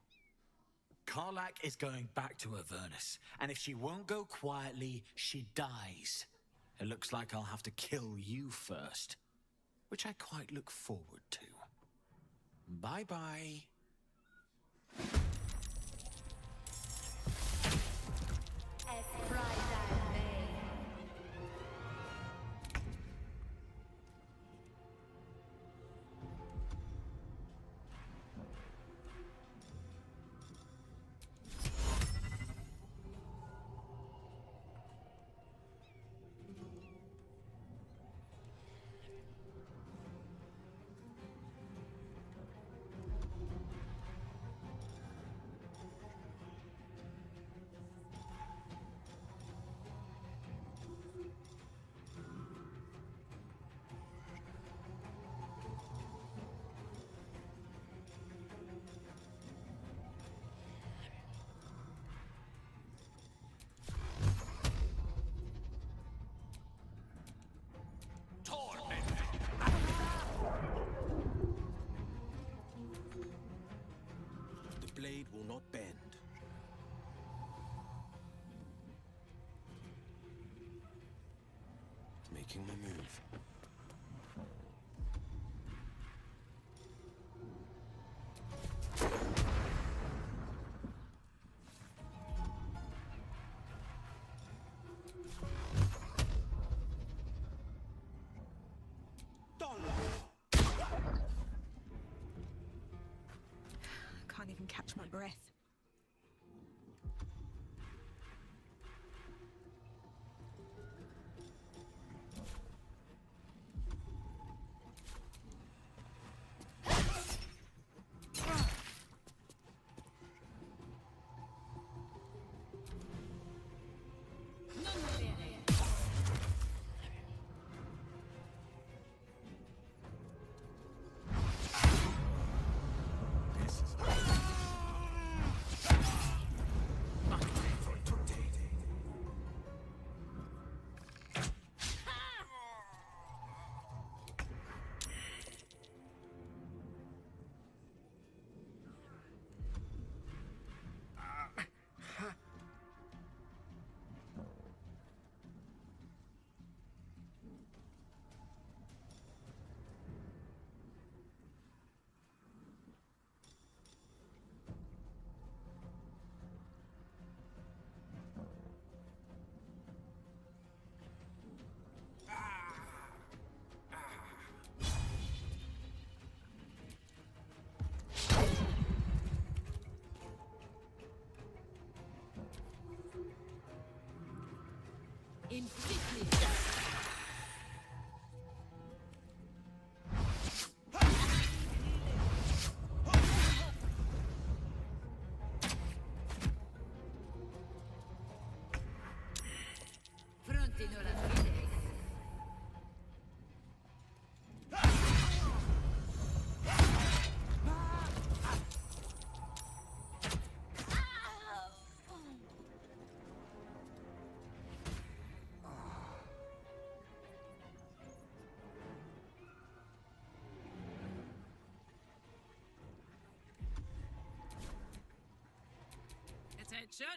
Karlak is going back to Avernus, and if she won't go quietly, she dies. It looks like I'll have to kill you first, which I quite look forward to. Bye-bye. The blade will not bend. Making my move. Can't even catch my breath. Attention!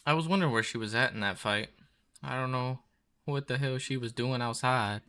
I was wondering where she was at in that fight. I don't know what the hell she was doing outside.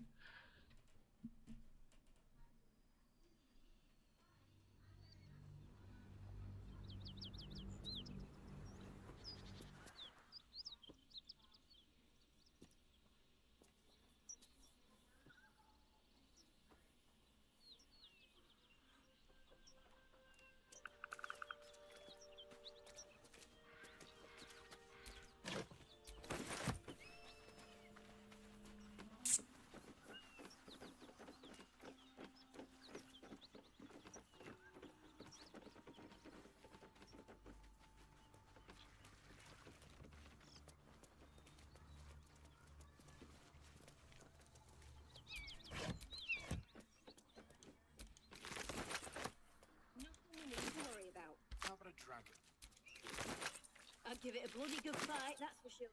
give it a bloody good fight, that's for sure.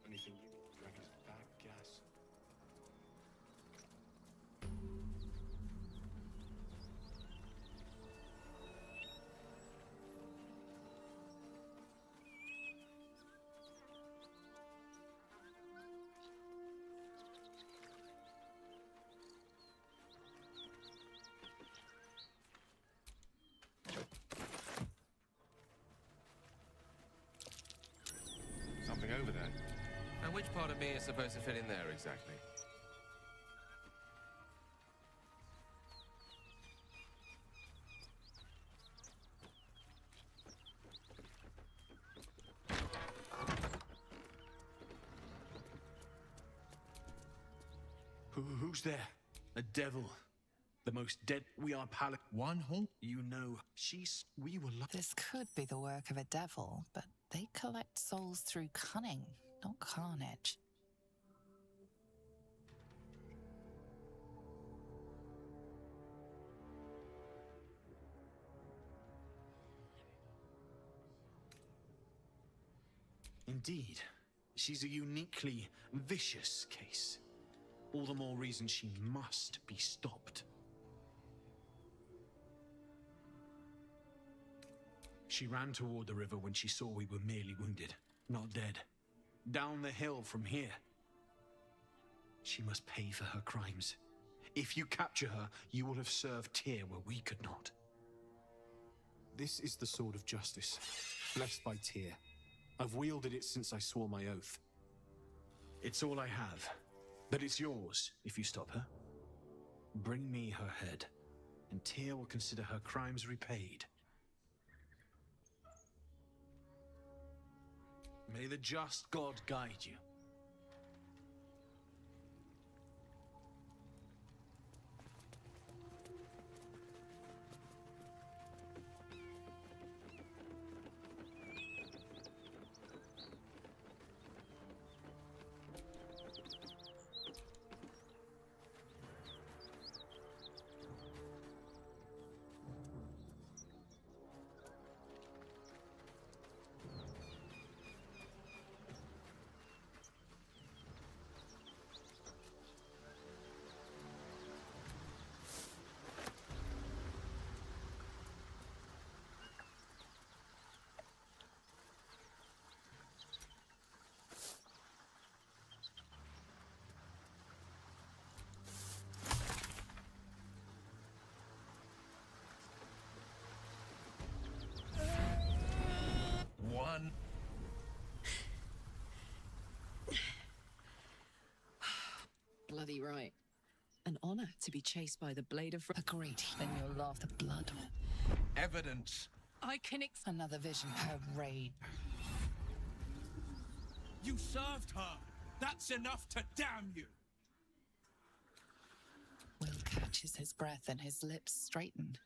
Anything you drag us back, gas. Something over there. And which part of me is supposed to fit in there exactly? Who's there? A devil. The most dead. We are paladin. One hole? You know, we were This could be the work of a devil, but they collect souls through cunning, not carnage. Indeed. She's a uniquely vicious case. All the more reason she must be stopped. She ran toward the river when she saw we were merely wounded, not dead. Down the hill from here. She must pay for her crimes. If you capture her, you will have served Tyr where we could not. This is the sword of justice, blessed by Tyr. I've wielded it since I swore my oath. It's all I have, but it's yours if you stop her. Bring me her head, and Tyr will consider her crimes repaid. May the just God guide you. One. Bloody right. An honor to be chased by the blade of... Agreed. Then you'll laugh the blood. Evidence. I can Another vision. Her rage. You served her. That's enough to damn you. Will catches his breath and his lips straighten.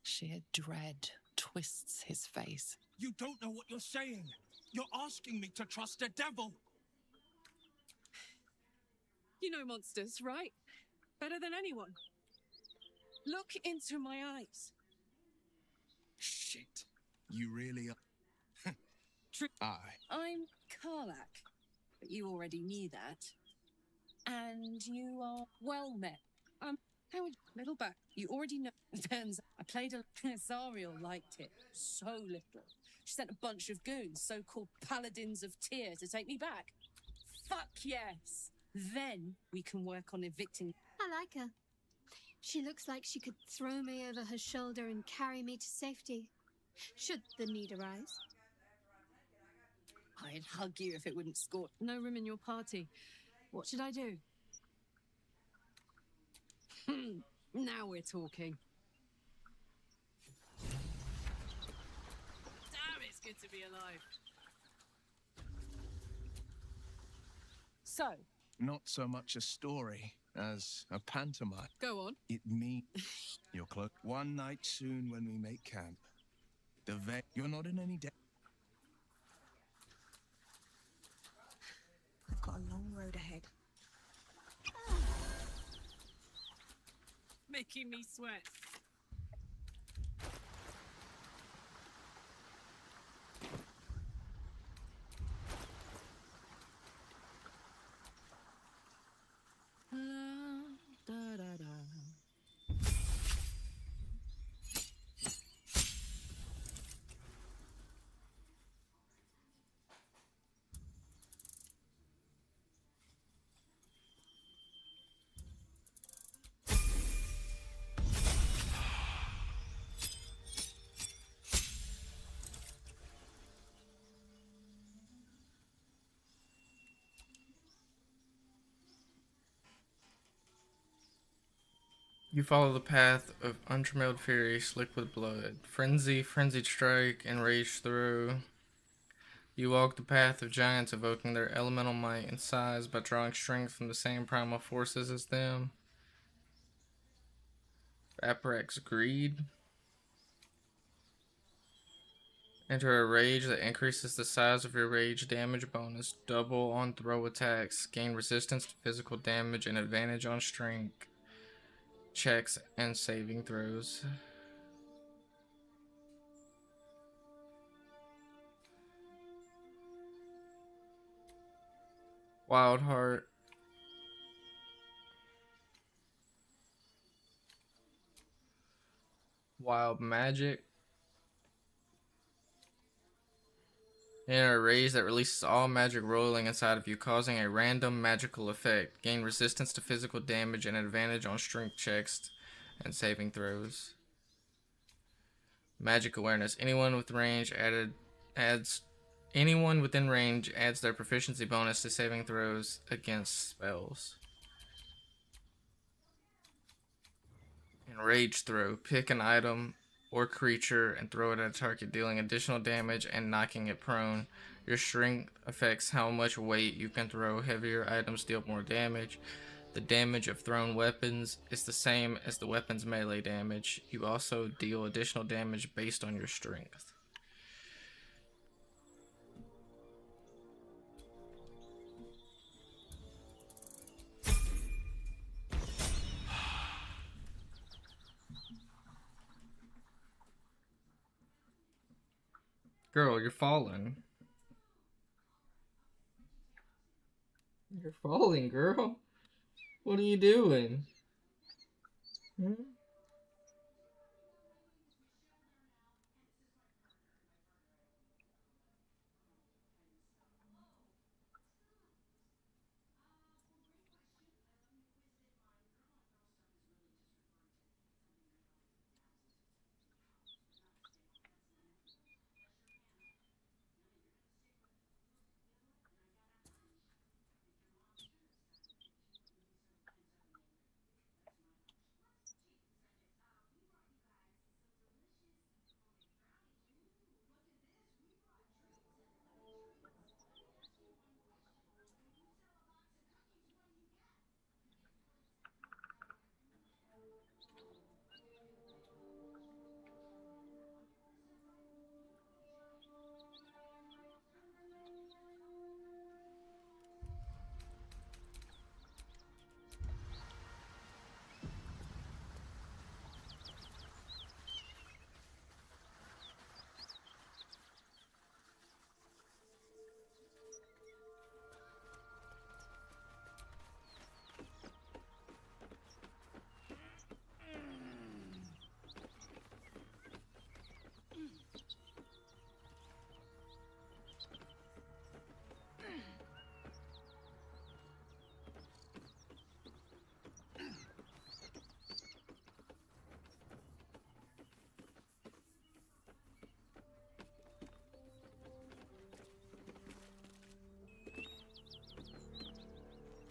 Sheer dread twists his face. You don't know what you're saying. You're asking me to trust a devil. You know monsters, right? Better than anyone. Look into my eyes. Shit. You really are. I'm Karlak, but you already knew that. And you are well met. How would Middleback? You already know. Turns out I played a Zariel liked it so little. She sent a bunch of goons, so-called paladins of Tyr, to take me back. Fuck yes. Then we can work on evicting. I like her. She looks like she could throw me over her shoulder and carry me to safety, should the need arise. I'd hug you if it wouldn't scorch. No room in your party. What should I do? Now we're talking. Damn, it's good to be alive. So, Not so much a story as a pantomime. go on. It means you're close. One night soon when we make camp. You're not in any debt. I've got a long road ahead. Making me sweat. You follow the path of untrammeled fury, slick with blood. Frenzy, frenzied strike, and rage through. You walk the path of giants, evoking their elemental might and size by drawing strength from the same primal forces as them. Aprax Greed. Enter a rage that increases the size of your rage damage bonus. Double on throw attacks. Gain resistance to physical damage and advantage on strength checks and saving throws. Wild Heart. Wild Magic. Enter a rage that releases all magic rolling inside of you, causing a random magical effect. Gain resistance to physical damage and advantage on strength checks and saving throws. Magic Awareness. Anyone within range adds their proficiency bonus to saving throws against spells. Enrage Throw. Pick an item or creature and throw it at a target, dealing additional damage and knocking it prone. Your strength affects how much weight you can throw. Heavier items deal more damage. The damage of thrown weapons is the same as the weapon's melee damage. You also deal additional damage based on your strength. Girl, you're falling. You're falling, girl. What are you doing? Hmm?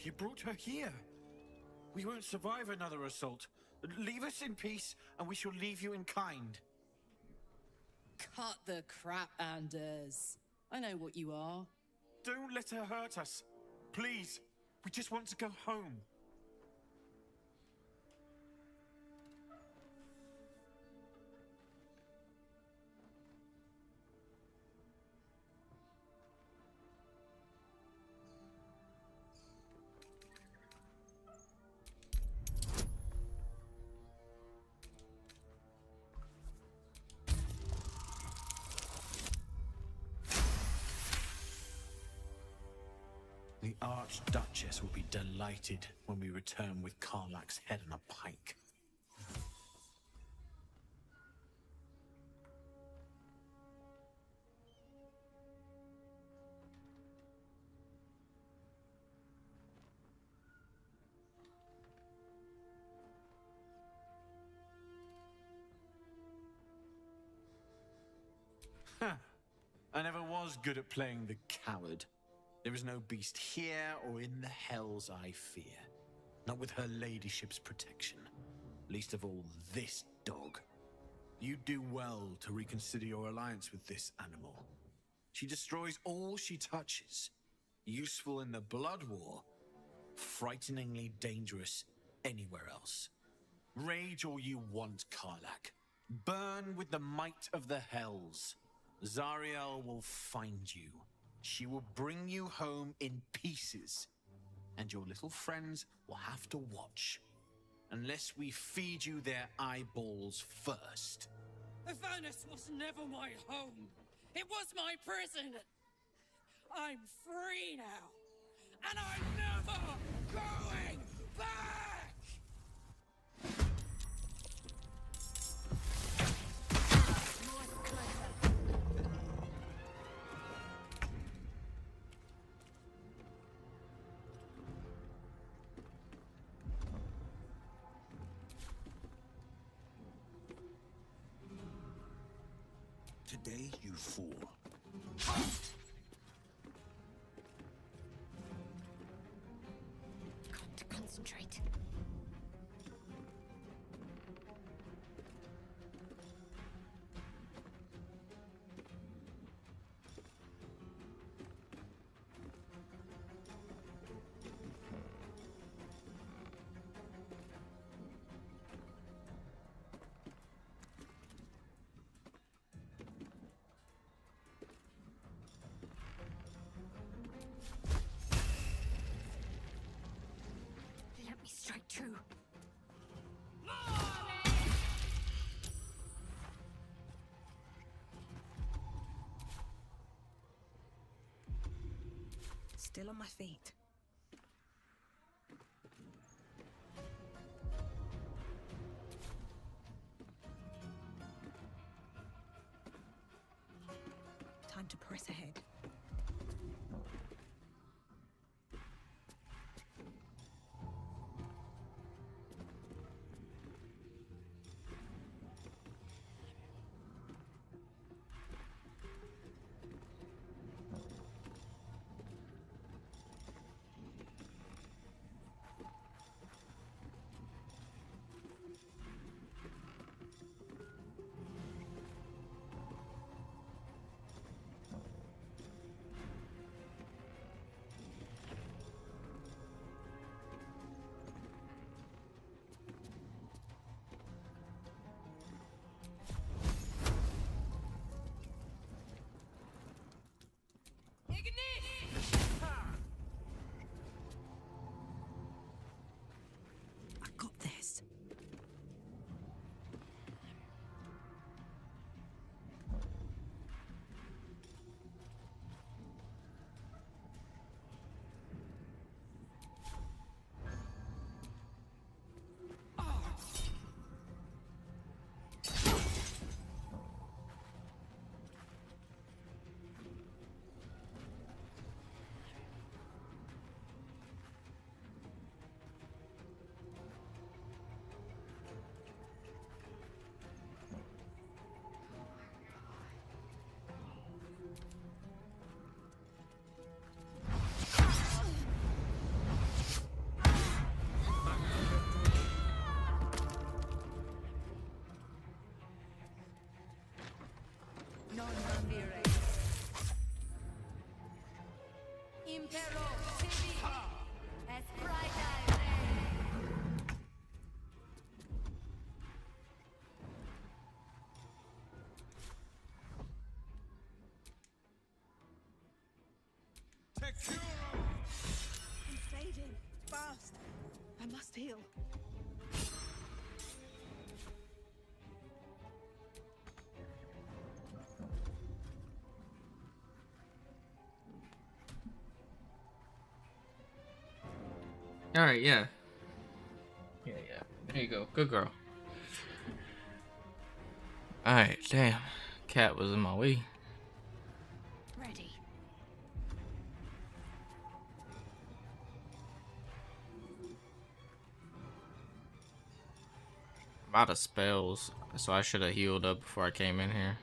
You brought her here. We won't survive another assault. Leave us in peace, and we shall leave you in kind. Cut the crap, Anders. I know what you are. Don't let her hurt us. Please. We just want to go home. The Archduchess will be delighted when we return with Karlach's head on a pike. I never was good at playing the coward. There is no beast here or in the hells I fear. Not with her ladyship's protection. Least of all this dog. You'd do well to reconsider your alliance with this animal. She destroys all she touches. Useful in the blood war, frighteningly dangerous anywhere else. Rage all you want, Karlak. Burn with the might of the hells. Zariel will find you. She will bring you home in pieces. And your little friends will have to watch. Unless we feed you their eyeballs first. Avernus was never my home. It was my prison. I'm free now. And I'm never going back! Today you fall. Got to concentrate. Let me strike true. Still on my feet. Time to press ahead. I got this. Non ambire. Impero tibi. Esprite re. I'm fading. Fast. I must heal. Alright, yeah. Yeah. There you go. Good girl. Alright, damn. Cat was in my way. Ready. I'm out of spells, so I should have healed up before I came in here.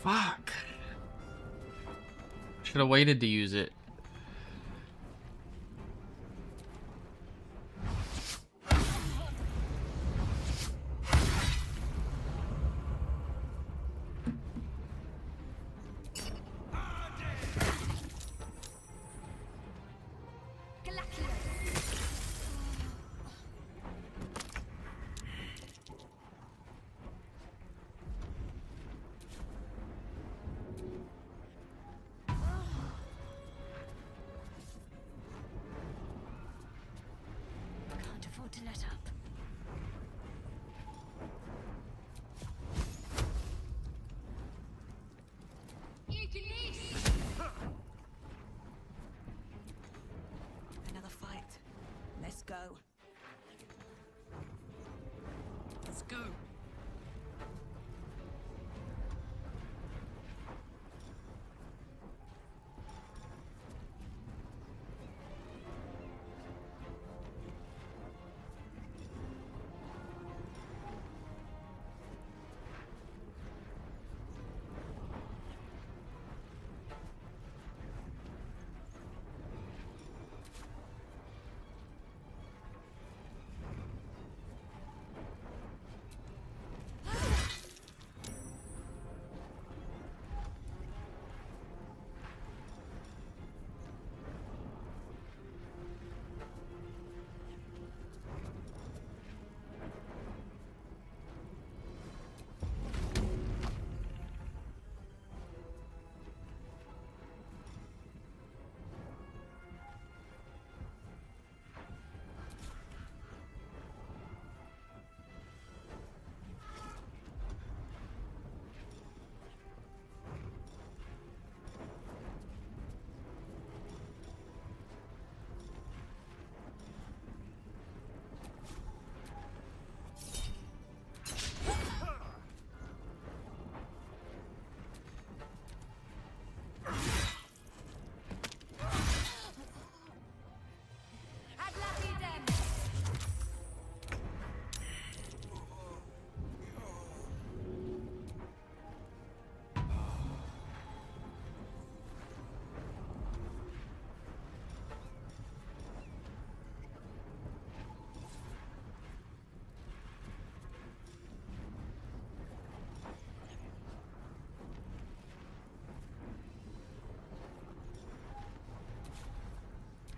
Fuck. Should have waited to use it. Can't afford to let up. Another fight. Let's go. Let's go.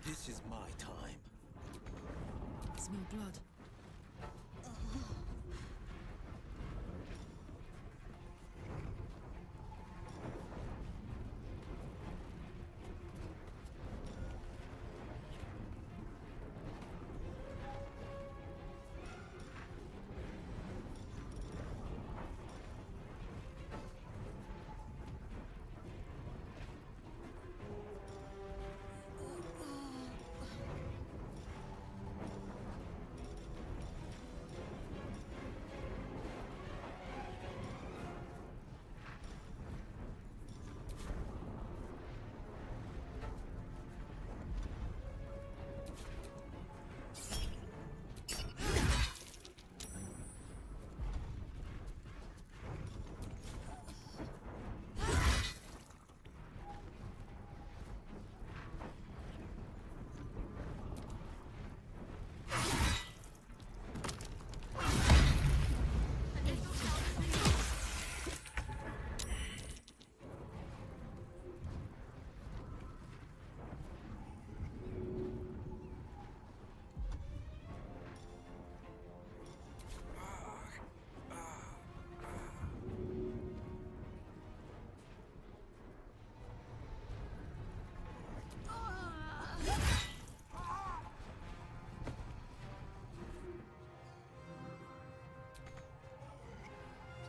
This is my time. Smell blood.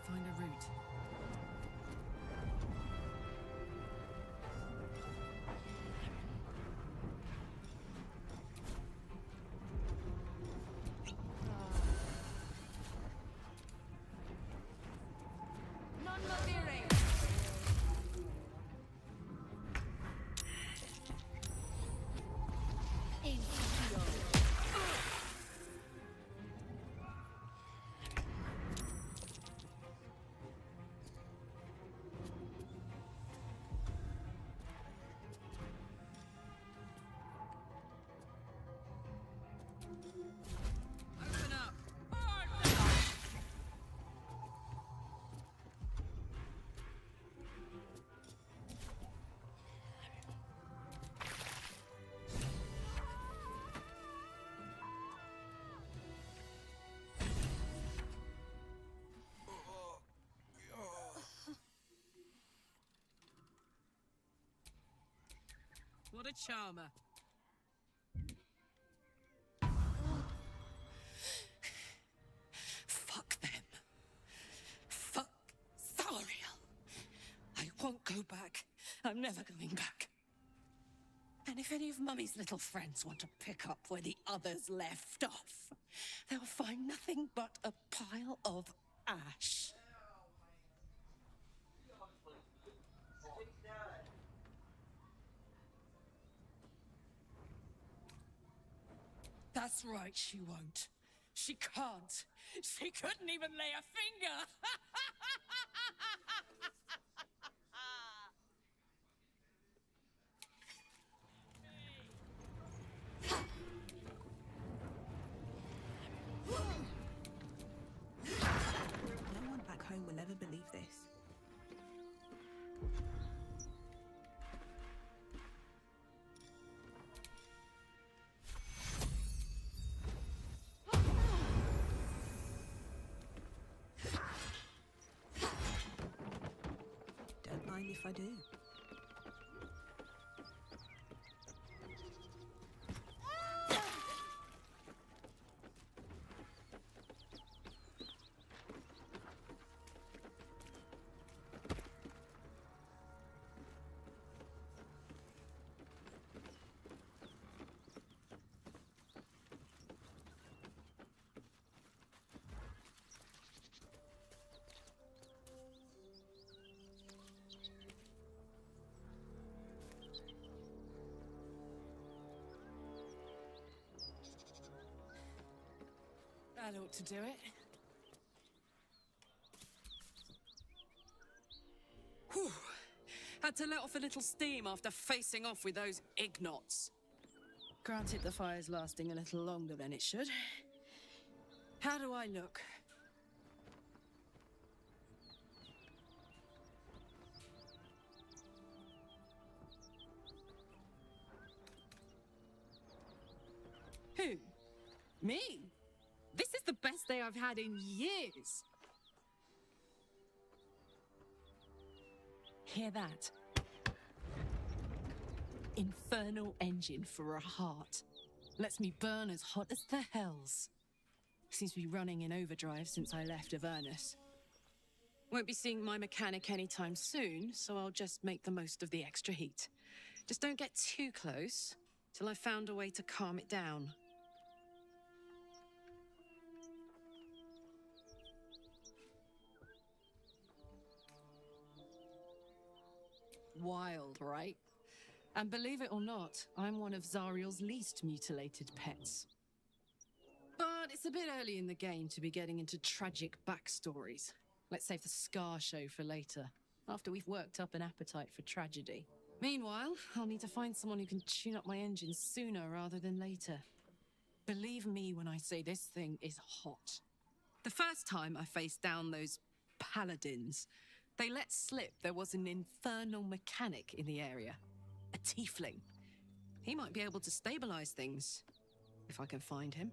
Find a route. What a charmer. Fuck them. Fuck Zariel. I won't go back. I'm never going back. And if any of Mummy's little friends want to pick up where the others left off, they'll find nothing but a pile of ash. That's right, she won't. She can't. She couldn't even lay a finger. No one back home will ever believe this. Don't mind if I do. That ought to do it. Whew. Had to let off a little steam after facing off with those ignots. Granted, the fire's lasting a little longer than it should. How do I look? Who? Me? This is the best day I've had in years. Hear that? Infernal engine for a heart. Lets me burn as hot as the hells. Seems to be running in overdrive since I left Avernus. Won't be seeing my mechanic anytime soon, so I'll just make the most of the extra heat. Just don't get too close till I've found a way to calm it down. Wild, right? And believe it or not, I'm one of Zariel's least mutilated pets. But it's a bit early in the game to be getting into tragic backstories. Let's save the scar show for later, after we've worked up an appetite for tragedy. Meanwhile, I'll need to find someone who can tune up my engine sooner rather than later. Believe me when I say this thing is hot. The first time I faced down those paladins, they let slip there was an infernal mechanic in the area. A tiefling. He might be able to stabilize things, if I can find him.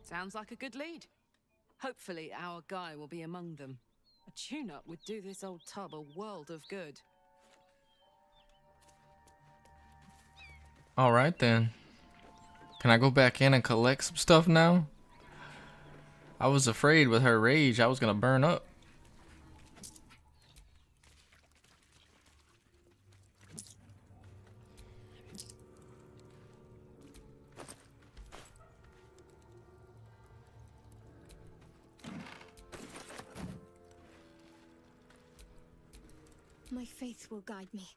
Sounds like a good lead. Hopefully our guy will be among them. A tune-up would do this old tub a world of good. All right then. Can I go back in and collect some stuff now? I was afraid with her rage I was gonna burn up. My faith will guide me.